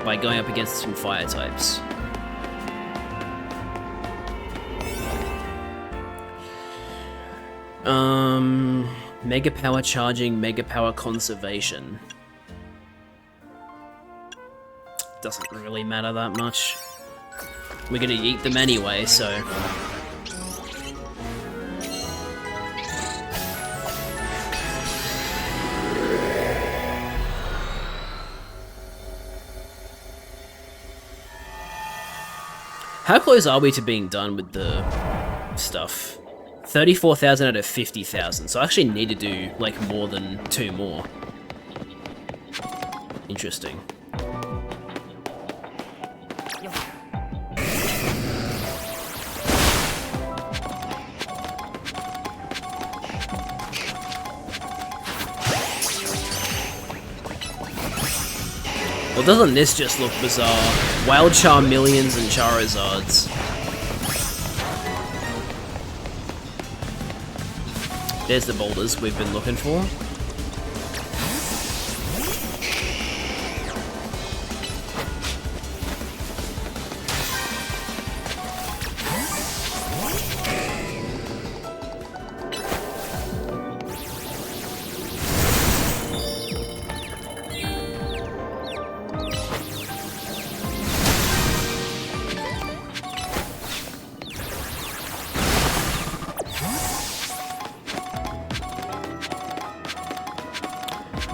by going up against some fire types. Mega Power Charging, Mega Power Conservation. Doesn't really matter that much. We're gonna yeet them anyway, so... How close are we to being done with the stuff? 34,000 out of 50,000, so I actually need to do, like, more than 2 more. Interesting. Well, doesn't this just look bizarre? Wild Charmeleons and Charizards. There's the boulders we've been looking for.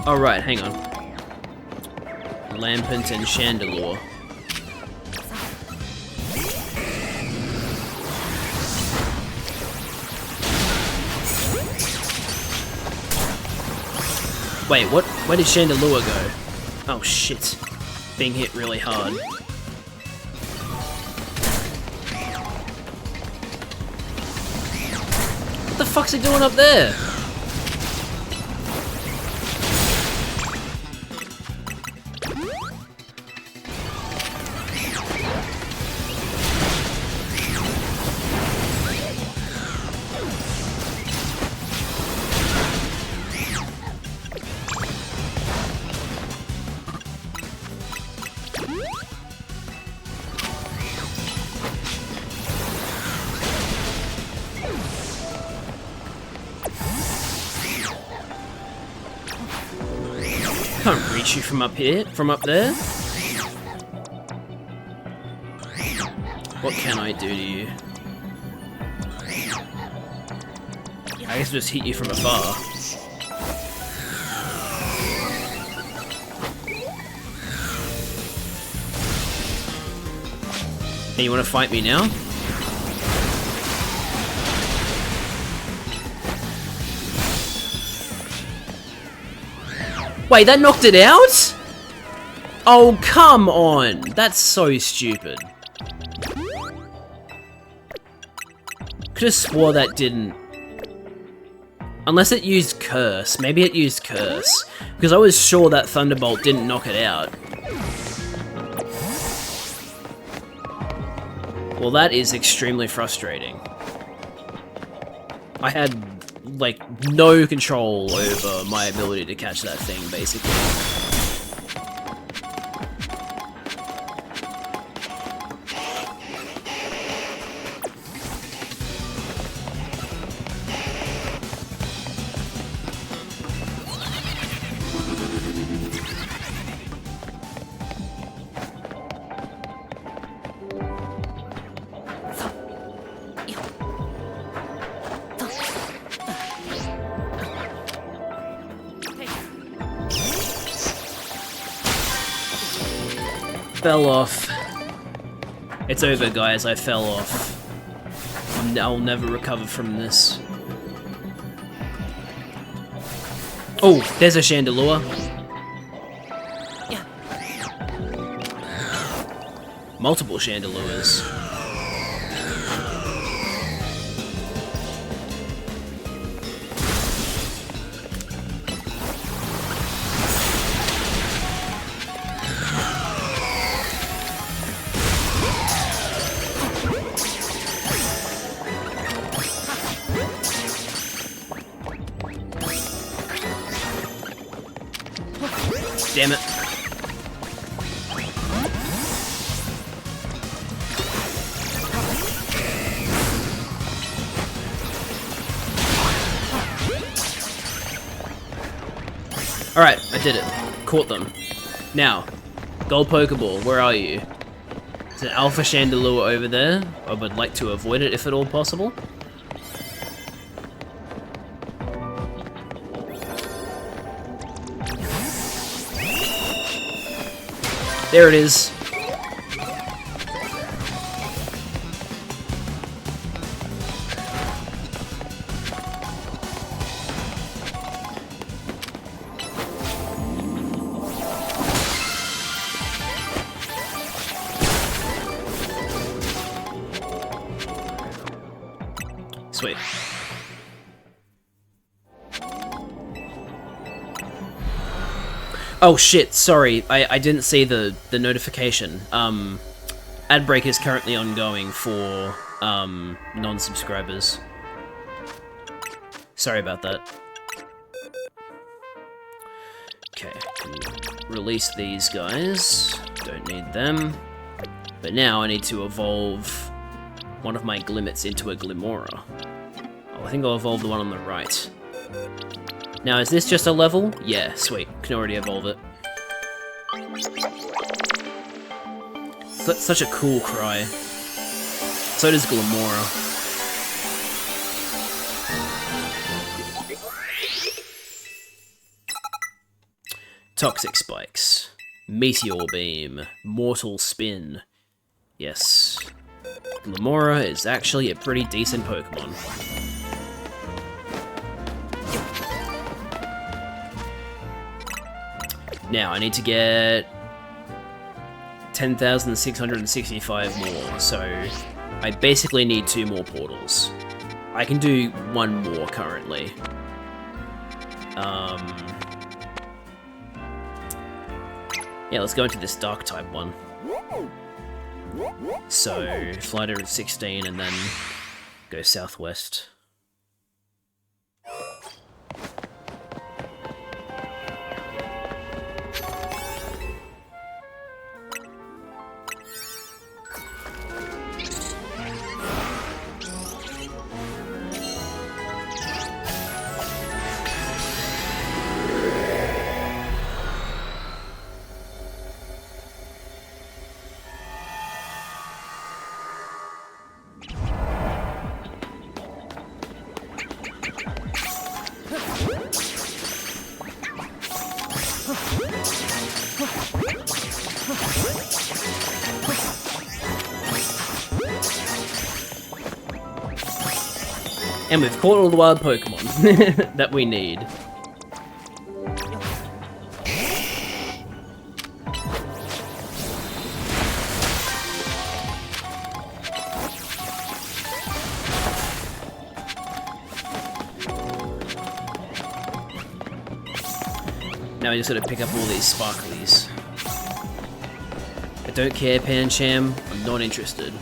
Alright, hang on. Lampent and Chandelure. Wait, what? Where did Chandelure go? Oh shit. Being hit really hard. What the fuck's he doing up there? Can't reach you from up here, from up there. What can I do to you? I guess just hit you from afar. Hey, you want to fight me now? Wait, that knocked it out? Oh, come on! That's so stupid. Could've swore that didn't... Unless it used Curse. Maybe it used Curse. Because I was sure that Thunderbolt didn't knock it out. Well, that is extremely frustrating. I had, like, no control over my ability to catch that thing, basically. Fell off. It's over, guys. I fell off. I'll never recover from this. Oh, there's a Chandelure. Multiple Chandelures. Damn it. Alright, I did it. Caught them. Now, Gold Pokeball, where are you? There's an Alpha Chandelure over there. I would like to avoid it if at all possible. There it is. Sweet. Oh shit, sorry, I didn't see the notification. Ad break is currently ongoing for non-subscribers. Sorry about that. Okay, release these guys. Don't need them. But now I need to evolve one of my Glimmets into a Glimmora. Oh, I think I'll evolve the one on the right. Now, is this just a level? Yeah, sweet. Can already evolve it. Such a cool cry. So does Glimmora. Toxic Spikes. Meteor Beam. Mortal Spin. Yes. Lamora is actually a pretty decent Pokemon. Now, I need to get 10,665 more, so I basically need 2 more portals. I can do 1 more currently. Yeah, let's go into this dark type one. So, fly to 16 and then go southwest. And we've caught all the wild Pokemon that we need. Now I just gotta pick up all these sparklies. I don't care, Pancham. I'm not interested.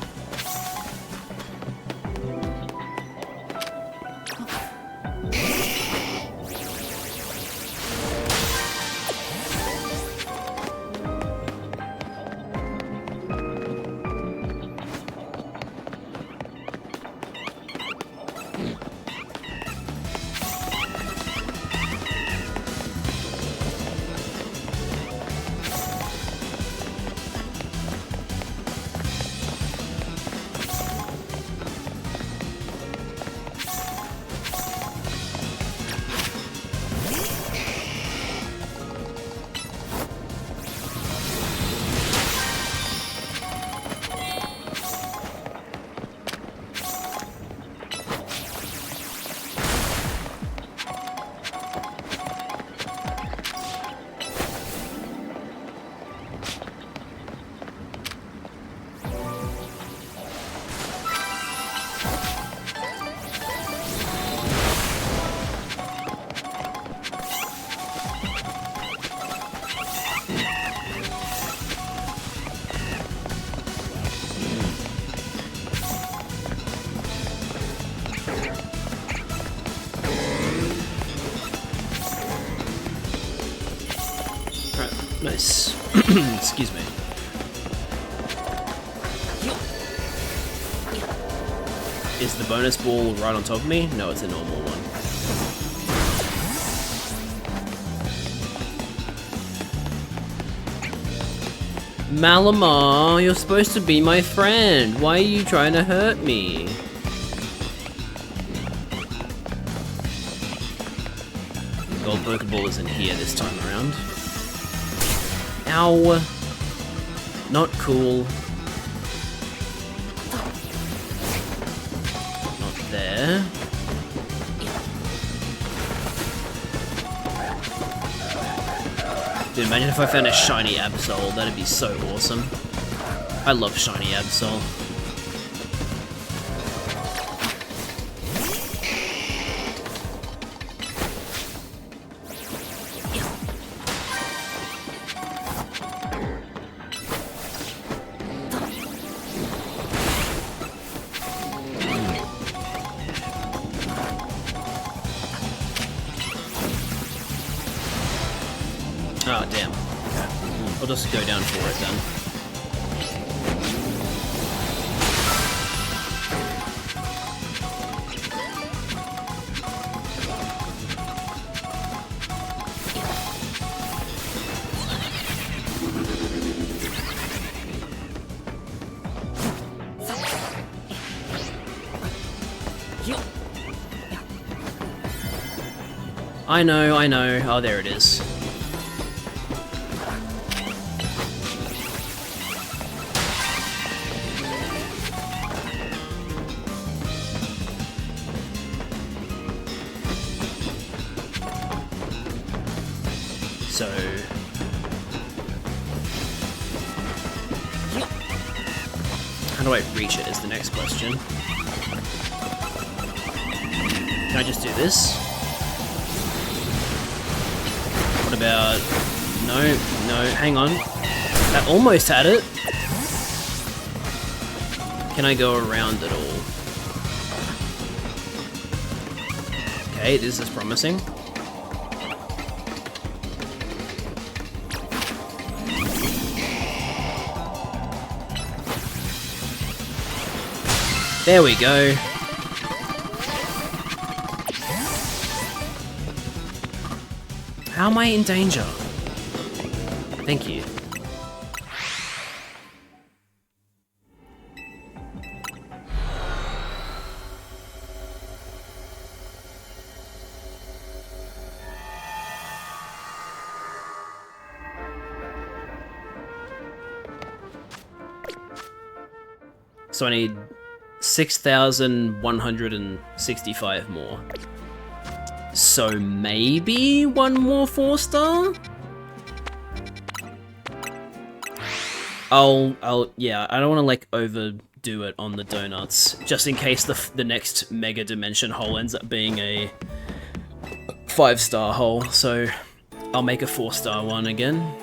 Nice. Excuse me. Is the bonus ball right on top of me? No, it's a normal one. Malamar, you're supposed to be my friend. Why are you trying to hurt me? Gold Pokeball isn't here this time around. Ow. Not cool. Not there. Dude, imagine if I found a shiny Absol. That'd be so awesome. I love shiny Absol. Oh, damn. Okay. I'll just go down for it then. I know. Oh, there it is. So... how do I reach it is the next question. Can I just do this? What about... no, hang on. That almost had it. Can I go around it all? Okay, this is promising. There we go. How am I in danger? Thank you. So I need 6,165 more. So maybe one more 4-star? Yeah, I don't want to like overdo it on the donuts, just in case the next Mega Dimension hole ends up being a 5-star hole, so I'll make a 4-star one again.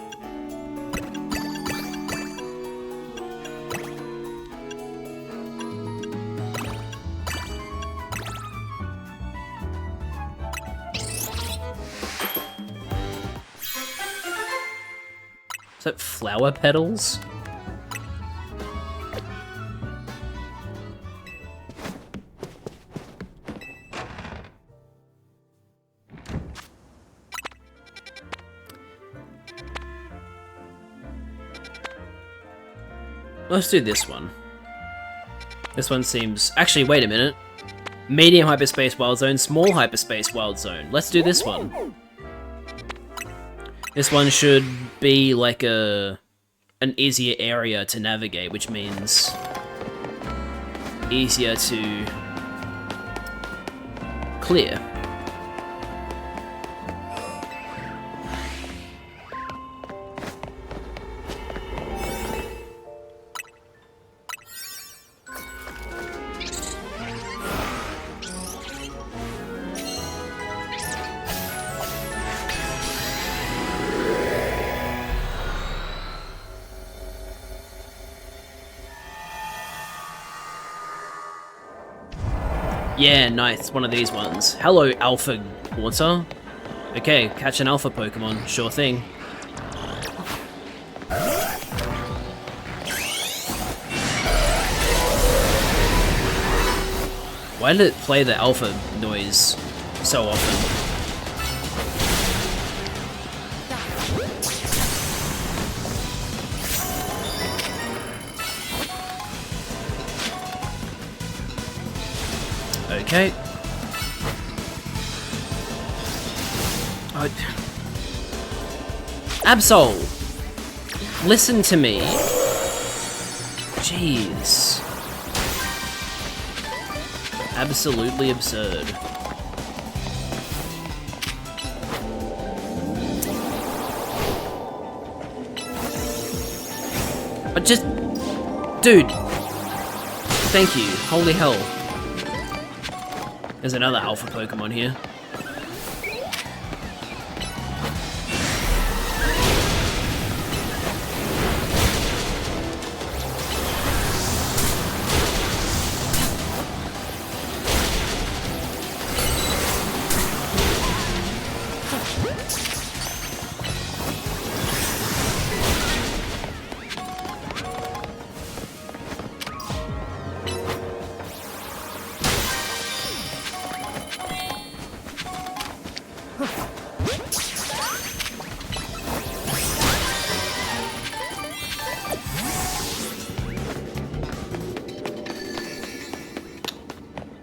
Is that flower petals? Let's do this one. This one seems... actually, wait a minute. Medium hyperspace wild zone, small hyperspace wild zone. Let's do this one. This one should be like an easier area to navigate, which means easier to clear. Yeah, nice, one of these ones. Hello, Alpha Water. Okay, catch an Alpha Pokemon, sure thing. Why did it play the Alpha noise so often? Okay. Absol! Listen to me. Jeez. Absolutely absurd. But just... dude! Thank you. Holy hell. There's another Alpha Pokemon here.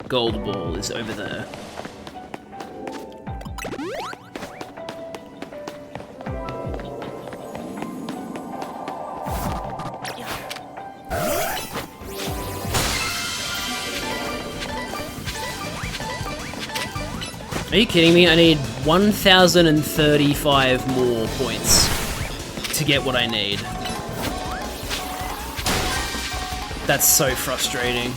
Gold Ball is over there. Are you kidding me? I need 1,035 more points to get what I need. That's so frustrating.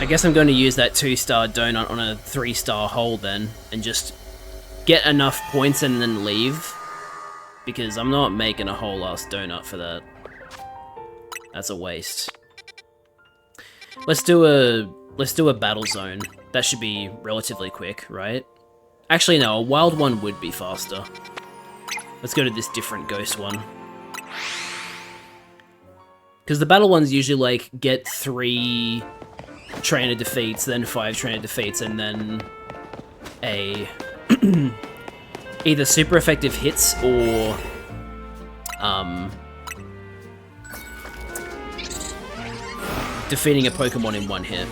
I guess I'm going to use that 2-star donut on a 3-star hole then, and just get enough points and then leave, because I'm not making a whole ass donut for that. That's a waste. Let's do a battle zone. That should be relatively quick, right? Actually, no, a wild one would be faster. Let's go to this different ghost one. Because the battle ones usually, like, get 3 trainer defeats, then 5 trainer defeats, and then a either super effective hits or defeating a Pokemon in 1 hit.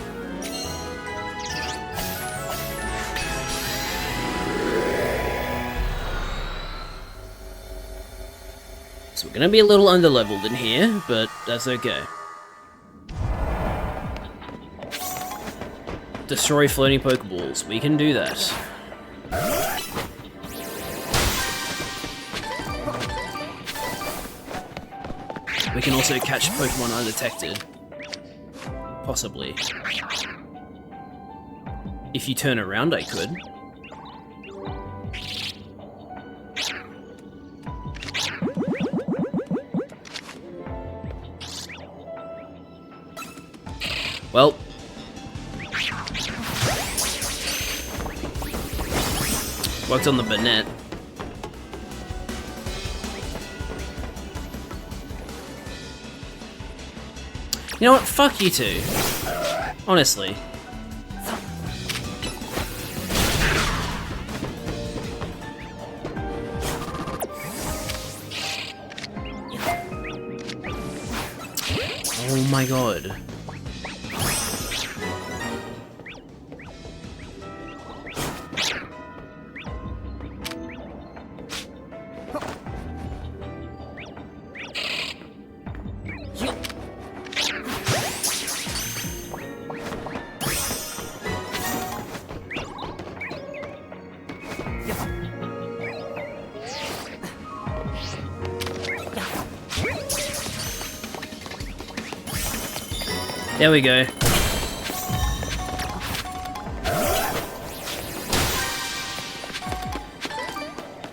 So we're gonna be a little underleveled in here, but that's okay. Destroy floating Pokeballs. We can do that. We can also catch Pokemon undetected. Possibly. If you turn around, I could. Well. Worked on the Banette. You know what? Fuck you two. Honestly. Oh my god. There we go.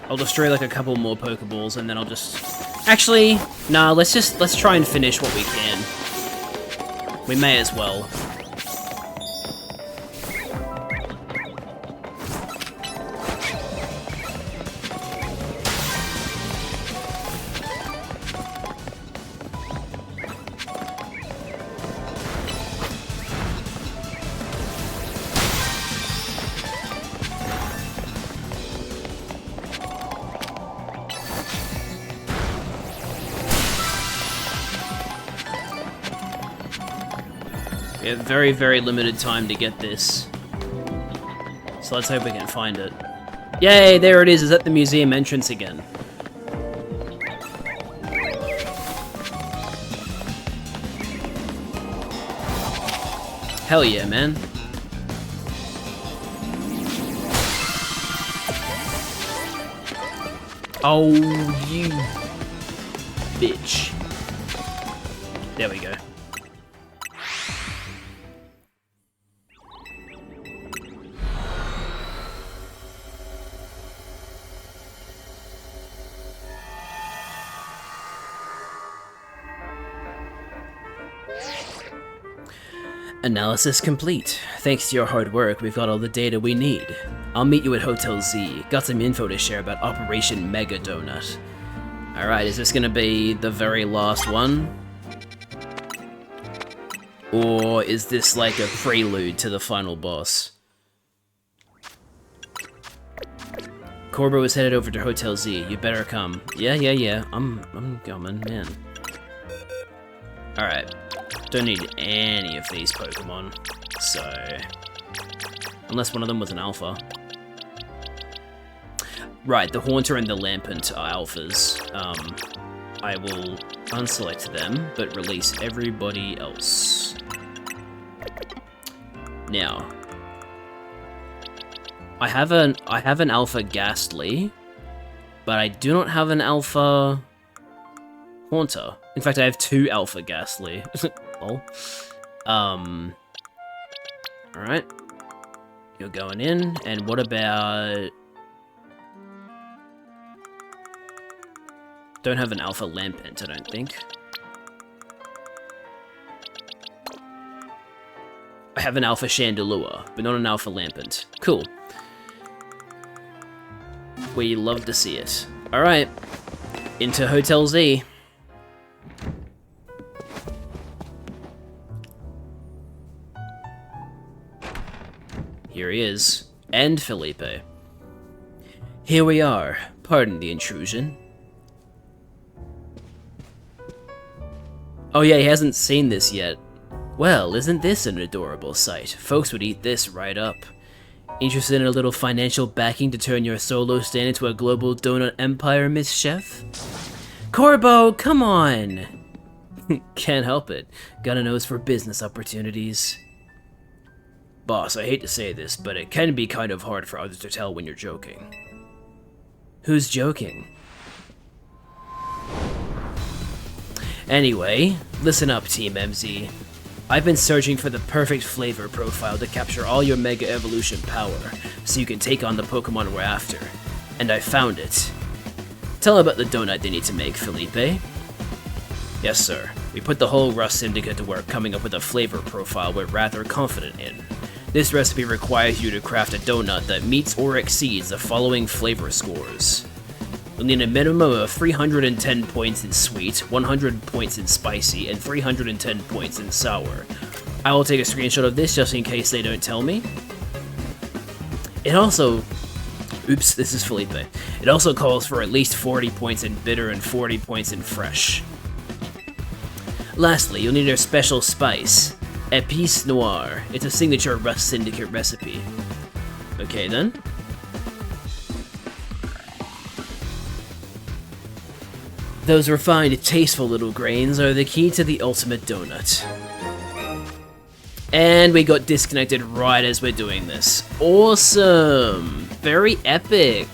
I'll destroy like a couple more Pokeballs and then I'll just... Actually, nah, let's try and finish what we can. We may as well. We have very, very limited time to get this. So let's hope we can find it. Yay, there it is. It's at the museum entrance again. Hell yeah, man. Oh, you bitch. There we go. Analysis complete. Thanks to your hard work, we've got all the data we need. I'll meet you at Hotel Z. Got some info to share about Operation Mega Donut. Alright, is this gonna be the very last one? Or is this like a prelude to the final boss? Corbo is headed over to Hotel Z. You better come. Yeah. I'm coming, man. Alright. Don't need any of these Pokemon. so... Unless one of them was an alpha. Right, the Haunter and the Lampent are alphas. I will unselect them, but release everybody else. Now, I have an alpha Ghastly, but I do not have an alpha Haunter. In fact, I have 2 alpha Ghastly. Oh. Alright. You're going in, and what about... Don't have an alpha Lampent, I don't think. I have an alpha Chandelure, but not an alpha Lampent. Cool. We love to see it. Alright. Into Hotel Z. Here he is. And Felipe. Here we are. Pardon the intrusion. Oh yeah, he hasn't seen this yet. Well, isn't this an adorable sight? Folks would eat this right up. Interested in a little financial backing to turn your solo stand into a global donut empire, Miss Chef? Corbo, come on! Can't help it. Got a nose for business opportunities. Boss, I hate to say this, but it can be kind of hard for others to tell when you're joking. Who's joking? Anyway, listen up, Team MZ. I've been searching for the perfect flavor profile to capture all your Mega Evolution power, so you can take on the Pokemon we're after. And I found it. Tell about the donut they need to make, Felipe. Yes, sir. We put the whole Rust Syndicate to work coming up with a flavor profile we're rather confident in. This recipe requires you to craft a donut that meets or exceeds the following flavor scores. You'll need a minimum of 310 points in sweet, 100 points in spicy, and 310 points in sour. I will take a screenshot of this just in case they don't tell me. It also... Oops, this is Felipe. It also calls for at least 40 points in bitter and 40 points in fresh. Lastly, you'll need a special spice, Épice Noire. It's a signature Rust Syndicate recipe. Okay then. Those refined, tasteful little grains are the key to the ultimate donut. And we got disconnected right as we're doing this. Awesome! Very epic!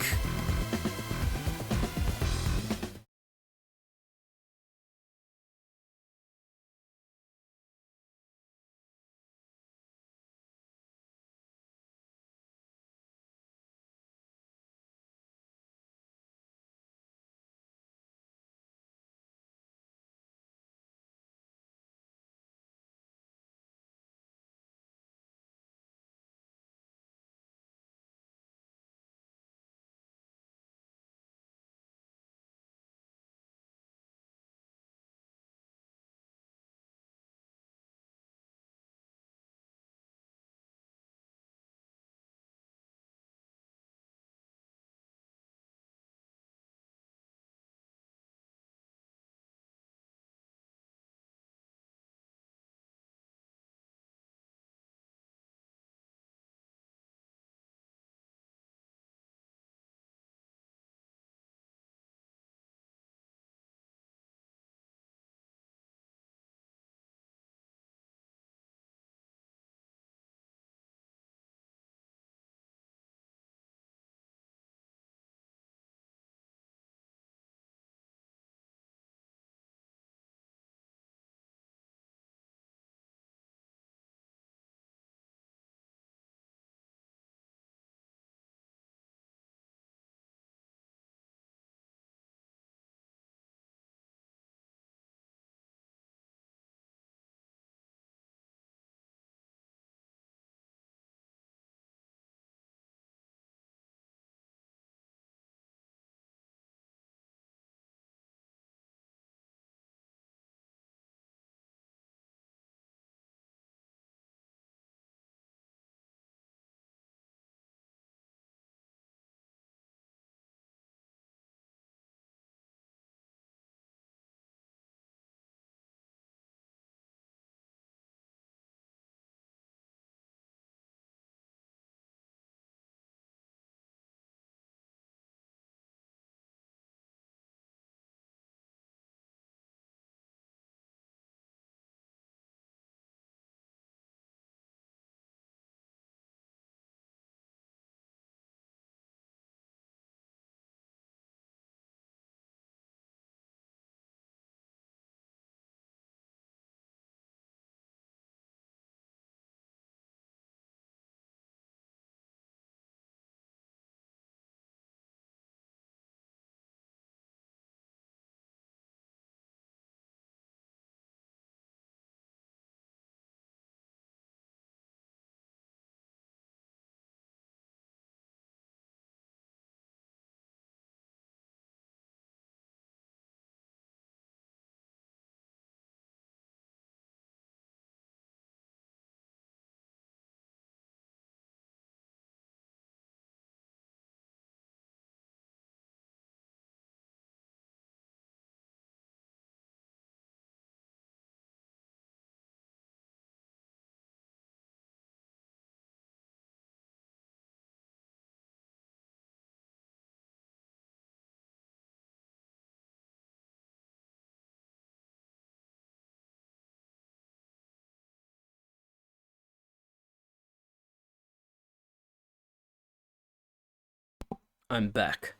I'm back.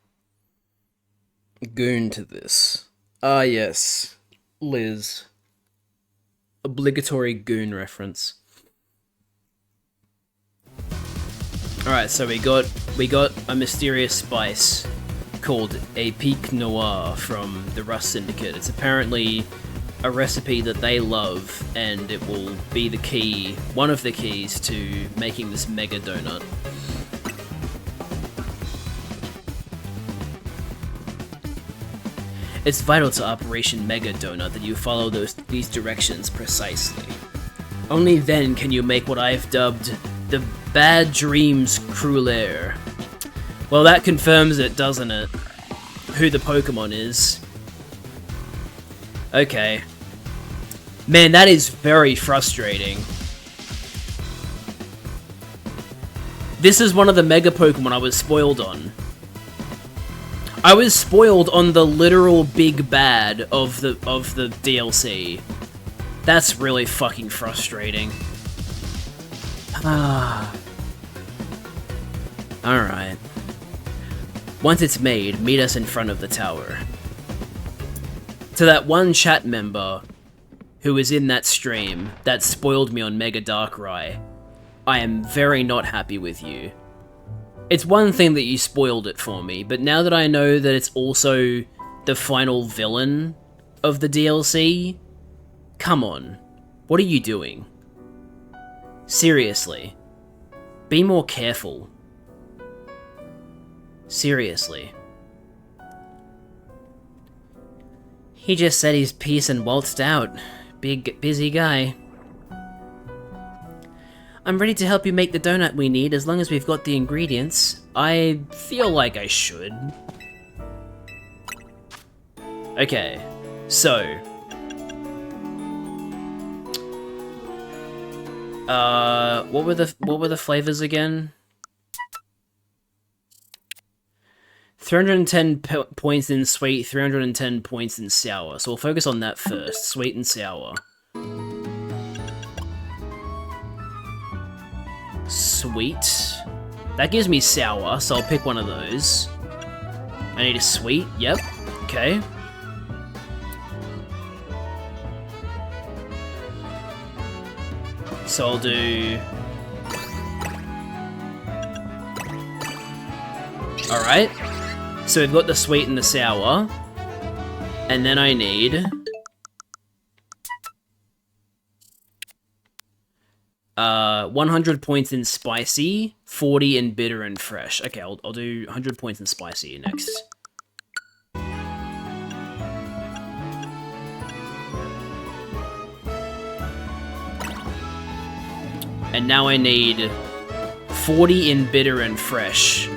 Goon to this. Ah, yes. Liz. Obligatory Goon reference. Alright, so we got a mysterious spice called a Pique Noir from the Rust Syndicate. It's apparently a recipe that they love, and it will be the key, one of the keys to making this mega donut. It's vital to Operation Mega Donut that you follow these directions precisely. Only then can you make what I've dubbed the Bad Dreams Cruelaire. Well, that confirms it, doesn't it? Who the Pokemon is. Okay. Man, that is very frustrating. This is one of the Mega Pokemon I was spoiled on. I was spoiled on the literal big bad of the DLC. That's really fucking frustrating. Ah. Alright. Once it's made, meet us in front of the tower. To that one chat member who was in that stream that spoiled me on Mega Darkrai, I am very not happy with you. It's one thing that you spoiled it for me, but now that I know that it's also the final villain of the DLC, come on, what are you doing? Seriously, be more careful. Seriously. He just said his piece and waltzed out. Big, busy guy. I'm ready to help you make the donut we need as long as we've got the ingredients. I feel like I should. Okay, so... what were the flavors again? 310 points in sweet, 310 points in sour. So we'll focus on that first, sweet and sour. Sweet. That gives me sour, so I'll pick one of those. I need a sweet, yep, okay. So I'll do... Alright. So we've got the sweet and the sour. And then I need... 100 points in spicy, 40 in bitter and fresh. Okay, I'll do 100 points in spicy next. And now I need 40 in bitter and fresh.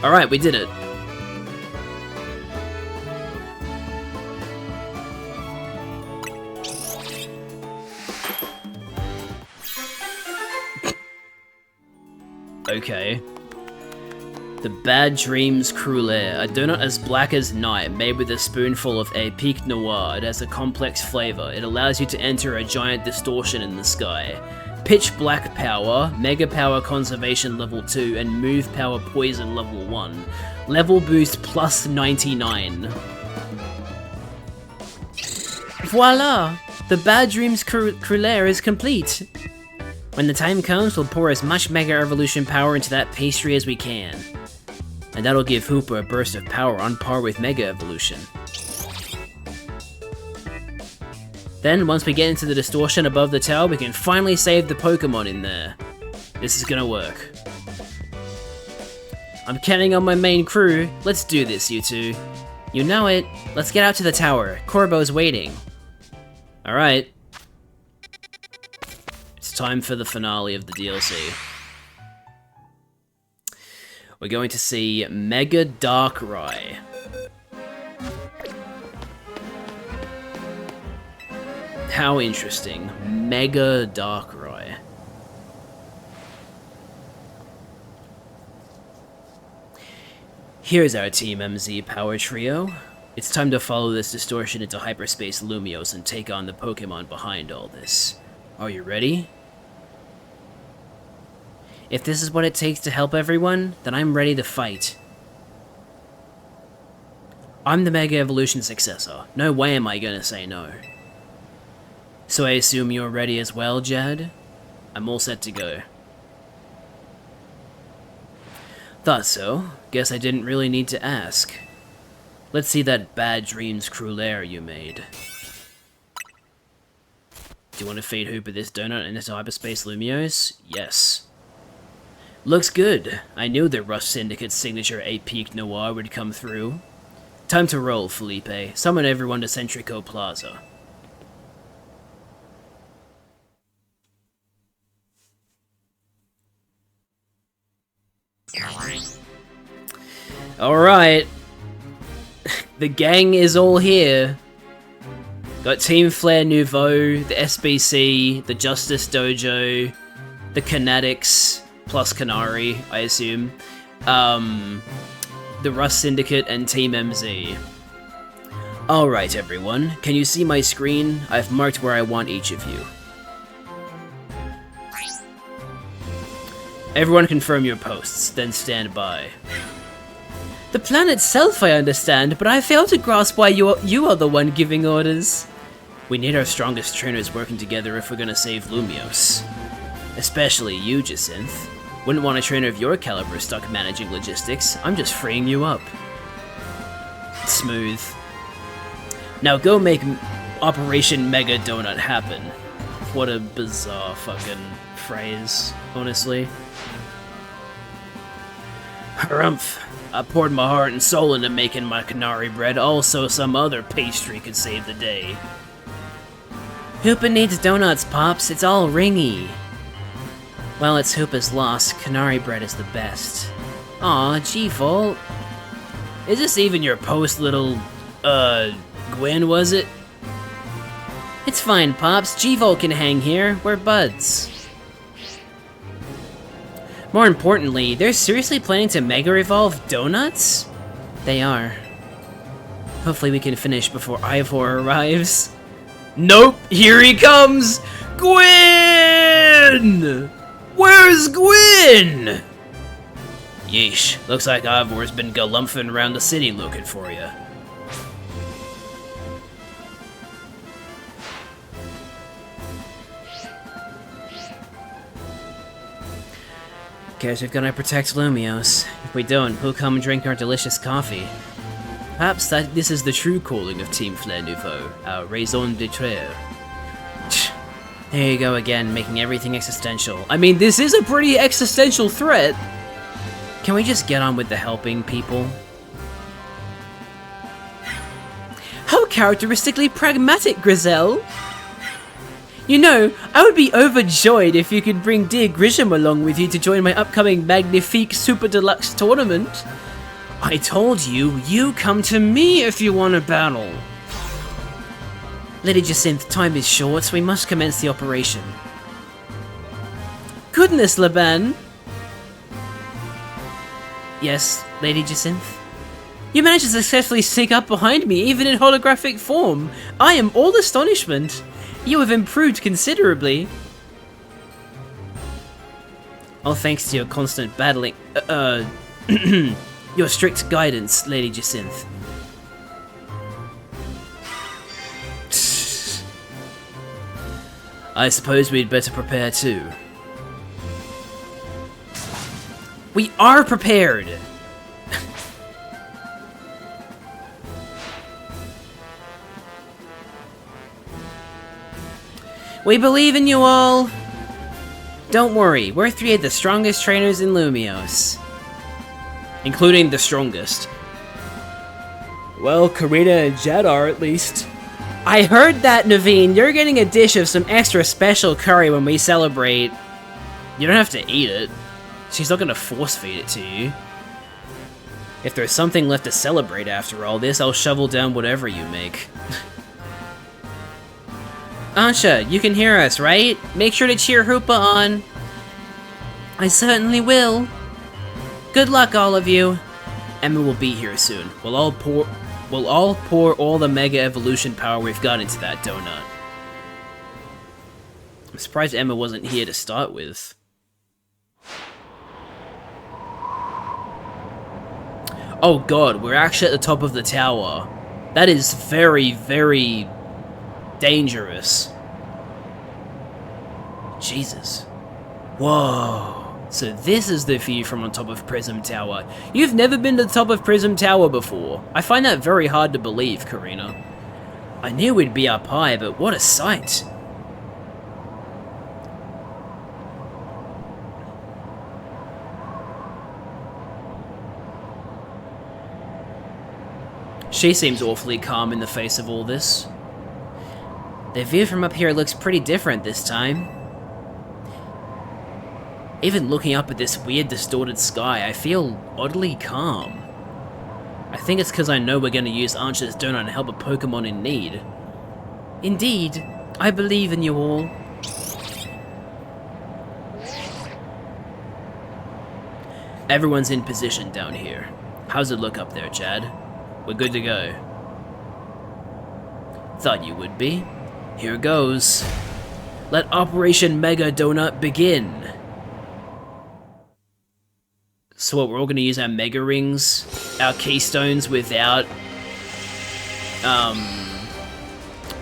Alright, we did it. Okay. The Bad Dreams Cruelaire, a donut as black as night, made with a spoonful of a Pique Noir. It has a complex flavor. It allows you to enter a giant distortion in the sky. Pitch Black Power, Mega Power Conservation level 2, and Move Power Poison level 1. Level boost plus 99. Voila! The Bad Dreams Cruelaire is complete! When the time comes, we'll pour as much Mega Evolution power into that pastry as we can. And that'll give Hoopa a burst of power on par with Mega Evolution. Then, once we get into the distortion above the tower, we can finally save the Pokemon in there. This is gonna work. I'm counting on my main crew. Let's do this, you two. You know it. Let's get out to the tower. Corbo's waiting. Alright. It's time for the finale of the DLC. We're going to see Mega Darkrai. How interesting. Mega Darkrai. Here's our Team MZ power trio. It's time to follow this distortion into hyperspace Lumiose and take on the Pokemon behind all this. Are you ready? If this is what it takes to help everyone, then I'm ready to fight. I'm the Mega Evolution successor. No way am I gonna say no. So I assume you're ready as well, Jad? I'm all set to go. Thought so. Guess I didn't really need to ask. Let's see that Bad Dreams Cruelaire you made. Do you want to feed Hooper this donut into hyperspace Lumios? Yes. Looks good. I knew the Rust Syndicate's signature Apique Noir would come through. Time to roll, Felipe. Summon everyone to Centrico Plaza. Alright. The gang is all here. Got Team Flare Nouveau, the SBC, the Justice Dojo, the Kinetics, plus Canary, I assume. The Rust Syndicate and Team MZ. Alright everyone, can you see my screen? I've marked where I want each of you. Everyone confirm your posts, then stand by. The plan itself I understand, but I fail to grasp why you are the one giving orders. We need our strongest trainers working together if we're gonna save Lumios. Especially you, Jacinth. Wouldn't want a trainer of your caliber stuck managing logistics. I'm just freeing you up. Smooth. Now go make Operation Mega Donut happen. What a bizarre fucking phrase, honestly. Harumph. I poured my heart and soul into making my canary bread, also some other pastry could save the day. Hoopa needs donuts, Pops. It's all ringy. Well, it's Hoopa's loss. Canary bread is the best. Aw, G-Volt. Is this even your post, little, Gwen, was it? It's fine, Pops. G-Volt can hang here. We're buds. More importantly, they're seriously planning to Mega Evolve donuts? They are. Hopefully we can finish before Ivor arrives. Nope! Here he comes! Gwen! Where's Gwen? Yeesh, looks like Ivor's been galumphing around the city looking for you. Guess we're gonna protect Lumios. If we don't, who'll come drink our delicious coffee? Perhaps this is the true calling of Team Flare Nouveau, our raison d'etre. There you go again, making everything existential. I mean, this is a pretty existential threat. Can we just get on with the helping people? How characteristically pragmatic, Grizel! You know, I would be overjoyed if you could bring dear Grisham along with you to join my upcoming Magnifique Super Deluxe tournament. I told you, you come to me if you want a battle. Lady Jacinth, time is short, so we must commence the operation. Goodness, Laban! Yes, Lady Jacinth? You managed to successfully sneak up behind me, even in holographic form. I am all astonishment. You have improved considerably. All thanks to your constant battling, your strict guidance, Lady Jacinth. I suppose we'd better prepare too. We are prepared! We believe in you all! Don't worry, we're three of the strongest trainers in Lumios. Including the strongest. Well, Karina and Jed are at least. I heard that, Naveen. You're getting a dish of some extra special curry when we celebrate. You don't have to eat it. She's not gonna force feed it to you. If there's something left to celebrate after all this, I'll shovel down whatever you make. Ansha, you can hear us, right? Make sure to cheer Hoopa on. I certainly will. Good luck, all of you. Emma will be here soon. We'll all pour all the Mega Evolution power we've got into that donut. I'm surprised Emma wasn't here to start with. Oh god, we're actually at the top of the tower. That is very, very dangerous. Jesus. Whoa. So this is the view from on top of Prism Tower. You've never been to the top of Prism Tower before. I find that very hard to believe, Karina. I knew we'd be up high, but what a sight. She seems awfully calm in the face of all this. The view from up here looks pretty different this time. Even looking up at this weird distorted sky, I feel oddly calm. I think it's because I know we're going to use Archer's Donut and help a Pokemon in need. Indeed, I believe in you all. Everyone's in position down here. How's it look up there, Chad? We're good to go. Thought you would be. Here goes. Let Operation Mega Donut begin. So what, we're all gonna use our Mega Rings, our Keystones, without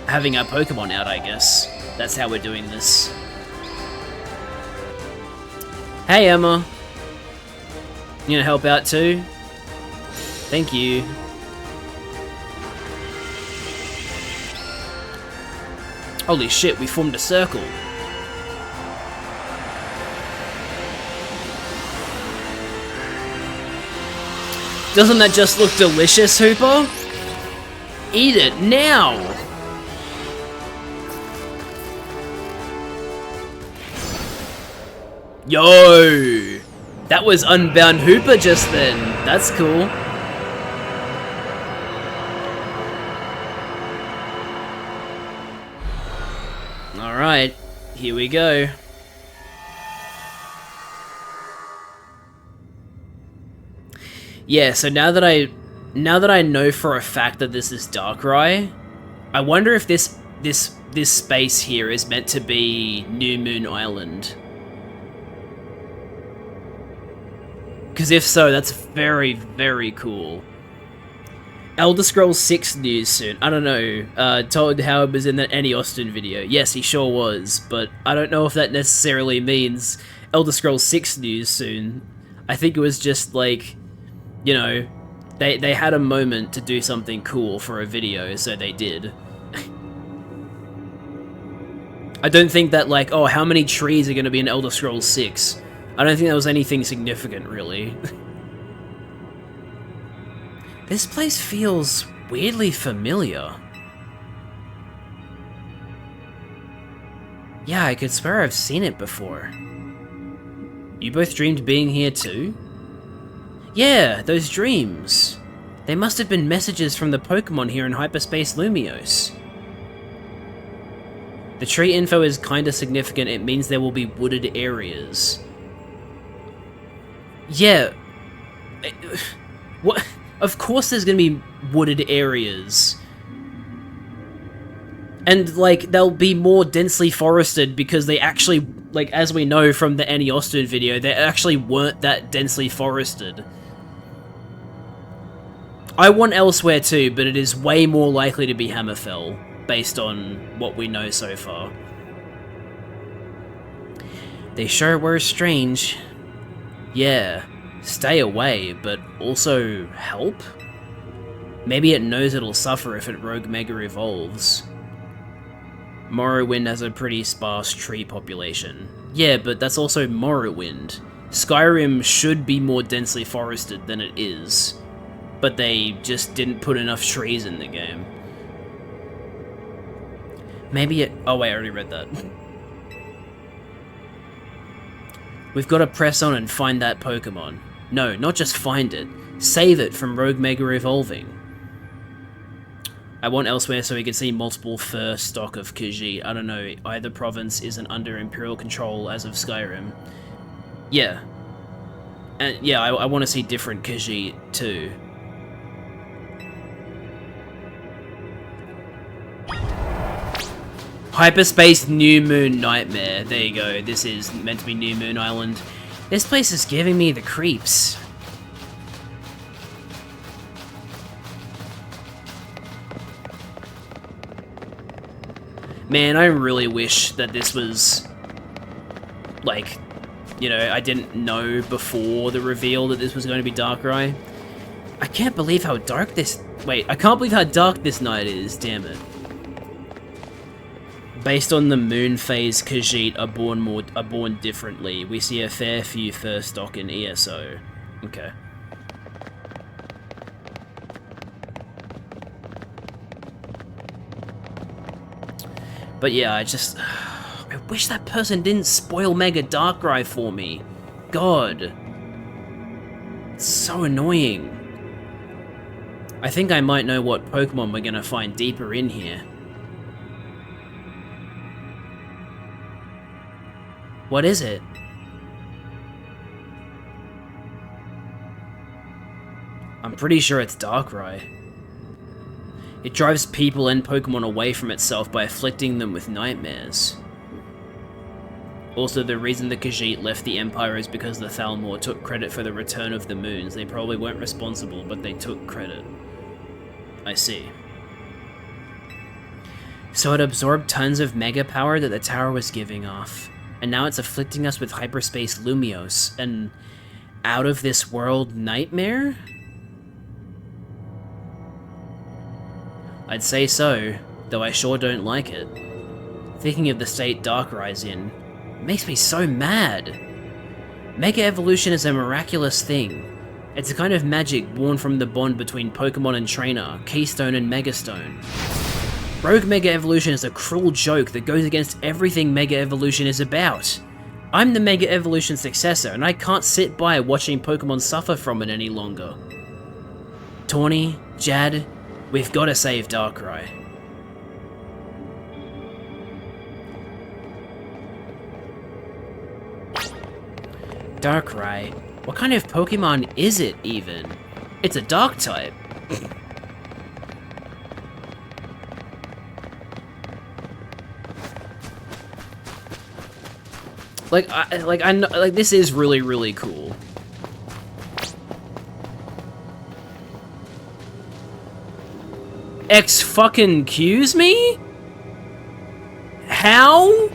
having our Pokemon out, I guess. That's how we're doing this. Hey, Emma. You gonna help out too? Thank you. Holy shit, we formed a circle. Doesn't that just look delicious, Hooper? Eat it now! Yo! That was Unbound Hooper just then. That's cool. Alright, here we go. Yeah, so now that I know for a fact that this is Darkrai, I wonder if this space here is meant to be New Moon Island. Because if so, that's very, very cool. Elder Scrolls 6 news soon. I don't know. Todd Howard was in that Annie Austin video. Yes, he sure was, but I don't know if that necessarily means Elder Scrolls 6 news soon. I think it was just like, you know, they had a moment to do something cool for a video, so they did. I don't think that, like, oh, how many trees are going to be in Elder Scrolls 6? I don't think that was anything significant, really. This place feels weirdly familiar. Yeah, I could swear I've seen it before. You both dreamed being here too? Yeah, those dreams. They must have been messages from the Pokemon here in Hyperspace Lumiose. The tree info is kinda significant. It means there will be wooded areas. Yeah. What? Of course there's gonna be wooded areas. And, like, they'll be more densely forested because they actually, like, as we know from the Annie Austin video, they actually weren't that densely forested. I want Elsewhere too, but it is way more likely to be Hammerfell, based on what we know so far. They sure were strange. Yeah. Stay away, but also help? Maybe it knows it'll suffer if it Rogue Mega evolves. Morrowind has a pretty sparse tree population. Yeah, but that's also Morrowind. Skyrim should be more densely forested than it is, but they just didn't put enough trees in the game. Maybe it... Oh wait, I already read that. We've got to press on and find that Pokemon. No, not just find it. Save it from Rogue Mega evolving. I want Elsewhere so we can see multiple fur stock of Khajiit. I don't know, either province isn't under Imperial control as of Skyrim. Yeah. And yeah, I want to see different Khajiit too. Hyperspace New Moon Nightmare. There you go. This is meant to be New Moon Island. This place is giving me the creeps. Man, I really wish that this was, like, you know, I didn't know before the reveal that this was going to be Darkrai. I can't believe how dark this... Wait, I can't believe how dark this night is, damn it. Based on the moon phase, Khajiit are born differently. We see a fair few first stock in ESO. Okay. But yeah, I wish that person didn't spoil Mega Darkrai for me. God. It's so annoying. I think I might know what Pokemon we're gonna find deeper in here. What is it? I'm pretty sure it's Darkrai. It drives people and Pokemon away from itself by afflicting them with nightmares. Also, the reason the Khajiit left the Empire is because the Thalmor took credit for the return of the moons. They probably weren't responsible, but they took credit. I see. So it absorbed tons of mega power that the tower was giving off. And now it's afflicting us with Hyperspace Lumiose, an out-of-this-world nightmare? I'd say so, though I sure don't like it. Thinking of the state Darkrai's in makes me so mad. Mega Evolution is a miraculous thing. It's a kind of magic born from the bond between Pokemon and Trainer, Keystone and Megastone. Rogue Mega Evolution is a cruel joke that goes against everything Mega Evolution is about. I'm the Mega Evolution successor, and I can't sit by watching Pokemon suffer from it any longer. Tawny, Jad, we've got to save Darkrai. Darkrai? What kind of Pokemon is it, even? It's a Dark type. Like, this is really, really cool. X-fucking-cuse me? How?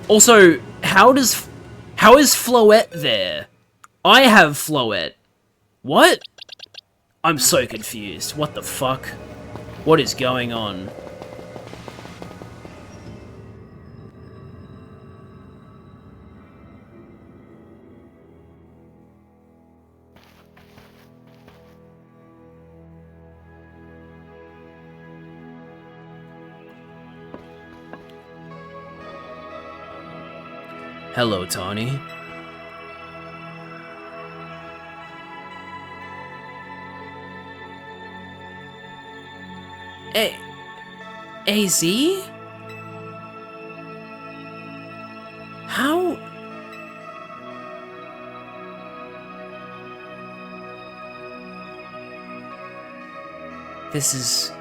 Also, how is Floette there? I have Floette. What? I'm so confused. What the fuck? What is going on? Hello, Tawny. AZ? How? This is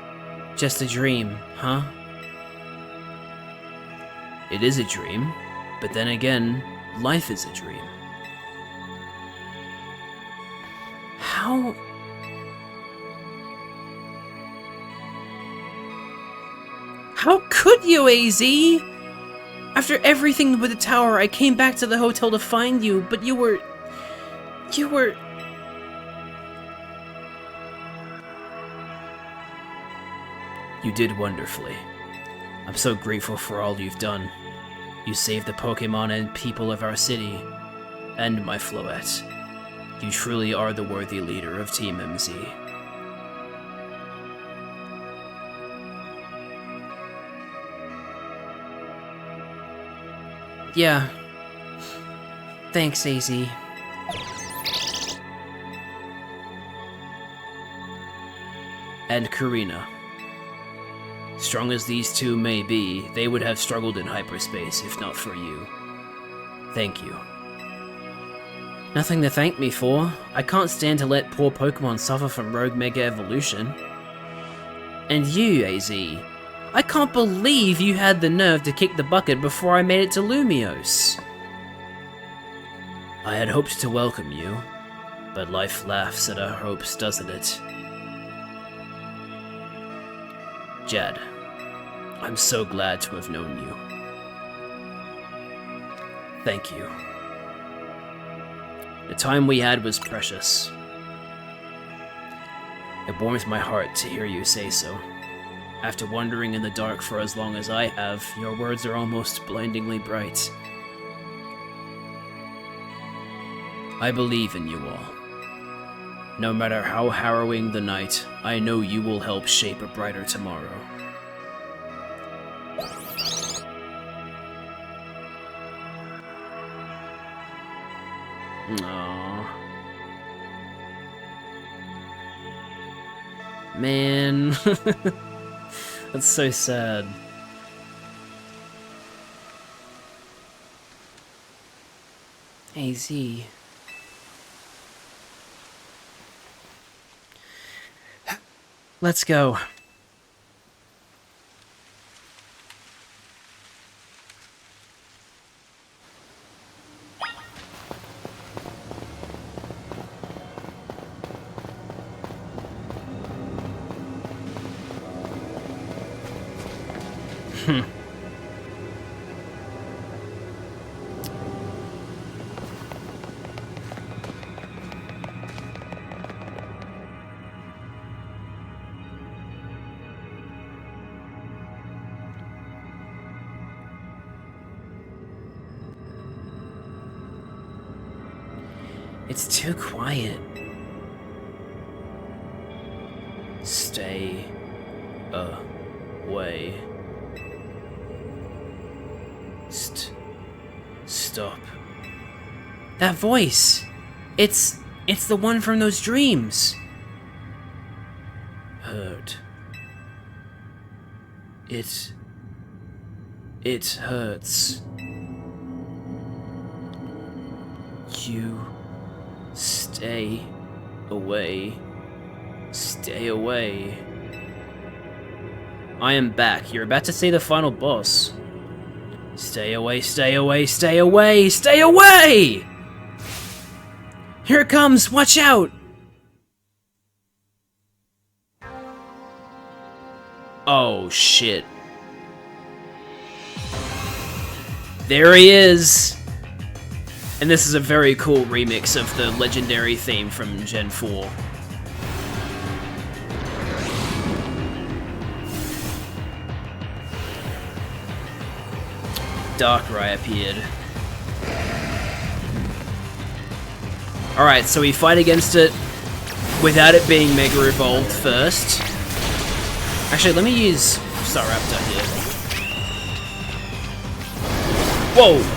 just a dream, huh? It is a dream. But then again, life is a dream. How? How could you, AZ? After everything with the tower, I came back to the hotel to find you, but you were... You did wonderfully. I'm so grateful for all you've done. You saved the Pokemon and people of our city, and my Floette. You truly are the worthy leader of Team MZ. Yeah. Thanks, AZ. And Karina. Strong as these two may be, they would have struggled in hyperspace if not for you. Thank you. Nothing to thank me for. I can't stand to let poor Pokemon suffer from Rogue Mega Evolution. And you, AZ. I can't believe you had the nerve to kick the bucket before I made it to Lumiose. I had hoped to welcome you, but life laughs at our hopes, doesn't it? Jad, I'm so glad to have known you. Thank you. The time we had was precious. It warms my heart to hear you say so. After wandering in the dark for as long as I have, your words are almost blindingly bright. I believe in you all. No matter how harrowing the night, I know you will help shape a brighter tomorrow. Aww. Man. That's so sad. AZ. Let's go. It's too quiet. Stay away. Stop. That voice! It's the one from those dreams! Hurt. It hurts. You stay away. Stay away. I am back. You're about to see the final boss. Stay away, stay away, stay away, stay away! Here it comes, watch out! Oh shit. There he is! And this is a very cool remix of the legendary theme from Gen 4. Darkrai appeared. Alright, so we fight against it without it being Mega Evolved first. Actually, let me use Staraptor here. Whoa!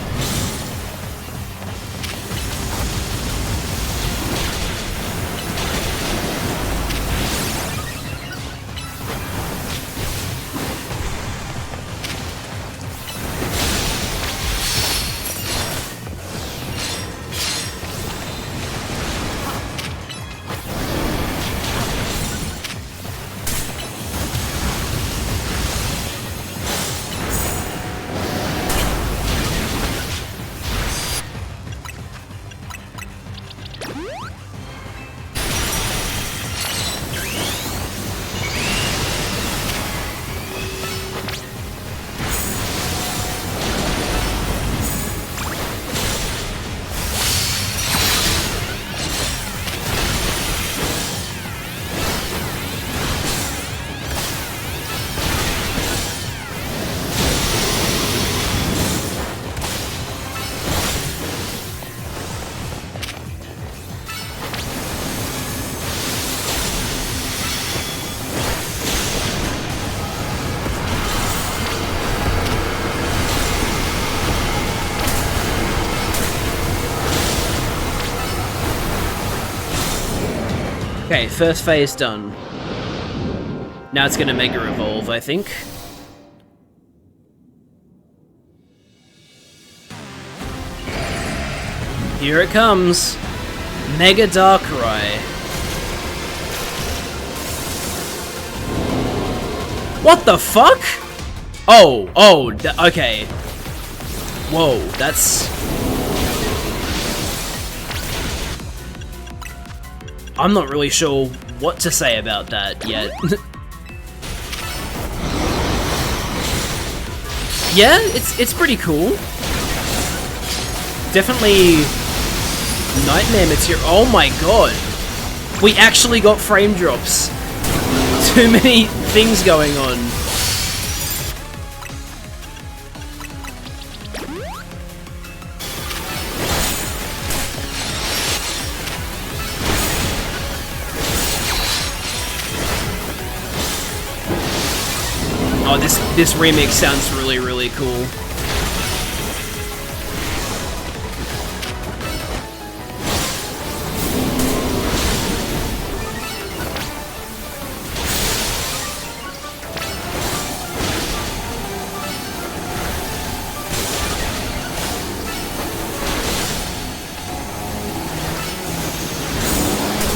Okay, first phase done. Now it's gonna Mega Evolve, I think. Here it comes! Mega Darkrai. What the fuck? Oh, okay. Whoa, that's... I'm not really sure what to say about that yet. Yeah, it's pretty cool. Definitely nightmare material. Oh my god. We actually got frame drops. Too many things going on. Oh, this remix sounds really, really cool.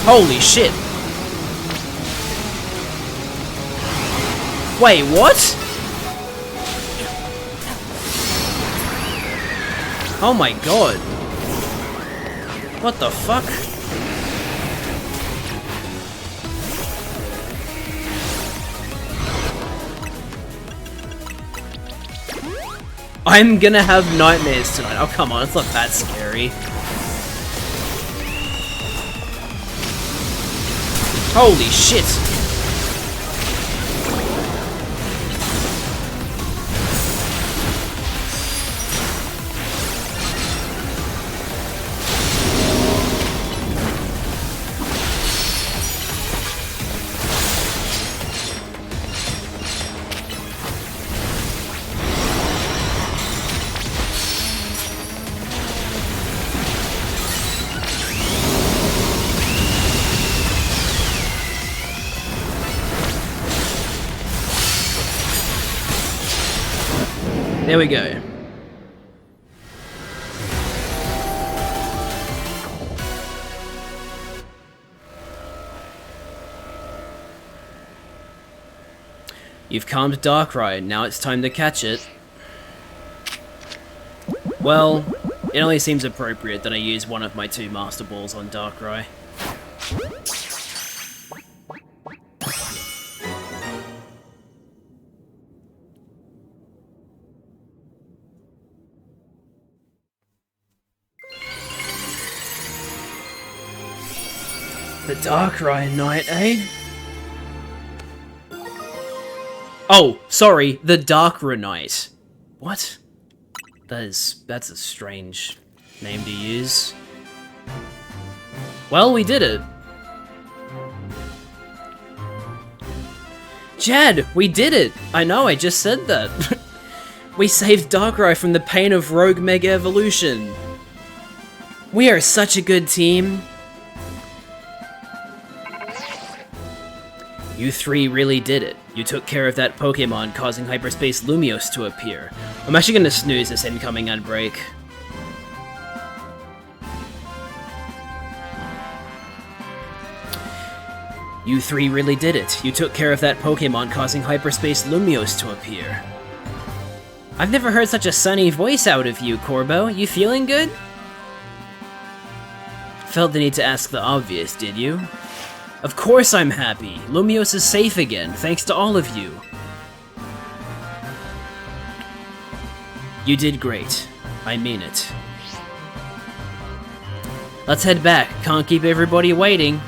Holy shit. Wait, what? Oh my god. What the fuck? I'm gonna have nightmares tonight. Oh, come on, it's not that scary. Holy shit! There we go. You've calmed Darkrai, now it's time to catch it. Well, it only seems appropriate that I use one of my 2 Master Balls on Darkrai. The Darkrai Knight, eh? Oh, sorry, the Darkrai Knight. What? That's a strange name to use. Well, we did it. Jad, we did it! I know, I just said that. We saved Darkrai from the pain of Rogue Mega Evolution. We are such a good team. You 3 really did it. You took care of that Pokemon, causing Hyperspace Lumiose to appear. I'm actually gonna snooze this incoming ad break. You 3 really did it. You took care of that Pokemon, causing Hyperspace Lumiose to appear. I've never heard such a sunny voice out of you, Corbo. You feeling good? Felt the need to ask the obvious, did you? Of course I'm happy! Lumiose is safe again, thanks to all of you. You did great. I mean it. Let's head back. Can't keep everybody waiting.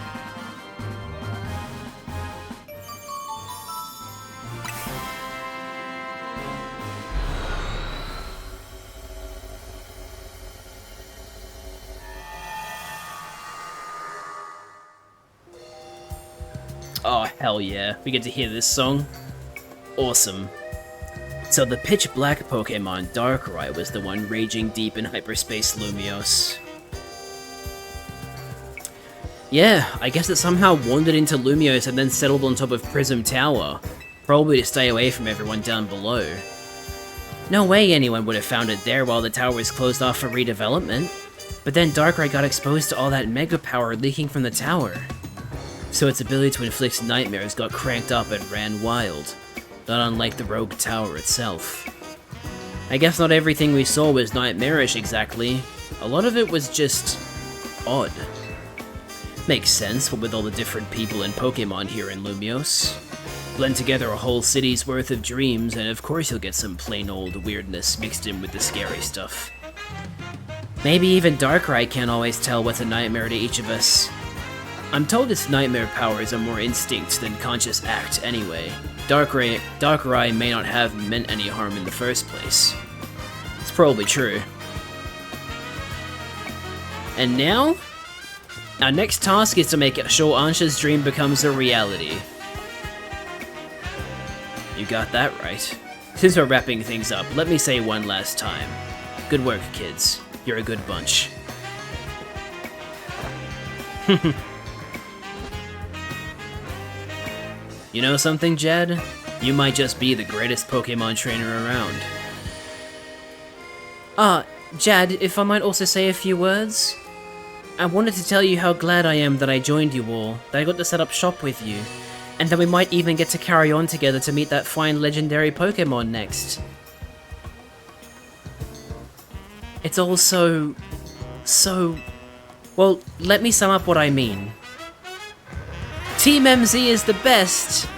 Oh, hell yeah. We get to hear this song. Awesome. So the pitch-black Pokemon Darkrai was the one raging deep in Hyperspace Lumiose. Yeah, I guess it somehow wandered into Lumiose and then settled on top of Prism Tower. Probably to stay away from everyone down below. No way anyone would have found it there while the tower was closed off for redevelopment. But then Darkrai got exposed to all that mega power leaking from the tower. So its ability to inflict nightmares got cranked up and ran wild. not unlike the Rogue Tower itself. I guess not everything we saw was nightmarish exactly. A lot of it was just odd. Makes sense, what with all the different people and Pokemon here in Lumiose. Blend together a whole city's worth of dreams, and of course you'll get some plain old weirdness mixed in with the scary stuff. Maybe even Darkrai can't always tell what's a nightmare to each of us. I'm told its nightmare powers are more instinct than conscious act anyway. Darkrai may not have meant any harm in the first place. It's probably true. And now? Our next task is to make sure Ansha's dream becomes a reality. You got that right. Since we're wrapping things up, let me say one last time. Good work, kids. You're a good bunch. You know something, Jed? You might just be the greatest Pokemon trainer around. Jad, if I might also say a few words? I wanted to tell you how glad I am that I joined you all, that I got to set up shop with you, and that we might even get to carry on together to meet that fine legendary Pokemon next. It's all so... Well, let me sum up what I mean. Team MZ is the best!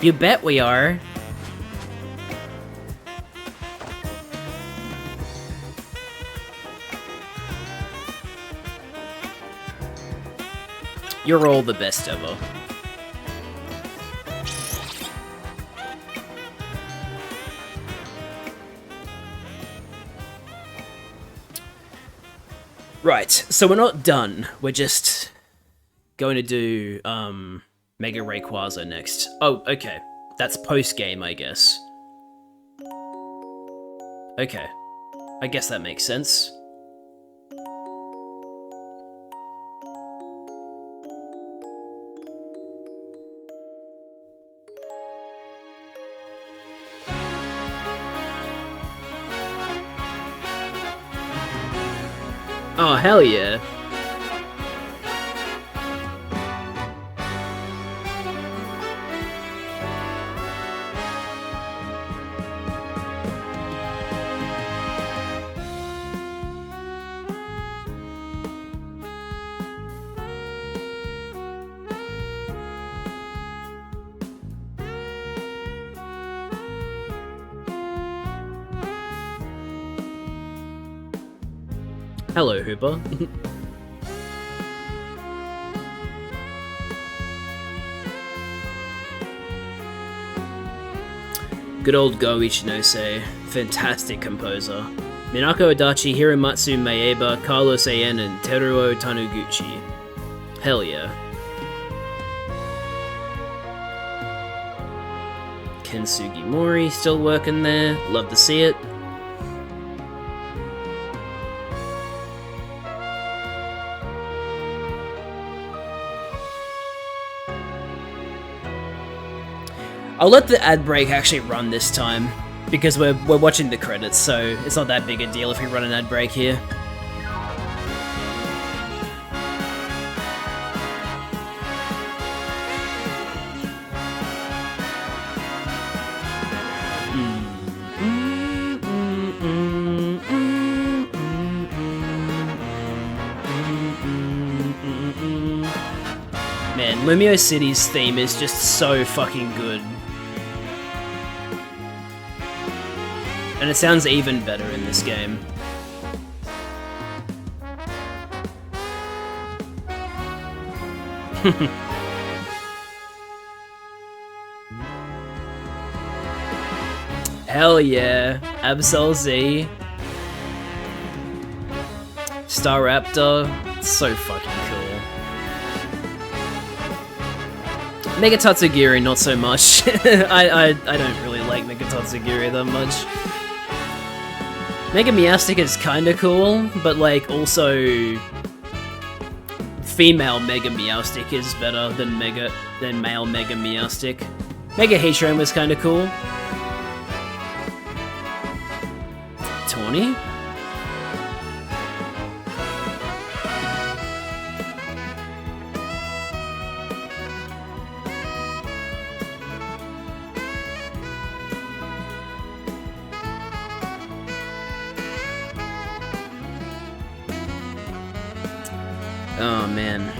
You bet we are. You're all the best ever. Right, so we're not done. We're just going to do Mega Rayquaza next. Oh, okay. That's post-game, I guess. Okay. I guess that makes sense. Oh, hell yeah. Hello, Hooper. Good old Go Ichinose, fantastic composer. Minako Adachi, Hiromatsu Maeba, Carlos Ayen, and Teruo Taniguchi. Hell yeah. Ken Sugimori still working there, love to see it. I'll let the ad break actually run this time, because we're watching the credits, so it's not that big a deal if we run an ad break here. Man, Lumiose City's theme is just so fucking good. And it sounds even better in this game. Hell yeah, Absol Z. Staraptor, so fucking cool. Mega Tatsugiri, not so much. I don't really like Mega Tatsugiri that much. Mega Meowstic is kinda cool, but like also female Mega Meowstic is better than male Mega Meowstic. Mega Heatran was kinda cool. Tawny? Oh, man.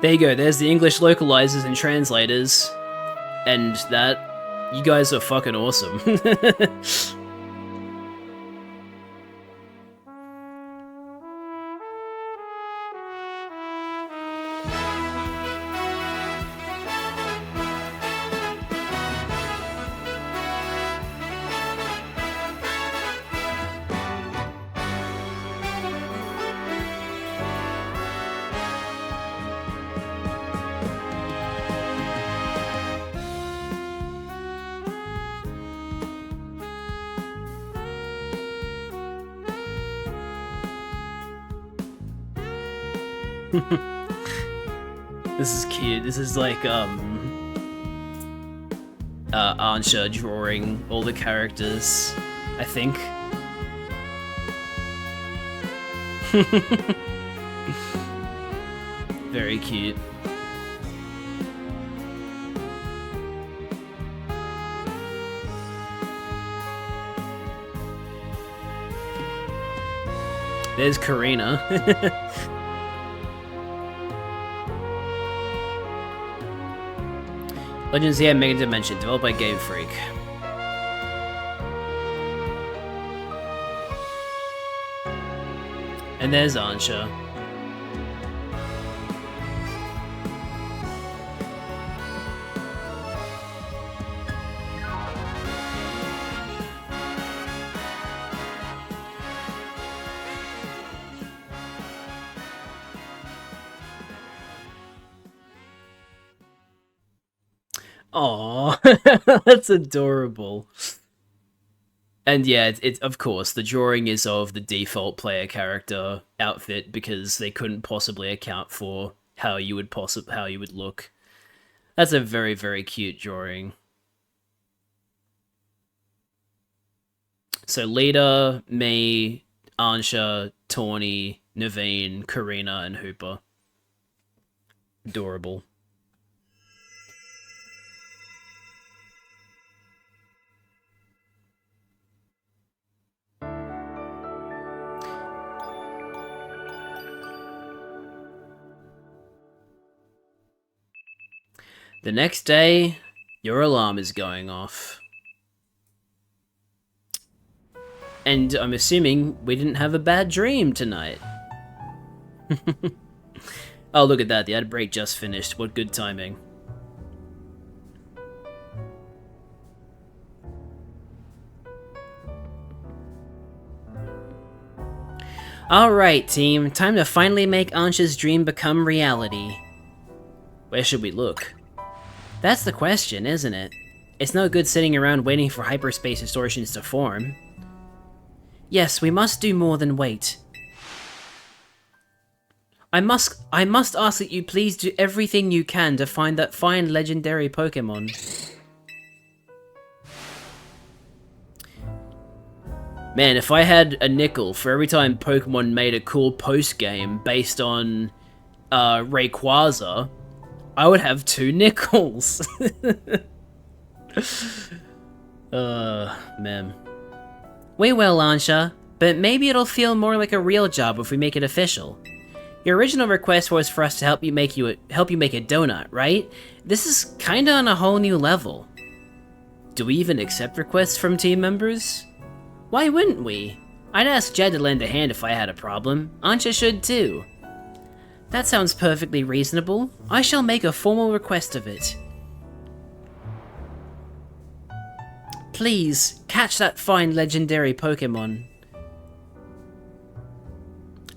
There you go, there's the English localizers and translators, and that, you guys are fucking awesome. This is cute. This is like, Ansha drawing all the characters, I think. Very cute. There's Karina. Legends of the Mega Dimension, developed by Game Freak. And there's Ansha. Aww, that's adorable. And yeah, it's of course the drawing is of the default player character outfit because they couldn't possibly account for how you would look. That's a very, very cute drawing. So Lita, Mei, Ansha, Tawny, Naveen, Karina, and Hooper. Adorable. The next day, your alarm is going off. And I'm assuming we didn't have a bad dream tonight. Oh, look at that. The ad break just finished. What good timing. Alright, team. Time to finally make Ansha's dream become reality. Where should we look? That's the question, isn't it? It's no good sitting around waiting for hyperspace distortions to form. Yes, we must do more than wait. I must ask that you please do everything you can to find that fine legendary Pokemon. Man, if I had a nickel for every time Pokemon made a cool post-game based on Rayquaza, I would have 2 nickels. Man. We will, Ansha, but maybe it'll feel more like a real job if we make it official. Your original request was for us to help you make a donut, right? This is kinda on a whole new level. Do we even accept requests from team members? Why wouldn't we? I'd ask Jed to lend a hand if I had a problem. Ansha should too. That sounds perfectly reasonable. I shall make a formal request of it. Please, catch that fine legendary Pokemon.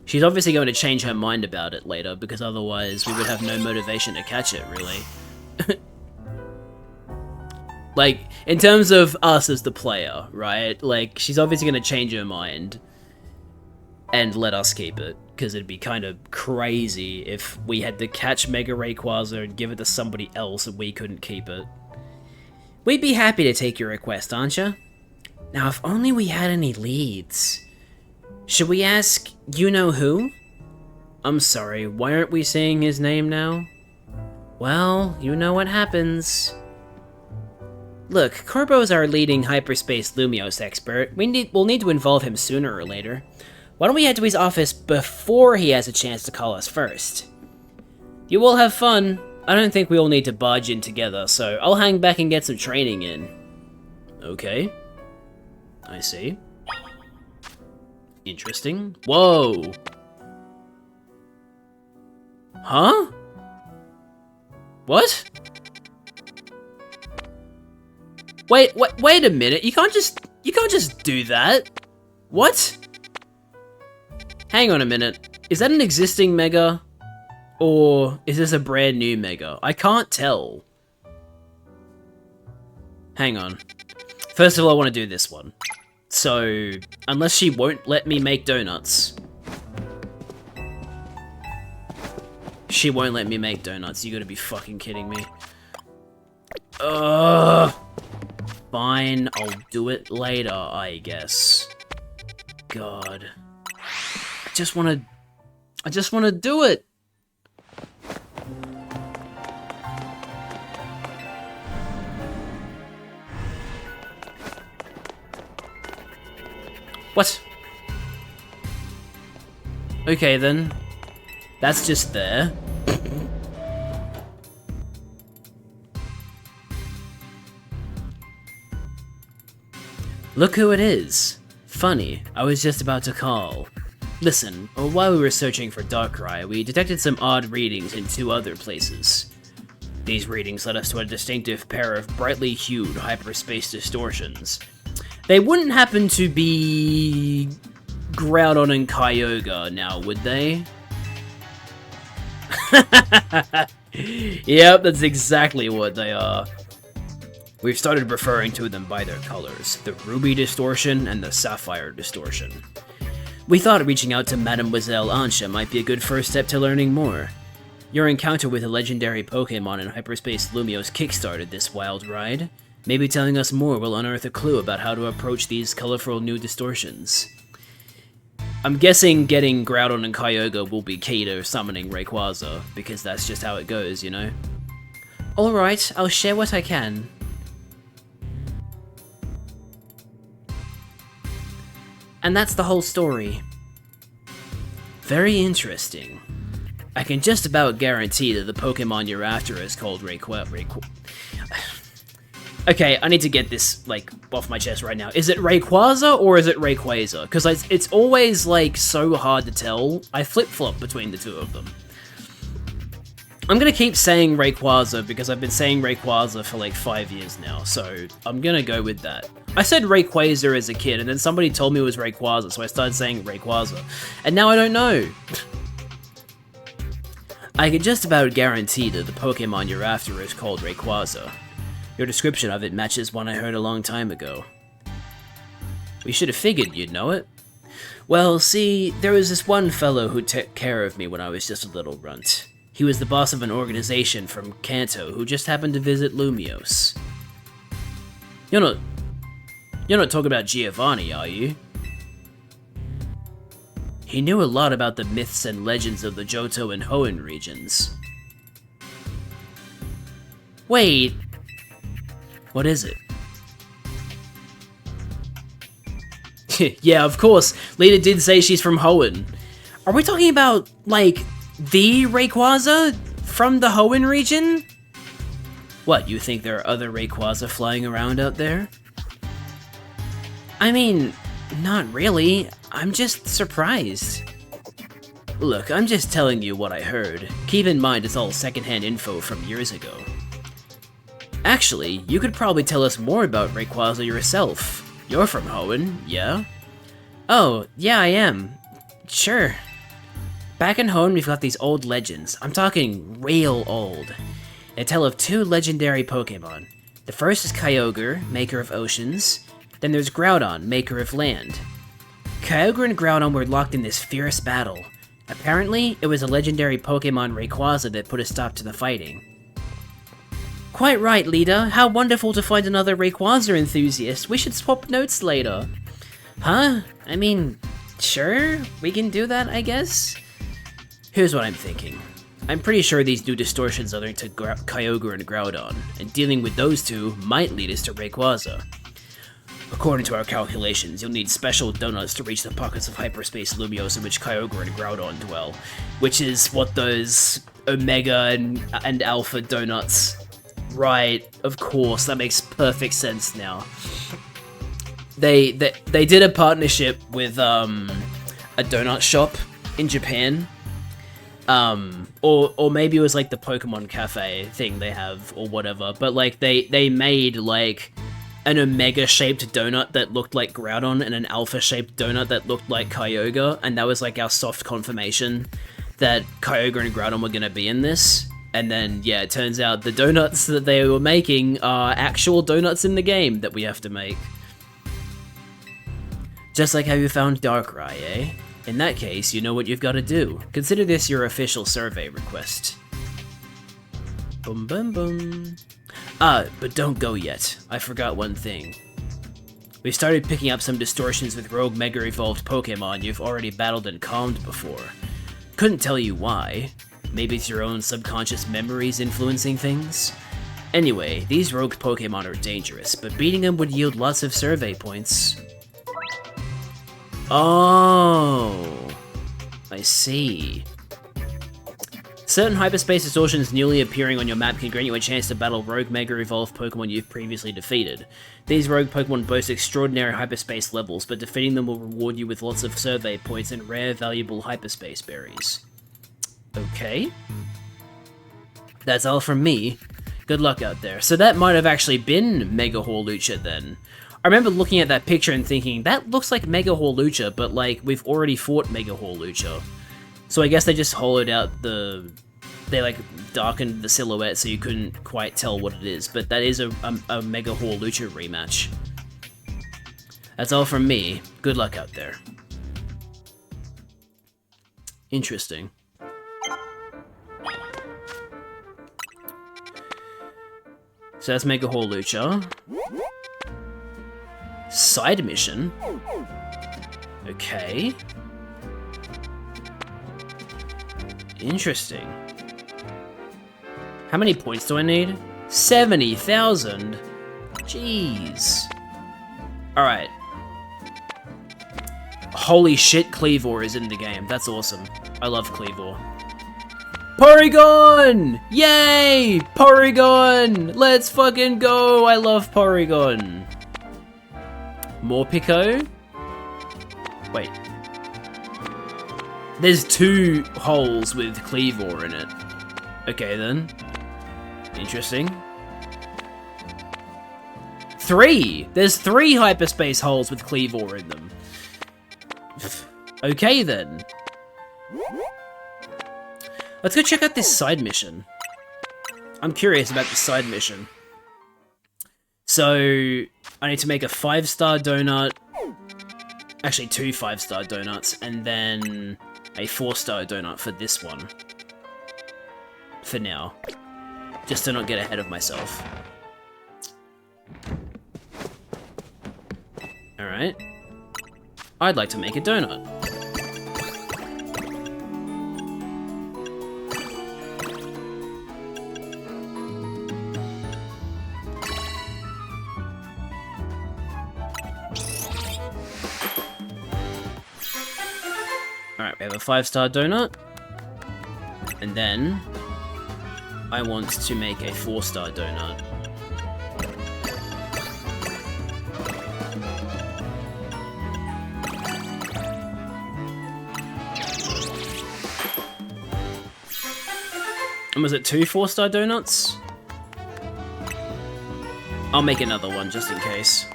She's obviously going to change her mind about it later, because otherwise we would have no motivation to catch it, really. Like, in terms of us as the player, right? Like, she's obviously going to change her mind and let us keep it, because it'd be kind of crazy if we had to catch Mega Rayquaza and give it to somebody else and we couldn't keep it. We'd be happy to take your request, aren't you? Now, if only we had any leads. Should we ask you-know-who? I'm sorry, why aren't we saying his name now? Well, you know what happens. Look, Corbo's our leading hyperspace Lumiose expert. We'll need to involve him sooner or later. Why don't we head to his office before he has a chance to call us first? You all have fun. I don't think we all need to barge in together, so I'll hang back and get some training in. Okay. I see. Interesting. Whoa! Huh? What? Wait a minute. You can't just do that. What? Hang on a minute. Is that an existing Mega? Or is this a brand new Mega? I can't tell. Hang on. First of all, I want to do this one. So, unless she won't let me make donuts. She won't let me make donuts. You gotta be fucking kidding me. Fine, I'll do it later, I guess. God. I just wanna do it! What? Okay then. That's just there. Look who it is. Funny, I was just about to call. Listen, while we were searching for Darkrai, we detected some odd readings in 2 other places. These readings led us to a distinctive pair of brightly hued hyperspace distortions. They wouldn't happen to be Groudon and Kyogre now, would they? Yep, that's exactly what they are. We've started referring to them by their colors, the Ruby Distortion and the Sapphire Distortion. We thought reaching out to Mademoiselle Ansha might be a good first step to learning more. Your encounter with a legendary Pokémon in Hyperspace Lumiose kickstarted this wild ride. Maybe telling us more will unearth a clue about how to approach these colorful new distortions. I'm guessing getting Groudon and Kyogre will be key to summoning Rayquaza, because that's just how it goes, you know? Alright, I'll share what I can. And that's the whole story. Very interesting. I can just about guarantee that the Pokemon you're after is called Okay, I need to get this, like, off my chest right now. Is it Rayquaza or is it Rayquaza? Because it's always, like, so hard to tell. I flip-flop between the 2 of them. I'm gonna keep saying Rayquaza because I've been saying Rayquaza for, like, 5 years now, so I'm gonna go with that. I said Rayquaza as a kid, and then somebody told me it was Rayquaza, so I started saying Rayquaza. And now I don't know. I can just about guarantee that the Pokemon you're after is called Rayquaza. Your description of it matches one I heard a long time ago. We should have figured you'd know it. Well, see, there was this one fellow who took care of me when I was just a little runt. He was the boss of an organization from Kanto who just happened to visit Lumiose. You're not talking about Giovanni, are you? He knew a lot about the myths and legends of the Johto and Hoenn regions. Wait... What is it? Yeah, of course. Lita did say she's from Hoenn. Are we talking about, like, the Rayquaza from the Hoenn region? What, you think there are other Rayquaza flying around out there? I mean, not really. I'm just surprised. Look, I'm just telling you what I heard. Keep in mind it's all secondhand info from years ago. Actually, you could probably tell us more about Rayquaza yourself. You're from Hoenn, yeah? Oh, yeah I am. Sure. Back in home, we've got these old legends. I'm talking real old. They tell of two legendary Pokemon. The first is Kyogre, maker of oceans. Then there's Groudon, maker of land. Kyogre and Groudon were locked in this fierce battle. Apparently, it was a legendary Pokemon Rayquaza that put a stop to the fighting. Quite right, Lita. How wonderful to find another Rayquaza enthusiast. We should swap notes later. Huh? I mean, sure, we can do that, I guess? Here's what I'm thinking. I'm pretty sure these new distortions are linked to Kyogre and Groudon, and dealing with those two might lead us to Rayquaza. According to our calculations, you'll need special donuts to reach the pockets of hyperspace Lumiose in which Kyogre and Groudon dwell, which is what those Omega and Alpha donuts. Right, of course, that makes perfect sense now. They did a partnership with a donut shop in Japan. Or maybe it was like the Pokemon Cafe thing they have or whatever, but like they made like an Omega shaped donut that looked like Groudon and an Alpha shaped donut that looked like Kyogre, and that was like our soft confirmation that Kyogre and Groudon were gonna be in this. And then, yeah, it turns out the donuts that they were making are actual donuts in the game that we have to make. Just like how you found Darkrai, eh? In that case, you know what you've got to do. Consider this your official survey request. Boom, boom, boom. Ah, but don't go yet. I forgot one thing. We've started picking up some distortions with rogue Mega Evolved Pokemon you've already battled and calmed before. Couldn't tell you why. Maybe it's your own subconscious memories influencing things? Anyway, these rogue Pokemon are dangerous, but beating them would yield lots of survey points. Oh, I see. Certain hyperspace distortions newly appearing on your map can grant you a chance to battle rogue Mega Evolved Pokemon you've previously defeated. These rogue Pokemon boast extraordinary hyperspace levels, but defeating them will reward you with lots of survey points and rare, valuable hyperspace berries. Okay. That's all from me. Good luck out there. So that might have actually been Mega Hawlucha then. I remember looking at that picture and thinking, that looks like Mega Hawlucha, but like, we've already fought Mega Hawlucha. So I guess they just hollowed out they like darkened the silhouette so you couldn't quite tell what it is, but that is a Mega Hawlucha rematch. That's all from me. Good luck out there. Interesting. So that's Mega Hawlucha. Side mission? Okay. Interesting. How many points do I need? 70,000? Jeez. Alright. Holy shit, Kleavor is in the game. That's awesome. I love Kleavor. Porygon! Yay! Porygon! Let's fucking go! I love Porygon. Morpeko? Wait. There's 2 holes with Kleavor in it. Okay then. Interesting. 3! There's 3 hyperspace holes with Kleavor in them. Okay then. Let's go check out this side mission. I'm curious about the side mission. So, I need to make a 5-star donut. Actually, 2 5-star donuts, and then a 4-star donut for this one. For now. Just to not get ahead of myself. Alright. I'd like to make a donut. Alright, we have a 5-star donut. And then I want to make a 4-star donut. And was it 2 4-star donuts? I'll make another one just in case.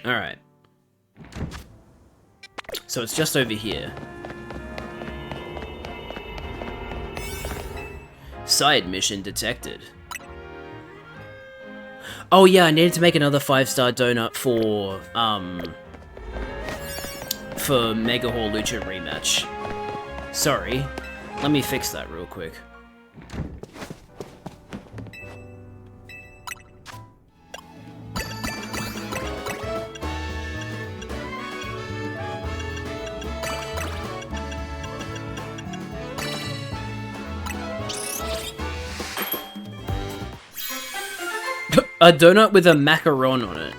Alright. So it's just over here. Side mission detected. Oh yeah, I needed to make another 5-star donut for Mega Hall Lucha rematch. Sorry. Let me fix that real quick. A donut with a macaron on it.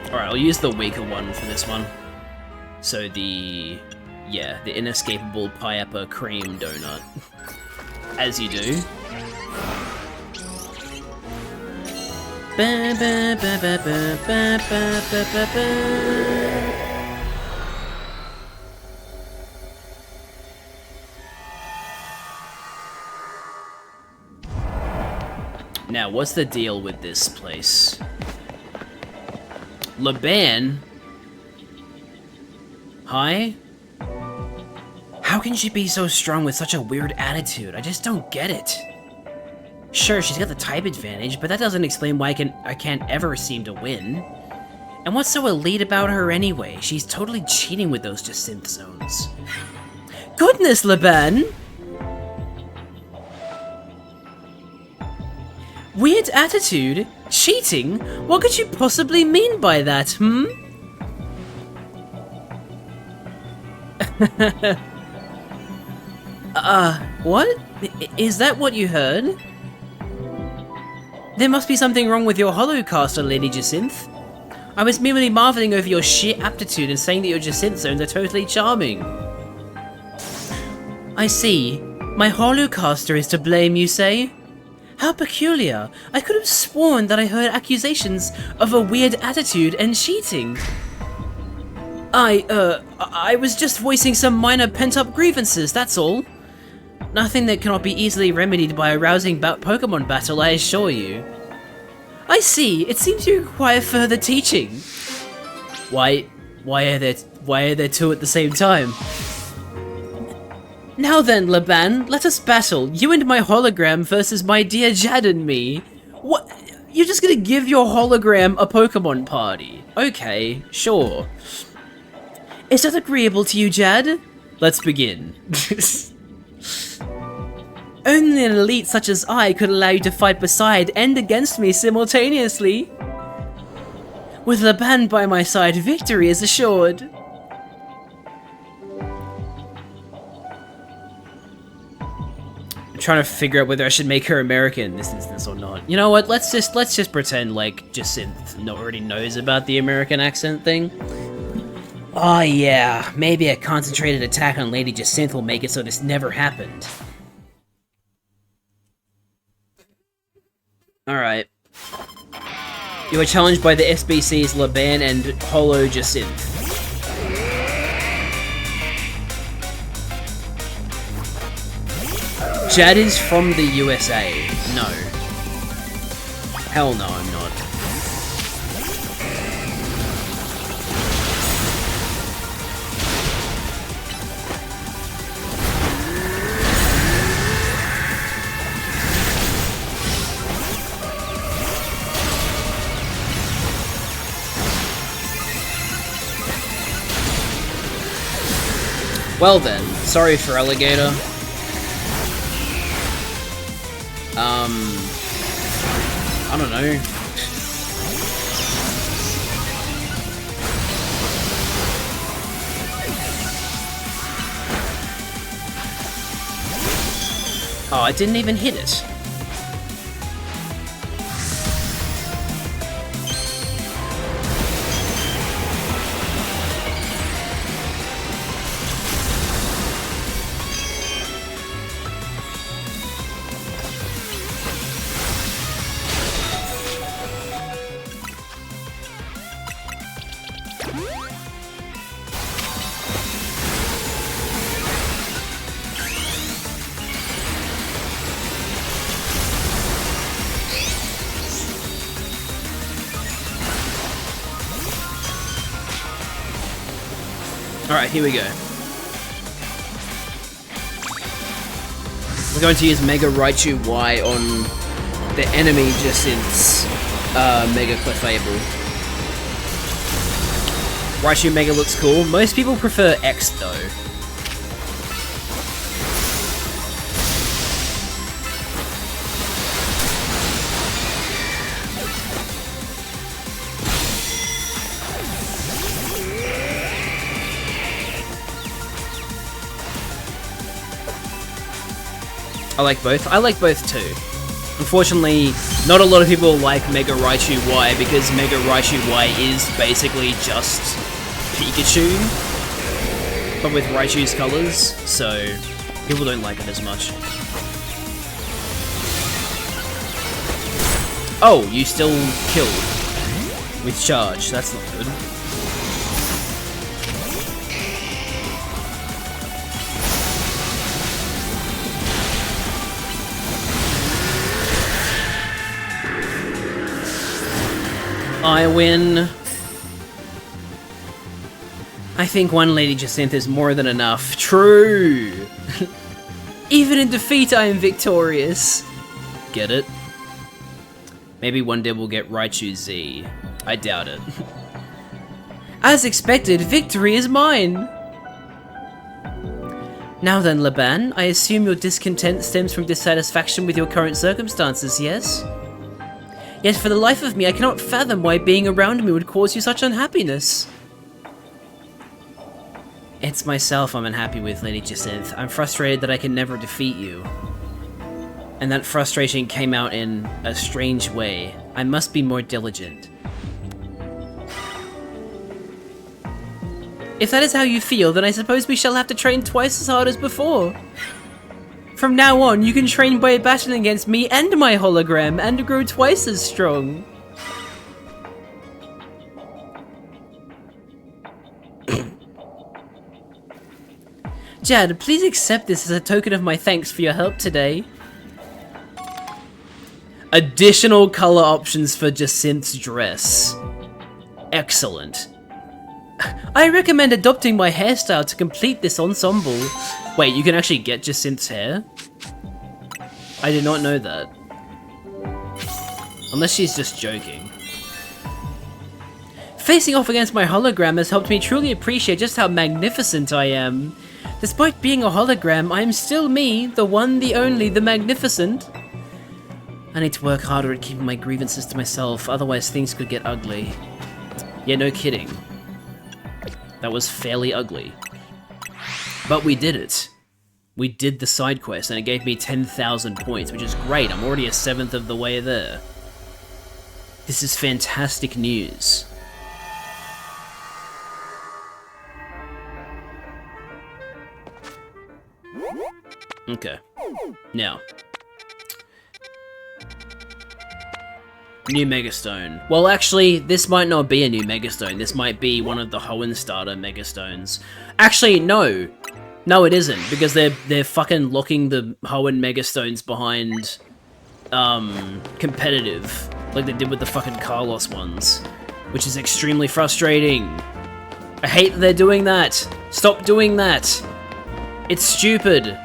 Alright, I'll use the weaker one for this one. So the inescapable pineapple cream donut. As you do. Now, what's the deal with this place? Laban? Hi? How can she be so strong with such a weird attitude? I just don't get it. Sure, she's got the type advantage, but that doesn't explain why I can't ever seem to win. And what's so elite about her anyway? She's totally cheating with those Jacinth zones. Goodness, Laban! Weird attitude? Cheating? What could you possibly mean by that, hmm? What? Is that what you heard? There must be something wrong with your holocaster, Lady Jacinth. I was merely marveling over your sheer aptitude and saying that your Jacinth zones are totally charming. I see. My holocaster is to blame, you say? How peculiar. I could have sworn that I heard accusations of a weird attitude and cheating. I was just voicing some minor pent-up grievances, that's all. Nothing that cannot be easily remedied by a rousing Pokemon battle, I assure you. I see. It seems you require further teaching. Why are there two at the same time? Now then, Laban, let us battle. You and my hologram versus my dear Jad and me. What? You're just gonna give your hologram a Pokemon party? Okay, sure. Is that agreeable to you, Jad? Let's begin. Only an elite such as I could allow you to fight beside and against me simultaneously. With Laban by my side, victory is assured. I'm trying to figure out whether I should make her American in this instance or not. You know what? Let's just pretend like Jacinth already knows about the American accent thing. Oh yeah, maybe a concentrated attack on Lady Jacinth will make it so this never happened. Alright. You are challenged by the SBC's Laban and Holo Jacinth. Jad is from the USA. No. Hell no, I'm not. Well then, sorry for Alligator. I don't know. Oh, I didn't even hit it. Alright, here we go. We're going to use Mega Raichu Y on the enemy Jacynth's Mega Clefable. Raichu Mega looks cool. Most people prefer X though. I like both. I like both too. Unfortunately, not a lot of people like Mega Raichu Y because Mega Raichu Y is basically just Pikachu, but with Raichu's colors, so people don't like it as much. Oh, you still killed with charge. That's not good. I win. I think one Lady Jacynth is more than enough. True! Even in defeat, I am victorious. Get it? Maybe one day we'll get Raichu Z. I doubt it. As expected, victory is mine! Now then, Laban, I assume your discontent stems from dissatisfaction with your current circumstances, yes? Yet for the life of me, I cannot fathom why being around me would cause you such unhappiness. It's myself I'm unhappy with, Lady Jacynth. I'm frustrated that I can never defeat you. And that frustration came out in a strange way. I must be more diligent. If that is how you feel, then I suppose we shall have to train twice as hard as before. From now on, you can train by battling against me and my hologram, and grow twice as strong. Jad, please accept this as a token of my thanks for your help today. Additional color options for Jacynth's dress. Excellent. I recommend adopting my hairstyle to complete this ensemble. Wait, you can actually get Jacynth's hair? I did not know that. Unless she's just joking. Facing off against my hologram has helped me truly appreciate just how magnificent I am. Despite being a hologram, I am still me, the one, the only, the magnificent. I need to work harder at keeping my grievances to myself, otherwise things could get ugly. Yeah, no kidding. That was fairly ugly. But we did it. We did the side quest and it gave me 10,000 points, which is great. I'm already a 7th of the way there. This is fantastic news. Okay. Now. New Megastone. Well, actually, this might not be a new Megastone. This might be one of the Hoenn starter Megastones. Actually, no. No, it isn't, because they're fucking locking the Hoenn Megastones behind, competitive, like they did with the fucking Carlos ones, which is extremely frustrating. I hate that they're doing that. Stop doing that. It's stupid.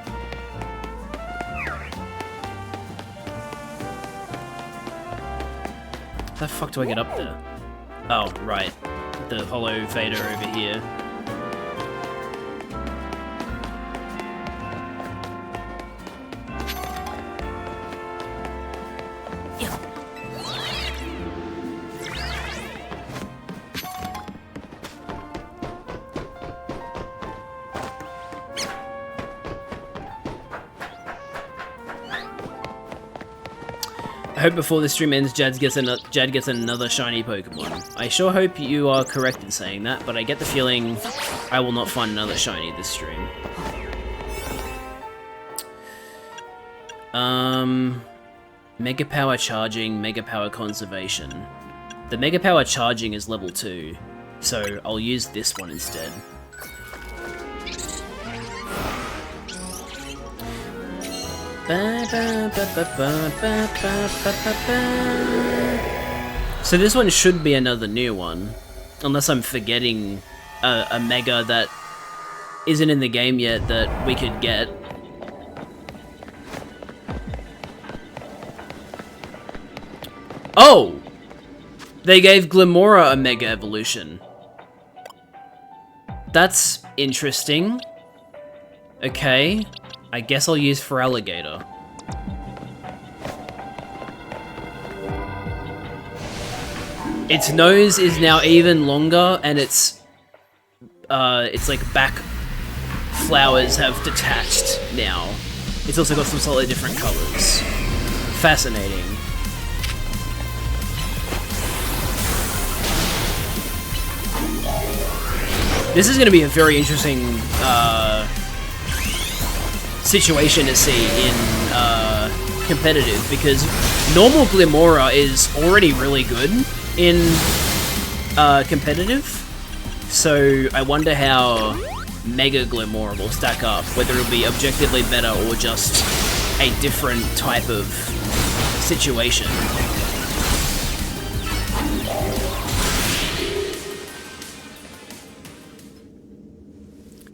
How the fuck do I get up there? Oh, right. The Hollow Vader over here. I hope before the stream ends, Jad gets another shiny Pokemon. I sure hope you are correct in saying that, but I get the feeling I will not find another shiny this stream. Mega Power Charging, Mega Power Conservation. The Mega Power Charging is level 2, so I'll use this one instead. So this one should be another new one, unless I'm forgetting a Mega that isn't in the game yet that we could get. Oh! They gave Glimmora a Mega Evolution. That's interesting. Okay. I guess I'll use Feraligatr. Its nose is now even longer, and its like back flowers have detached now. It's also got some slightly different colors. Fascinating. This is going to be a very interesting situation to see in competitive, because normal Glimmora is already really good in competitive, so I wonder how Mega Glimmora will stack up, whether it'll be objectively better or just a different type of situation.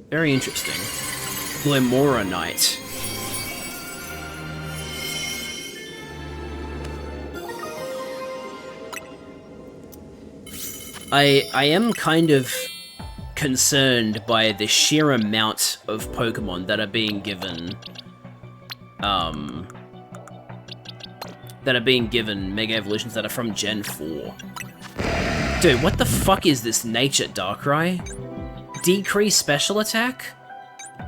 Very interesting. Glimmora Knight. I am kind of concerned by the sheer amount of Pokemon that are being given, Mega Evolutions that are from Gen 4. Dude, what the fuck is this Nature Darkrai? Decrease special attack?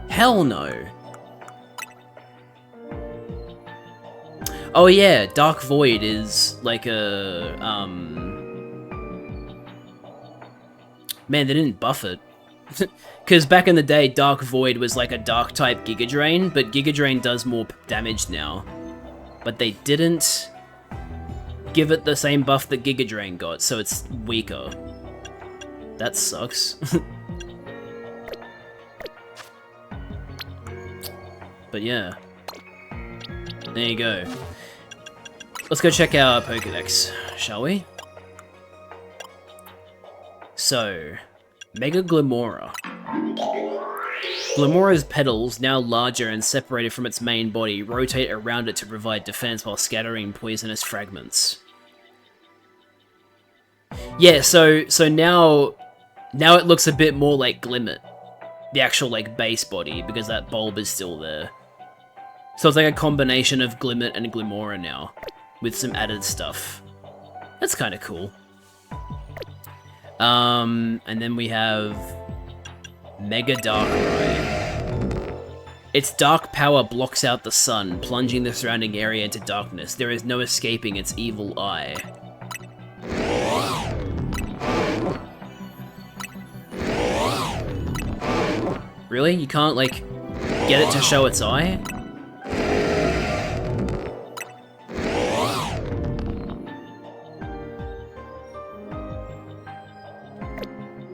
Hell no. Oh yeah, Dark Void is like a, Man, they didn't buff it. Because back in the day, Dark Void was like a Dark-type Giga Drain, but Giga Drain does more damage now. But they didn't give it the same buff that Giga Drain got, so it's weaker. That sucks. But yeah. There you go. Let's go check our Pokédex, shall we? So, Mega Glimmora. Glimmora's petals, now larger and separated from its main body, rotate around it to provide defense while scattering poisonous fragments. Yeah, so now it looks a bit more like Glimmet. The actual, like, base body, because that bulb is still there. So it's like a combination of Glimmet and Glimmora now, with some added stuff. That's kind of cool. And then we have Mega Darkrai. Its dark power blocks out the sun, plunging the surrounding area into darkness. There is no escaping its evil eye. Really? You can't, like, get it to show its eye?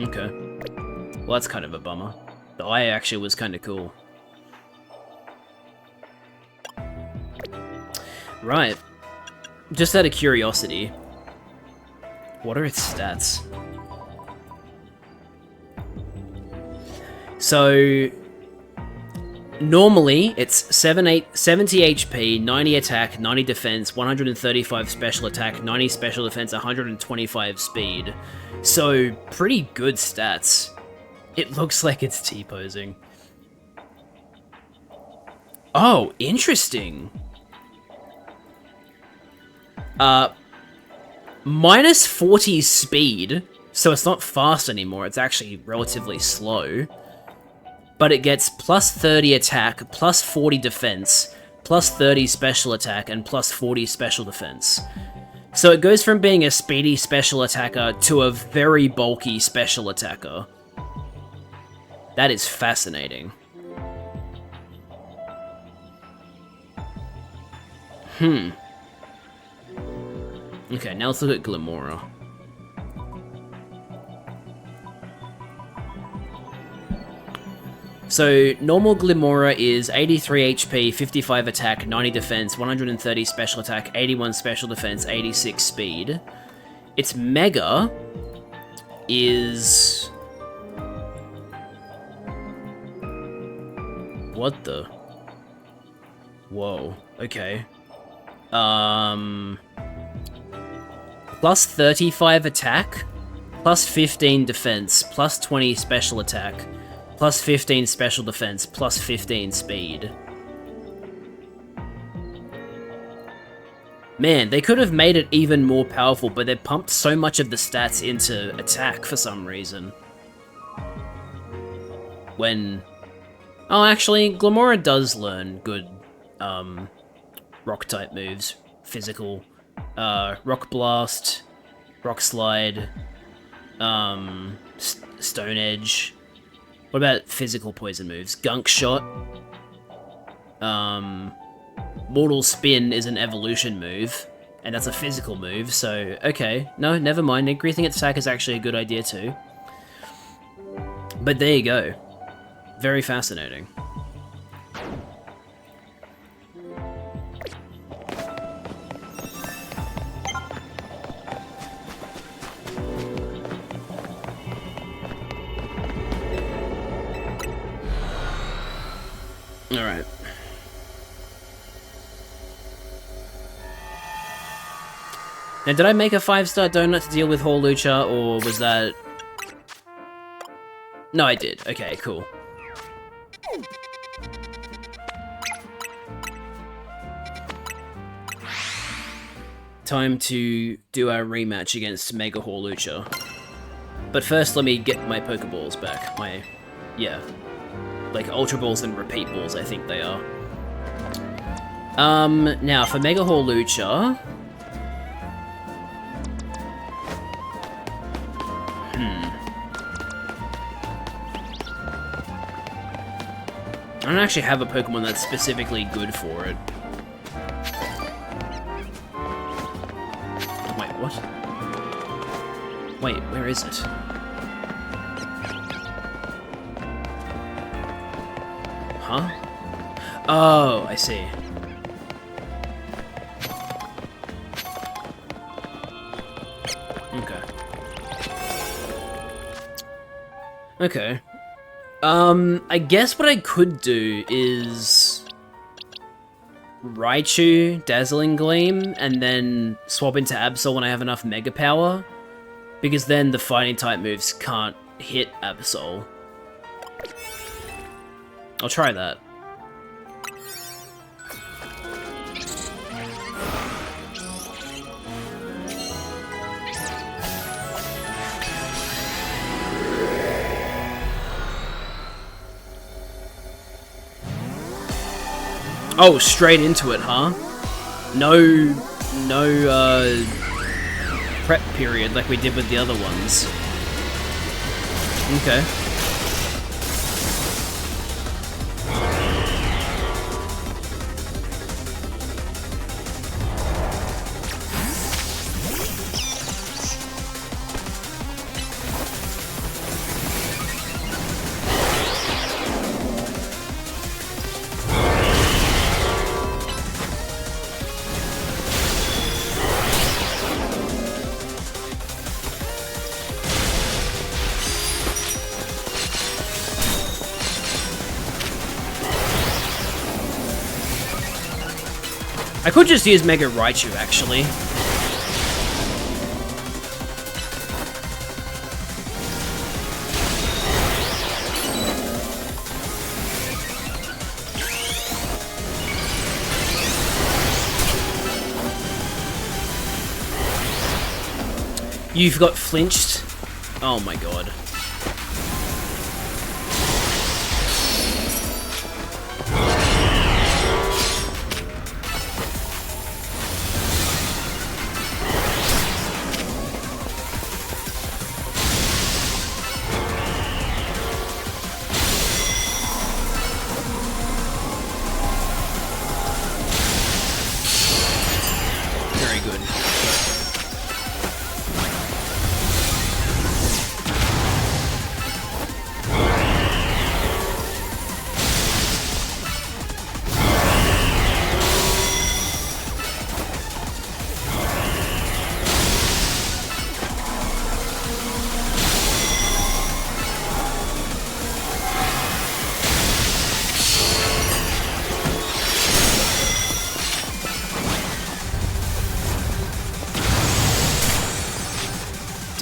Okay. Well, that's kind of a bummer. The eye actually was kind of cool. Right. Just out of curiosity, what are its stats? So, normally, it's 70 HP, 90 attack, 90 defense, 135 special attack, 90 special defense, 125 speed. So, pretty good stats. It looks like it's T-posing. Oh, interesting. Minus 40 speed, so it's not fast anymore, it's actually relatively slow. But it gets plus 30 attack, plus 40 defense, plus 30 special attack, and plus 40 special defense. So it goes from being a speedy special attacker to a very bulky special attacker. That is fascinating. Okay, now let's look at Glimmora. So, normal Glimmora is 83 HP, 55 attack, 90 defense, 130 special attack, 81 special defense, 86 speed. Its Mega What the? Whoa. Okay. Plus 35 attack, plus 15 defense, plus 20 special attack, plus 15 special defense, plus 15 speed. Man, they could have made it even more powerful, but they pumped so much of the stats into attack for some reason. When... Oh, actually, Glamora does learn good, rock-type moves. Physical. Rock Blast, Rock Slide, Stone Edge. What about physical poison moves? Gunk Shot. Mortal Spin is an evolution move, and that's a physical move, so okay. No, never mind. Increasing its attack is actually a good idea too. But there you go. Very fascinating. Alright. Now, did I make a 5-star donut to deal with Hawlucha, or was that... No, I did. Okay, cool. Time to do our rematch against Mega Hawlucha. But first, let me get my Pokeballs back. Yeah. Like Ultra Balls and Repeat Balls, I think they are. Now, for Mega Hawlucha... I don't actually have a Pokemon that's specifically good for it. Wait, what? Wait, where is it? Huh? Oh, I see. Okay. Okay. I guess what I could do is Raichu, Dazzling Gleam, and then swap into Absol when I have enough Mega Power, because then the fighting type moves can't hit Absol. I'll try that. Oh, straight into it, huh? No prep period like we did with the other ones. Okay. I could just use Mega Raichu, actually. You've got flinched? Oh my god.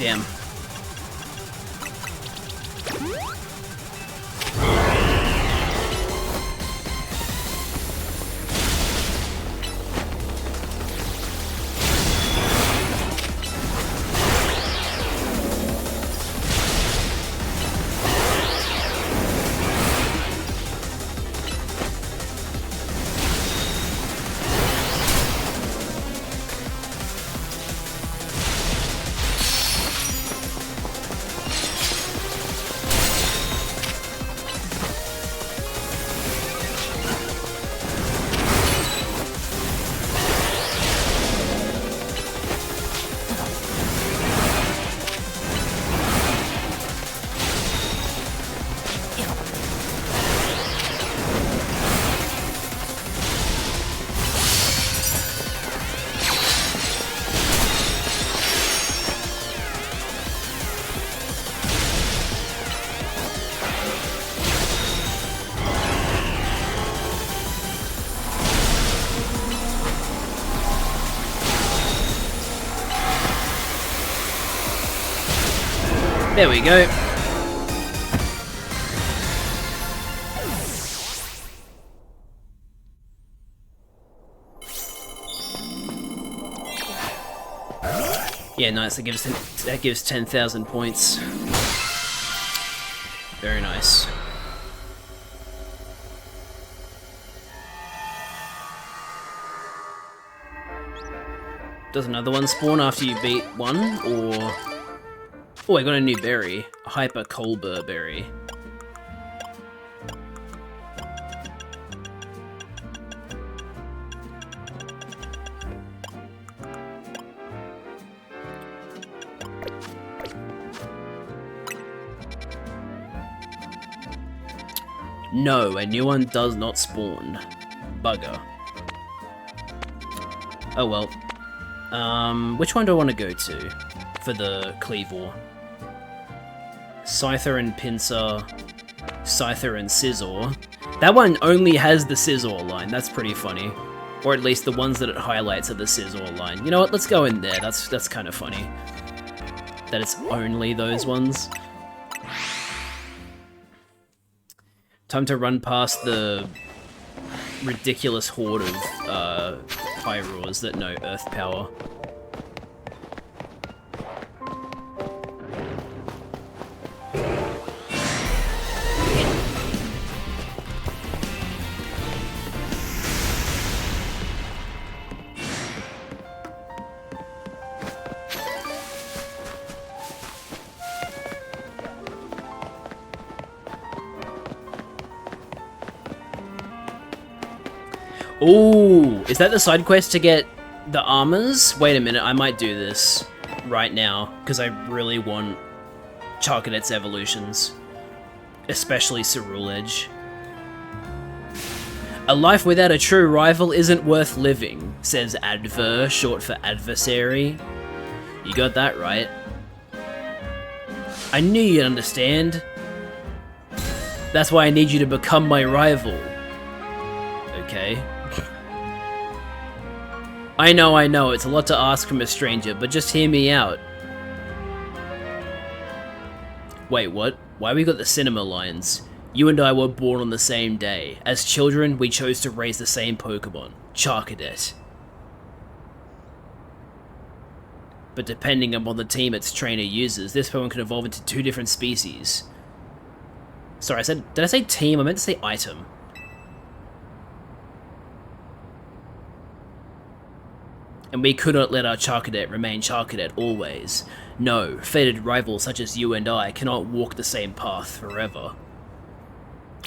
Damn. There we go. Yeah, nice. That gives 10,000 points. Very nice. Does another one spawn after you beat one, or... Oh, I got a new berry. A Hyper Colbur berry. No, a new one does not spawn. Bugger. Oh well. Which one do I want to go to for the Cleavor? Scyther and Pinsir, Scyther and Scizor. That one only has the Scizor line, that's pretty funny. Or at least the ones that it highlights are the Scizor line. You know what, let's go in there, that's kind of funny. That it's only those ones. Time to run past the ridiculous horde of Pyroars that know Earth Power. Ooh, is that the side quest to get the armors? Wait a minute, I might do this right now, because I really want Charcadet's evolutions. Especially Ceruledge. A life without a true rival isn't worth living, says Adver, short for adversary. You got that right. I knew you'd understand. That's why I need you to become my rival. Okay. I know, it's a lot to ask from a stranger, but just hear me out. Wait, what? Why we got the cinema lines? You and I were born on the same day. As children, we chose to raise the same Pokemon, Charcadet. But depending upon the team its trainer uses, this Pokemon can evolve into two different species. Sorry, did I say team? I meant to say item. And we could not let our Charcadet remain Charcadet always. No, fated rivals such as you and I cannot walk the same path forever.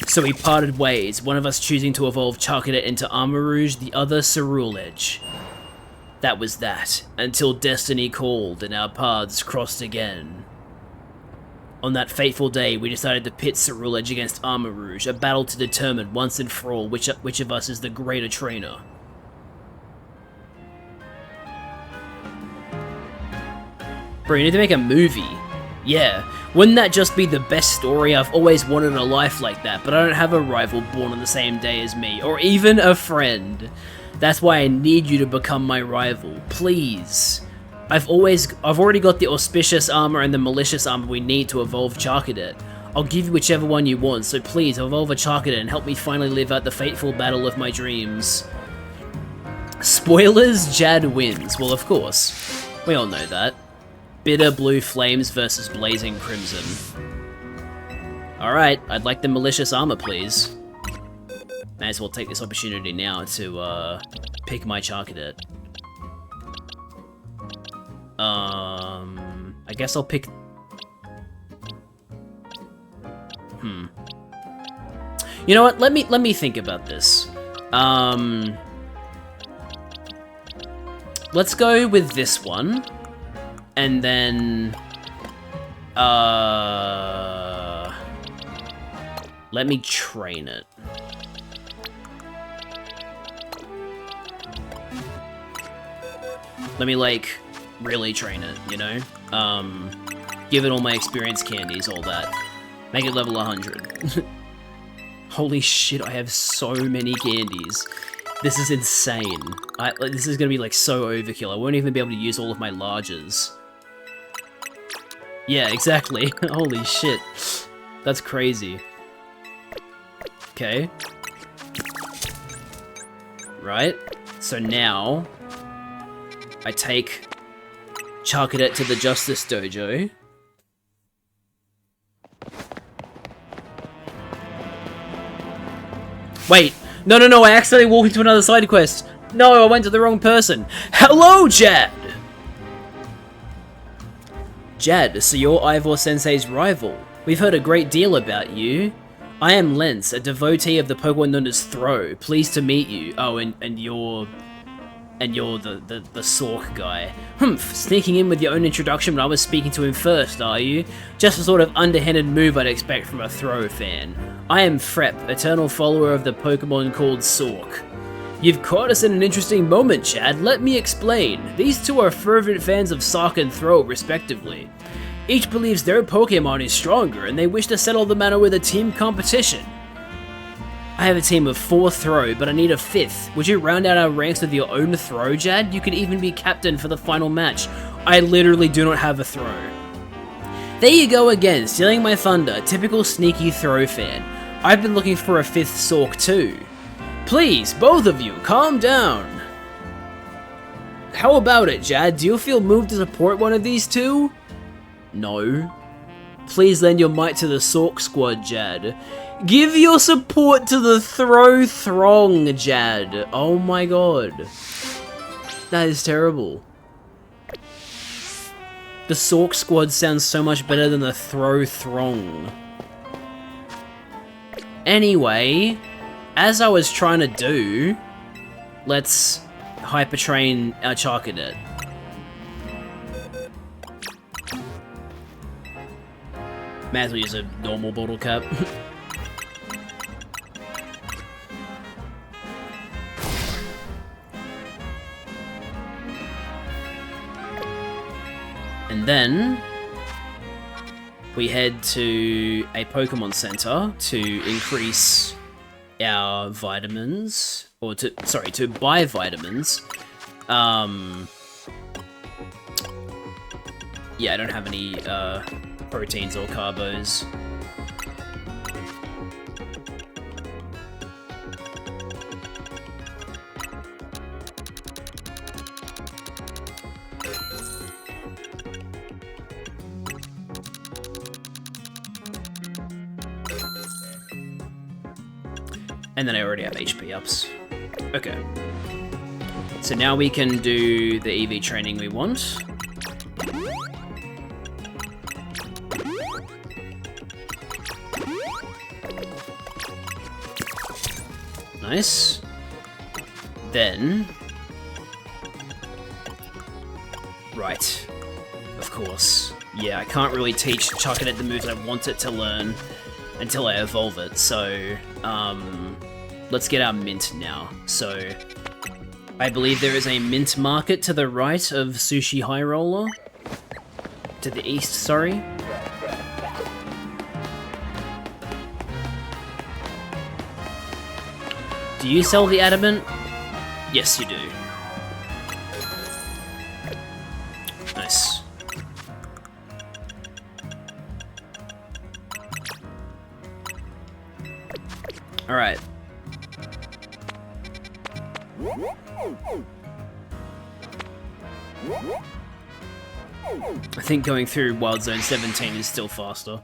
So we parted ways, one of us choosing to evolve Charcadet into Armarouge, the other Ceruledge. That was that, until destiny called and our paths crossed again. On that fateful day, we decided to pit Ceruledge against Armarouge, a battle to determine once and for all which of us is the greater trainer. Bro, you need to make a movie. Yeah, wouldn't that just be the best story? I've always wanted a life like that, but I don't have a rival born on the same day as me, or even a friend. That's why I need you to become my rival, please. I've already got the auspicious armor and the malicious armor we need to evolve Charcadet. I'll give you whichever one you want, so please evolve a Charcadet and help me finally live out the fateful battle of my dreams. Spoilers, Jad wins. Well, of course. We all know that. Bitter blue flames versus blazing crimson. Alright, I'd like the malicious armor, please. May as well take this opportunity now to, pick my Charcadet. I guess I'll pick... You know what, let me think about this. Let's go with this one. And then... let me train it. Let me, like, really train it, you know? Give it all my experience candies, all that. Make it level 100. Holy shit, I have so many candies. This is insane. This is gonna be, like, so overkill. I won't even be able to use all of my larges. Yeah, exactly. Holy shit. That's crazy. Okay. Right. So now... I take Charcadet to the Justice Dojo. Wait! No, I accidentally walked into another side quest! No, I went to the wrong person! Hello, Jad! Jad, so you're Ivor Sensei's rival. We've heard a great deal about you. I am Lens, a devotee of the Pokemon known as Throh. Pleased to meet you. Oh, and you're the Sork guy. Humph, sneaking in with your own introduction when I was speaking to him first, are you? Just the sort of underhanded move I'd expect from a Throh fan. I am Frep, eternal follower of the Pokemon called Sork. You've caught us in an interesting moment, Chad. Let me explain. These two are fervent fans of Sark and Throh, respectively. Each believes their Pokemon is stronger, and they wish to settle the matter with a team competition. I have a team of 4 Throh, but I need a 5th. Would you round out our ranks with your own Throh, Jad? You could even be captain for the final match. I literally do not have a Throh. There you go again, stealing my thunder. Typical sneaky Throh fan. I've been looking for a 5th Sork too. Please, both of you, calm down. How about it, Jad? Do you feel moved to support one of these two? No. Please lend your might to the Sork squad, Jad. Give your support to the Throh Throng, Jad. Oh my god. That is terrible. The Sork squad sounds so much better than the Throh Throng. Anyway, as I was trying to do, let's Hyper Train our Charcadet. May as well use a normal bottle cap. And then we head to a Pokemon Center to increase our vitamins, or to buy vitamins. Yeah, I don't have any proteins or carbos. And then I already have HP ups. Okay. So now we can do the EV training we want. Nice. Then... Right. Of course. Yeah, I can't really teach Charcadet the moves I want it to learn until I evolve it, so... let's get our mint now. So, I believe there is a mint market to the right of Sushi High Roller. To the east, sorry. Do you sell the adamant? Yes, you do. Alright. I think going through Wild Zone 17 is still faster.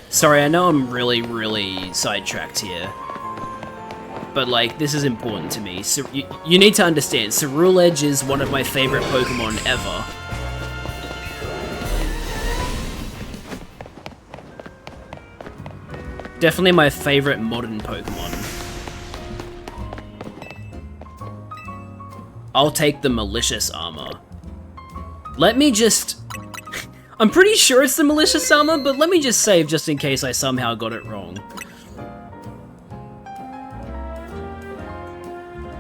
Sorry, I know I'm really sidetracked here. But, like, this is important to me. So, you need to understand, Ceruledge is one of my favorite Pokemon ever. Definitely my favorite modern Pokemon. I'll take the Malicious Armor. Let me just... I'm pretty sure it's the Malicious Armor, but let me just save just in case I somehow got it wrong.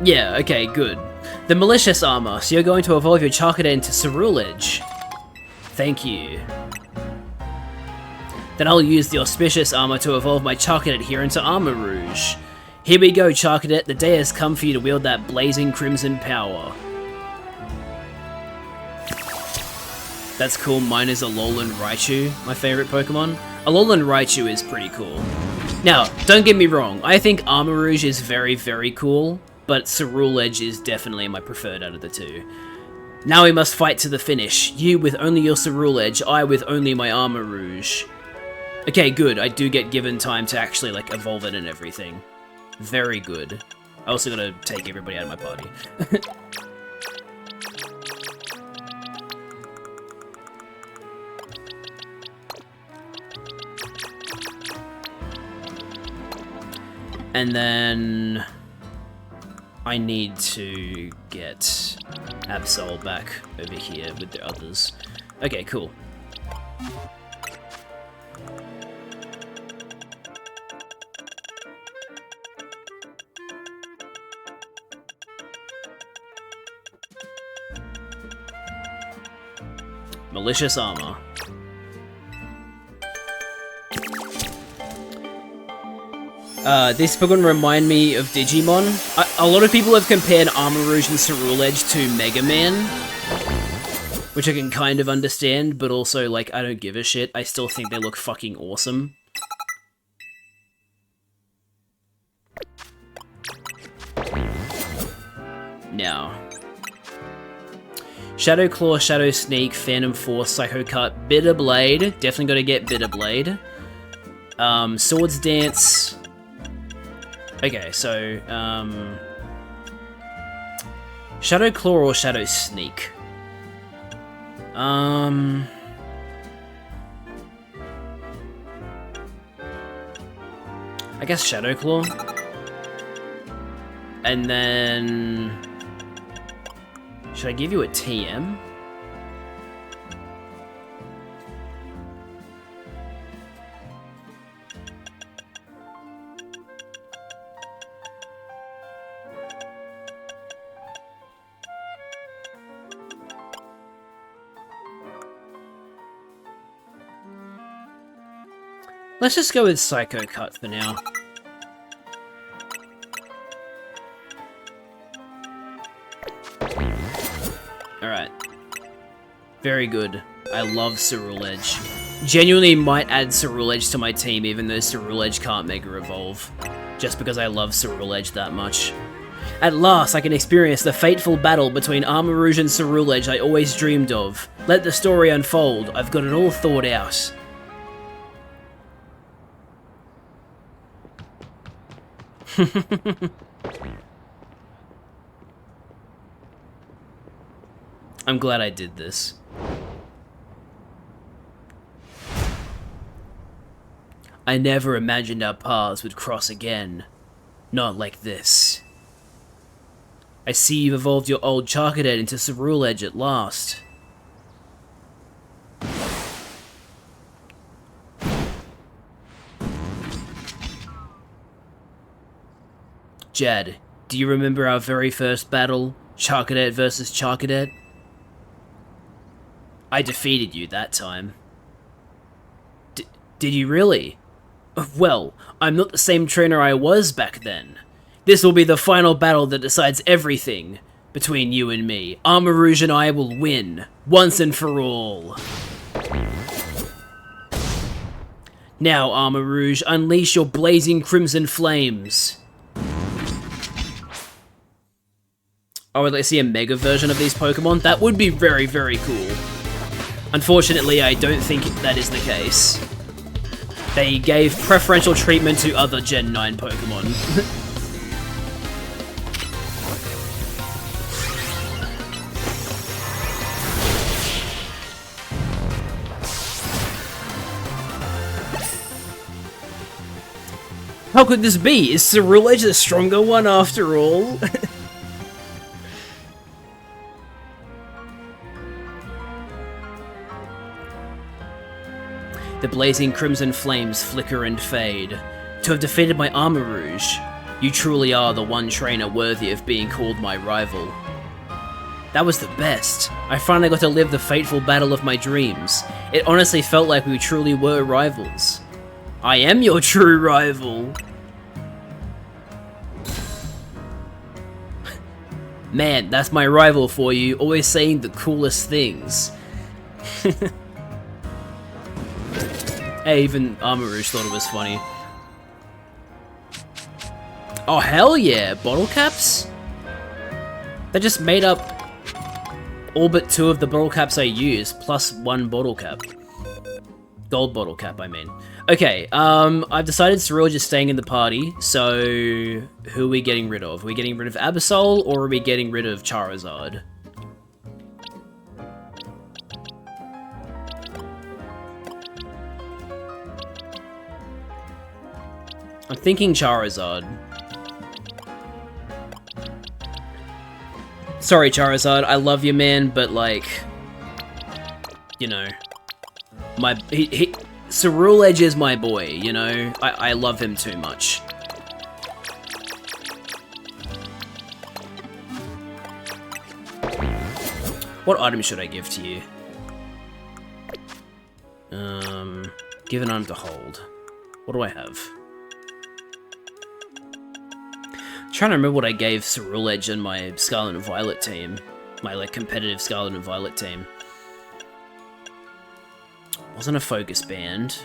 Yeah, okay, good. The Malicious Armor, so you're going to evolve your Charcadet into Ceruledge. Thank you. Then I'll use the Auspicious Armor to evolve my Charcadet here into Armarouge. Here we go, Charcadet, the day has come for you to wield that blazing crimson power. That's cool, mine is Alolan Raichu, my favorite Pokemon. Alolan Raichu is pretty cool. Now, don't get me wrong, I think Armarouge is very cool, but Ceruledge is definitely my preferred out of the two. Now we must fight to the finish. You with only your Ceruledge, I with only my Armarouge. Okay, good, I do get given time to actually, like, evolve it and everything. Very good. I also gotta take everybody out of my party. And then... I need to get Absol back over here with the others. Okay, cool. Malicious Armor. This Pokemon remind me of Digimon. A lot of people have compared Armarouge and Ceruledge to Mega Man, which I can kind of understand, but also, like, I don't give a shit. I still think they look fucking awesome. Now. Shadow Claw, Shadow Sneak, Phantom Force, Psycho Cut, Bitter Blade. Definitely gotta get Bitter Blade. Swords Dance. Okay, so, Shadow Claw or Shadow Sneak? I guess Shadow Claw. And then... should I give you a TM? Let's just go with Psycho Cut for now. Alright. Very good. I love Ceruledge. Genuinely might add Ceruledge to my team even though Ceruledge can't Mega Evolve. Just because I love Ceruledge that much. At last, I can experience the fateful battle between Armarouge and Ceruledge I always dreamed of. Let the story unfold. I've got it all thought out. I'm glad I did this. I never imagined our paths would cross again. Not like this. I see you've evolved your old Charcadet into Ceruledge at last. Jad, do you remember our very first battle? Charcadet versus Charcadet? I defeated you that time. Did you really? Well, I'm not the same trainer I was back then. This will be the final battle that decides everything. between you and me. Armarouge and I will win, once and for all. Now, Armarouge, unleash your blazing crimson flames. Oh, would I see a mega version of these Pokemon? That would be very, very cool. Unfortunately, I don't think that is the case. They gave preferential treatment to other Gen 9 Pokemon. How could this be? Is Ceruledge the stronger one after all? The blazing crimson flames flicker and fade. To have defeated my Armarouge, you truly are the one trainer worthy of being called my rival. That was the best. I finally got to live the fateful battle of my dreams. It honestly felt like we truly were rivals. I am your true rival. Man, that's my rival for you, always saying the coolest things. Hey, even Armarouge thought it was funny. Oh, hell yeah! Bottle caps? They just made up all but 2 of the bottle caps I use, plus 1 bottle cap. Gold bottle cap, I mean. Okay, I've decided Ceruledge is staying in the party, so who are we getting rid of? Are we getting rid of Absol, or are we getting rid of Charizard? I'm thinking Charizard. Sorry, Charizard, I love you, man, but like, you know, Ceruledge is my boy, you know? I love him too much. What item should I give to you? Give an item to hold. What do I have? Trying to remember what I gave Ceruledge and my Scarlet and Violet team. My, like, competitive Scarlet and Violet team. Wasn't a focus band.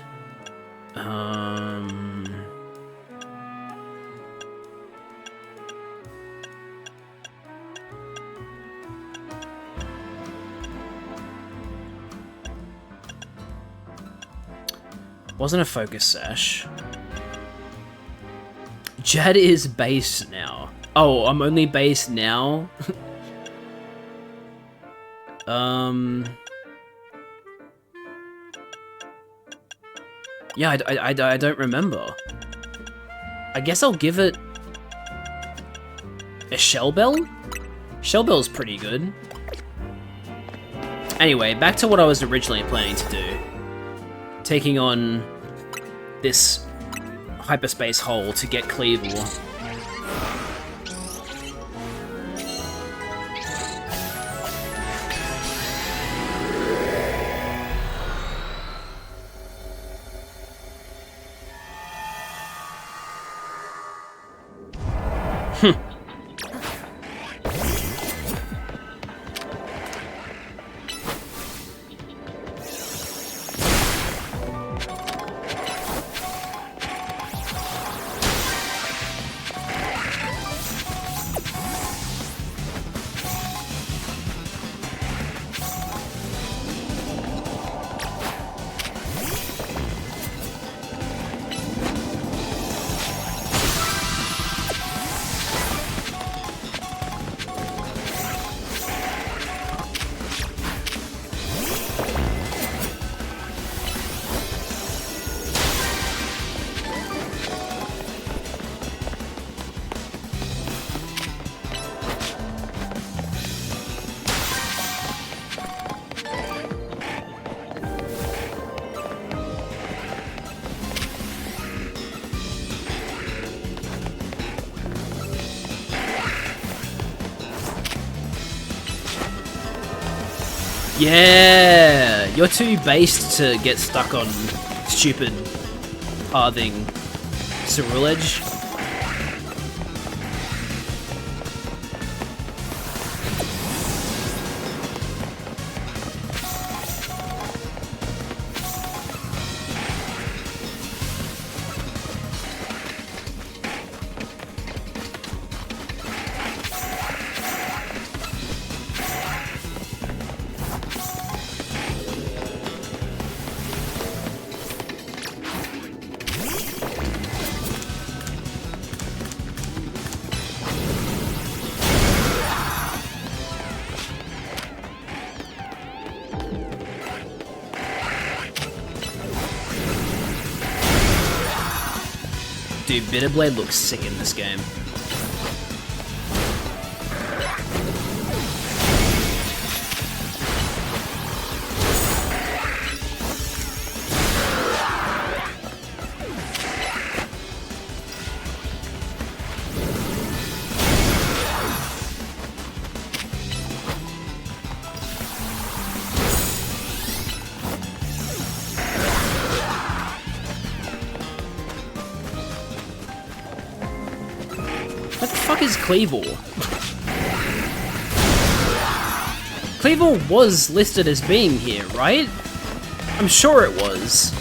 Wasn't a focus sash. Jad is base now. Oh, I'm only base now? Yeah, I don't remember. I guess I'll give it a Shell Bell? Shell Bell's pretty good. Anyway, back to what I was originally planning to do. Taking on this hyperspace hole to get Cleavor. Yeah! You're too based to get stuck on stupid pathing Ceruledge. Dude, Bitterblade looks sick in this game. What the fuck is Cleavor? Cleavor was listed as being here, right? I'm sure it was.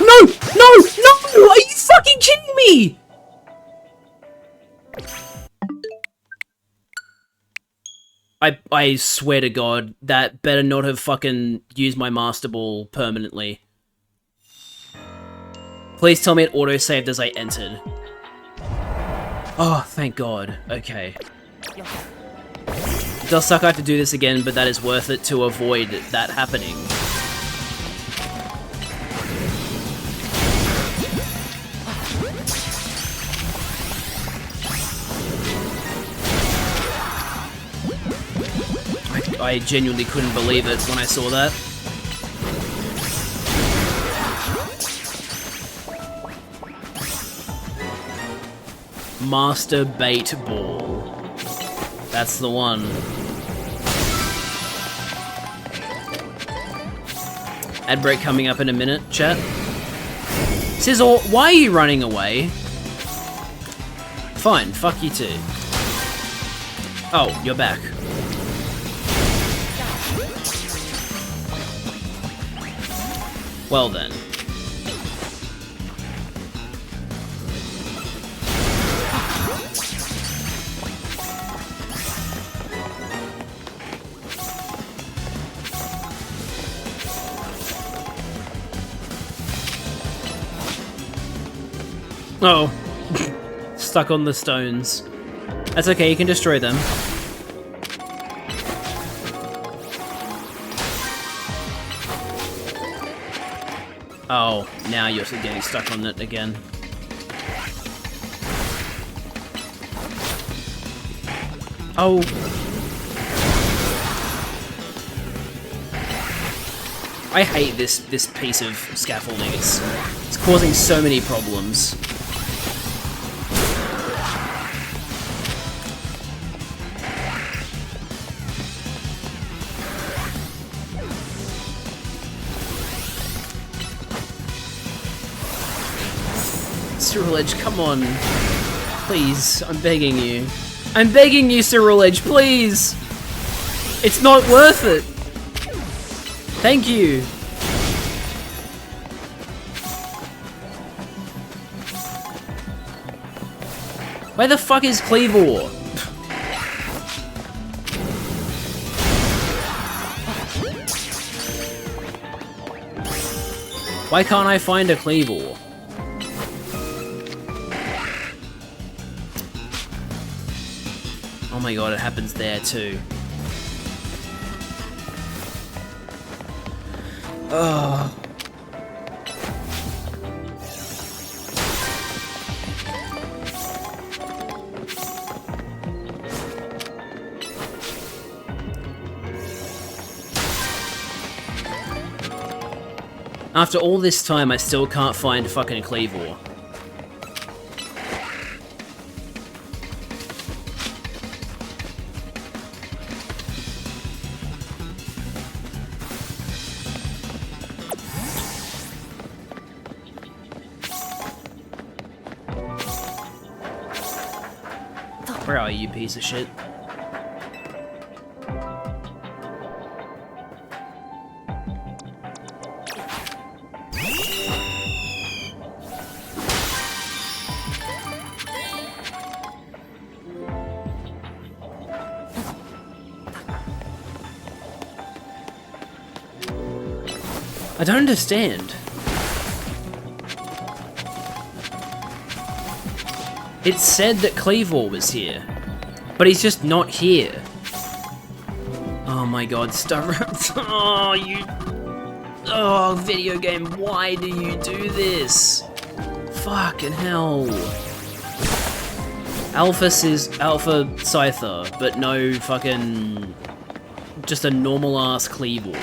No! No! No! Are you fucking kidding me? I swear to God, that better not have fucking used my Master Ball permanently. Please tell me it auto-saved as I entered. Oh, thank God. Okay. It does suck I have to do this again, but that is worth it to avoid that happening. I genuinely couldn't believe it when I saw that. Master Bait Ball. That's the one. Ad break coming up in a minute, chat. Sizzle, why are you running away? Fine, fuck you too. Oh, you're back. Well then. Oh. Stuck on the stones. That's okay, you can destroy them. Oh, now you're getting stuck on it again. Oh. I hate this piece of scaffolding. It's causing so many problems. Cyril Edge, come on. Please, I'm begging you. I'm begging you, Cyril Edge, please! It's not worth it! Thank you! Where the fuck is Cleavor? Why can't I find a Cleavor? Oh my god, it happens there too. Oh. After all this time, I still can't find fucking Cleavor. Where are you, piece of shit? I don't understand. It said that Cleavor was here, but he's just not here. Oh my god, stop. Oh, you... Oh, video game, why do you do this? Fucking hell. Alpha Scyther, but no fucking... Just a normal ass Cleavor.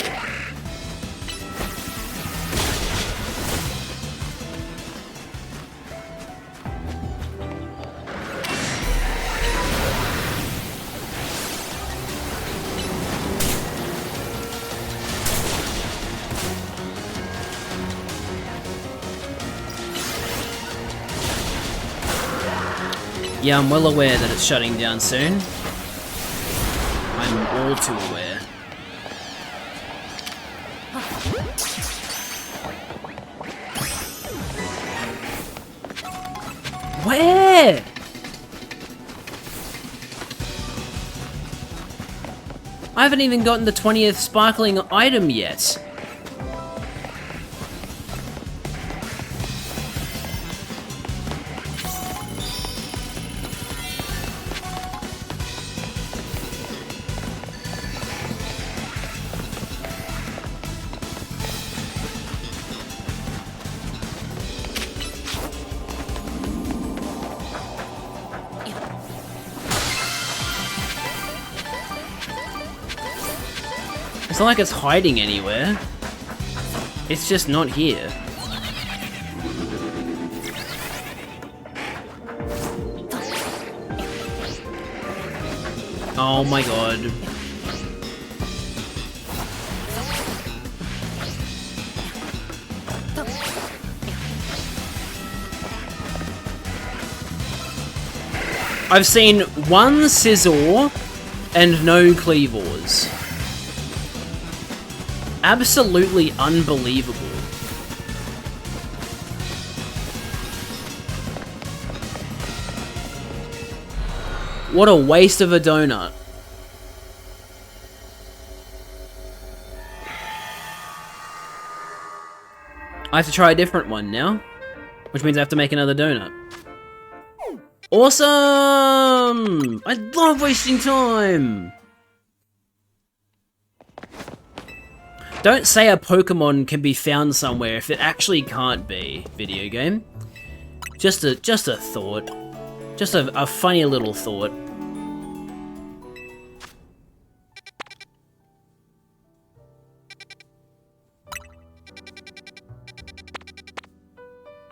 Yeah, I'm well aware that it's shutting down soon. I'm all too aware. Where? I haven't even gotten the 20th sparkling item yet. It's not like it's hiding anywhere. It's just not here. Oh my god. I've seen one Scizor and no Cleavors. Absolutely unbelievable. What a waste of a donut. I have to try a different one now, which means I have to make another donut. Awesome! I love wasting time! Don't say a Pokemon can be found somewhere if it actually can't be, video game. Just a thought. Just a funny little thought.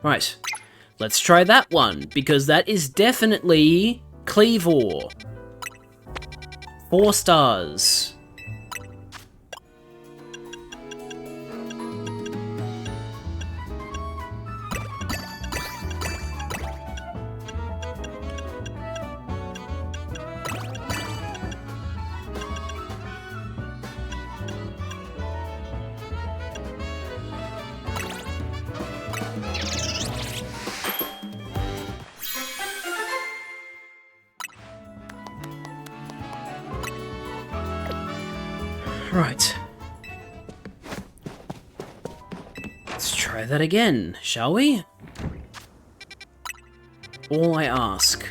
Right, let's try that one, because that is definitely Cleavor. 4 stars. Right. Let's try that again, shall we? All I ask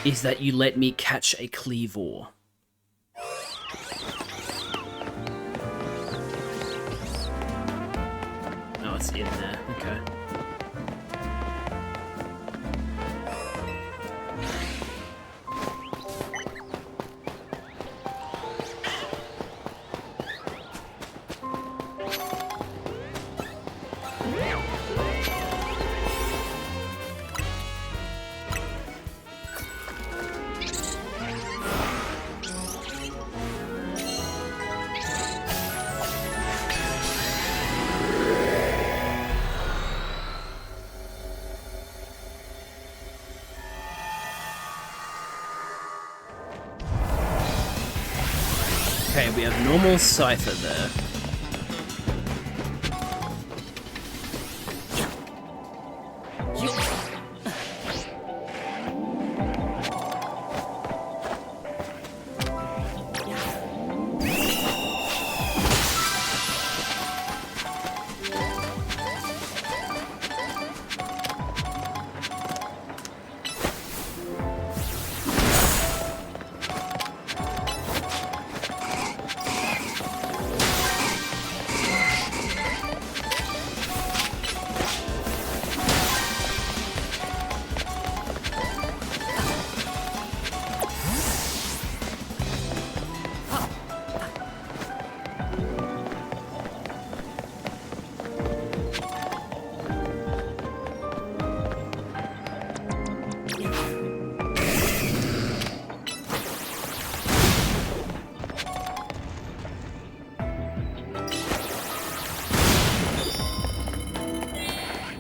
is that you let me catch a Cleavor. Oh, it's in there. Okay. Okay, we have normal Scyther there.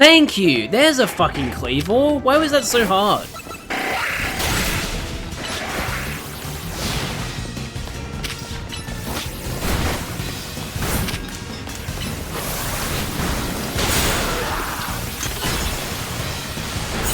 Thank you! There's a fucking Cleavor! Why was that so hard?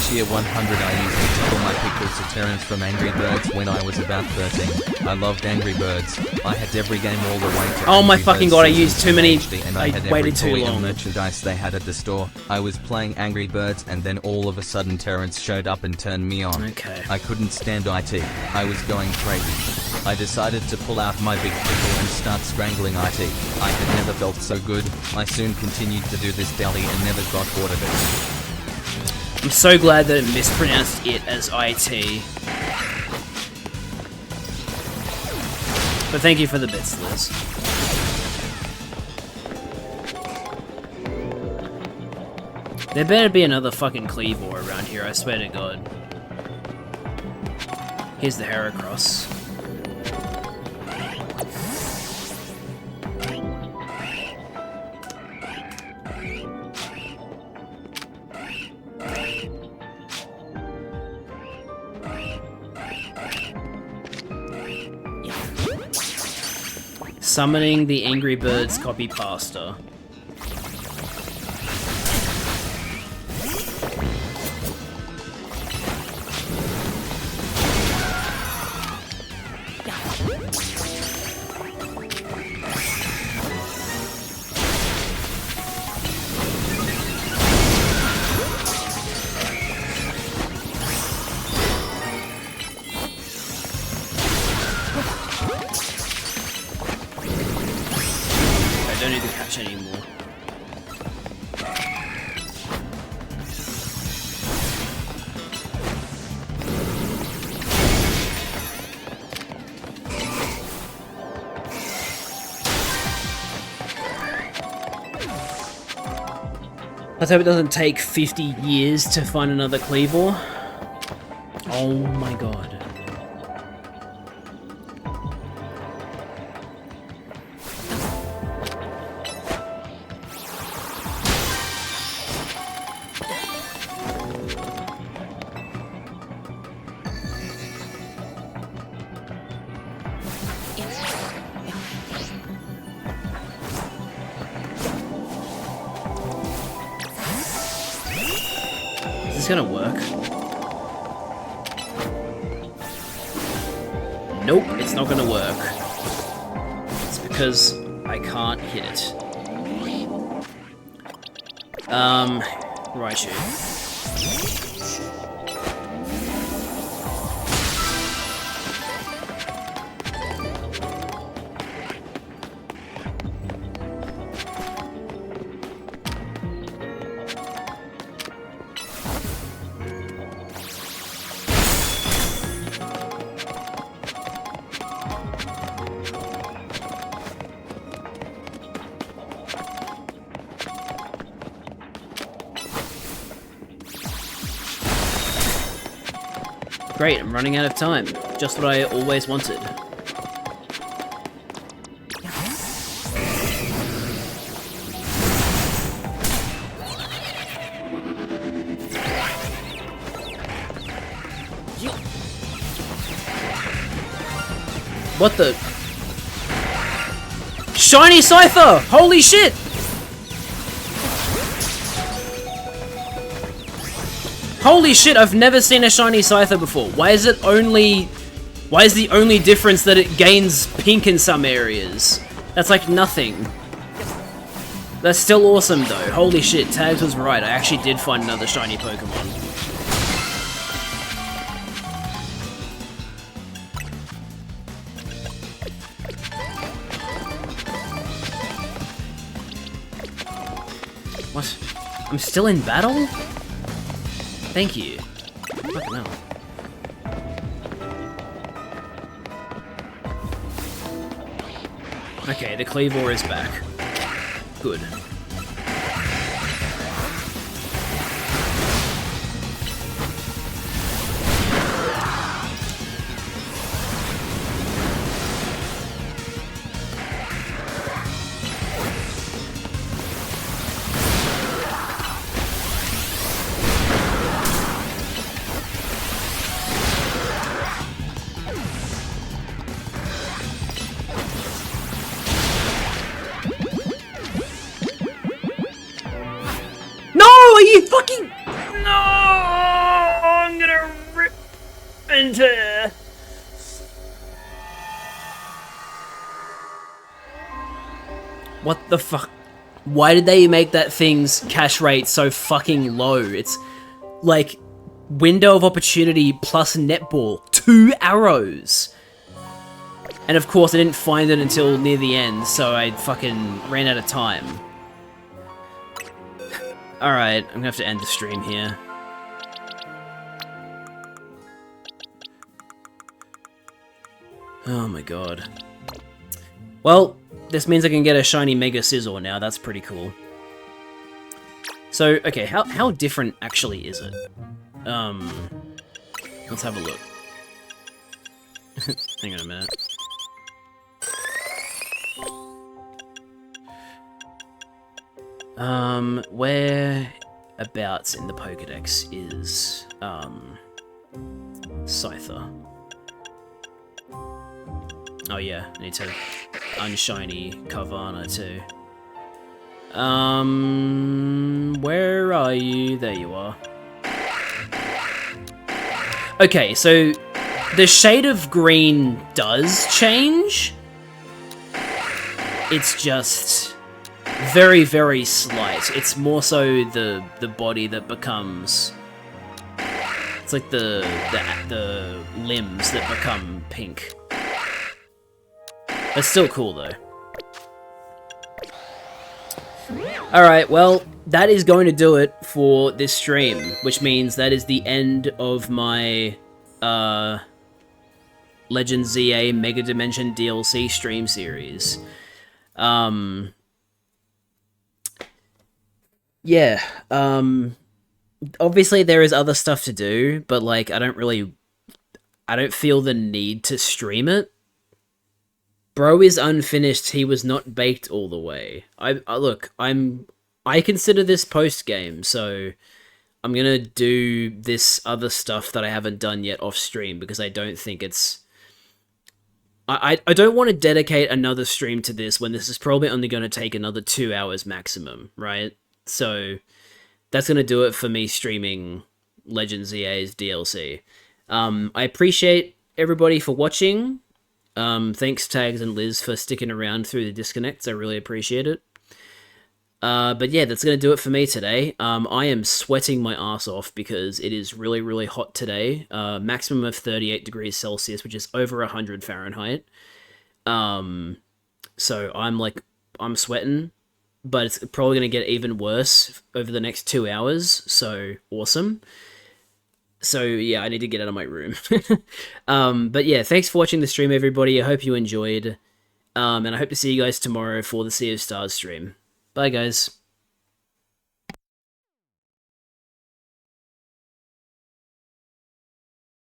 Tier 100 I used to tickle my pickles to Terrence from Angry Birds when I was about 13. I loved Angry Birds. I had every game all the way to Oh my Angry fucking Birds god, I Season used too many. HD, and I had every waited too toy and long. merchandise they had at the store. I was playing Angry Birds and then all of a sudden Terrence showed up and turned me on. Okay. I couldn't stand IT. I was going crazy. I decided to pull out my big pickle and start strangling IT. I had never felt so good. I soon continued to do this daily and never got bored of it. I'm so glad that it mispronounced it as IT. But thank you for the bits, Liz. There better be another fucking Cleavor around here, I swear to god. Here's the Heracross. Summoning the Angry Birds copy pasta. I don't need to catch anymore. Let's hope it doesn't take 50 years to find another Cleavor. Oh my god. Is this gonna work? Nope, it's not gonna work. It's because I can't hit it. Raichu. Great, I'm running out of time. Just what I always wanted. What the? Shiny Scyther! Holy shit! Holy shit, I've never seen a shiny Scyther before. Why is the only difference that it gains pink in some areas? That's like nothing. That's still awesome though. Holy shit, Tags was right. I actually did find another shiny Pokemon. What? I'm still in battle? Thank you. Fucking hell. Okay, the Cleavor is back. Good. Oh, you fucking... No! I'm gonna rip and tear. What the fuck? Why did they make that thing's cash rate so fucking low? It's like window of opportunity plus netball. 2 arrows. And of course I didn't find it until near the end, so I fucking ran out of time. Alright, I'm gonna have to end the stream here. Oh my god. Well, this means I can get a shiny Mega Scizor now, that's pretty cool. So, okay, how different actually is it? Let's have a look. Hang on a minute. Whereabouts in the Pokedex is, Scyther? Oh yeah, I need to unshiny Carvanha too. Where are you? There you are. Okay, so the shade of green does change. It's just very, very slight. It's more so the body that becomes... It's like the limbs that become pink. It's still cool, though. Alright, well, that is going to do it for this stream, which means that is the end of my, Legend ZA Mega Dimension DLC stream series. Yeah, obviously there is other stuff to do, but, like, I don't feel the need to stream it. Bro is unfinished, he was not baked all the way. I consider this post-game, so I'm gonna do this other stuff that I haven't done yet off-stream, because I don't think it's... I don't want to dedicate another stream to this when this is probably only going to take another 2 hours maximum, right? So that's going to do it for me streaming Legend ZA's DLC. I appreciate everybody for watching. Thanks Tags and Liz for sticking around through the disconnects. I really appreciate it. But yeah, that's going to do it for me today. I am sweating my ass off because it is really, really hot today. Maximum of 38 degrees Celsius, which is over 100 Fahrenheit. So I'm sweating, but it's probably going to get even worse over the next 2 hours. So awesome. So yeah, I need to get out of my room. But yeah, thanks for watching the stream, everybody. I hope you enjoyed. And I hope to see you guys tomorrow for the Sea of Stars stream. Bye, guys.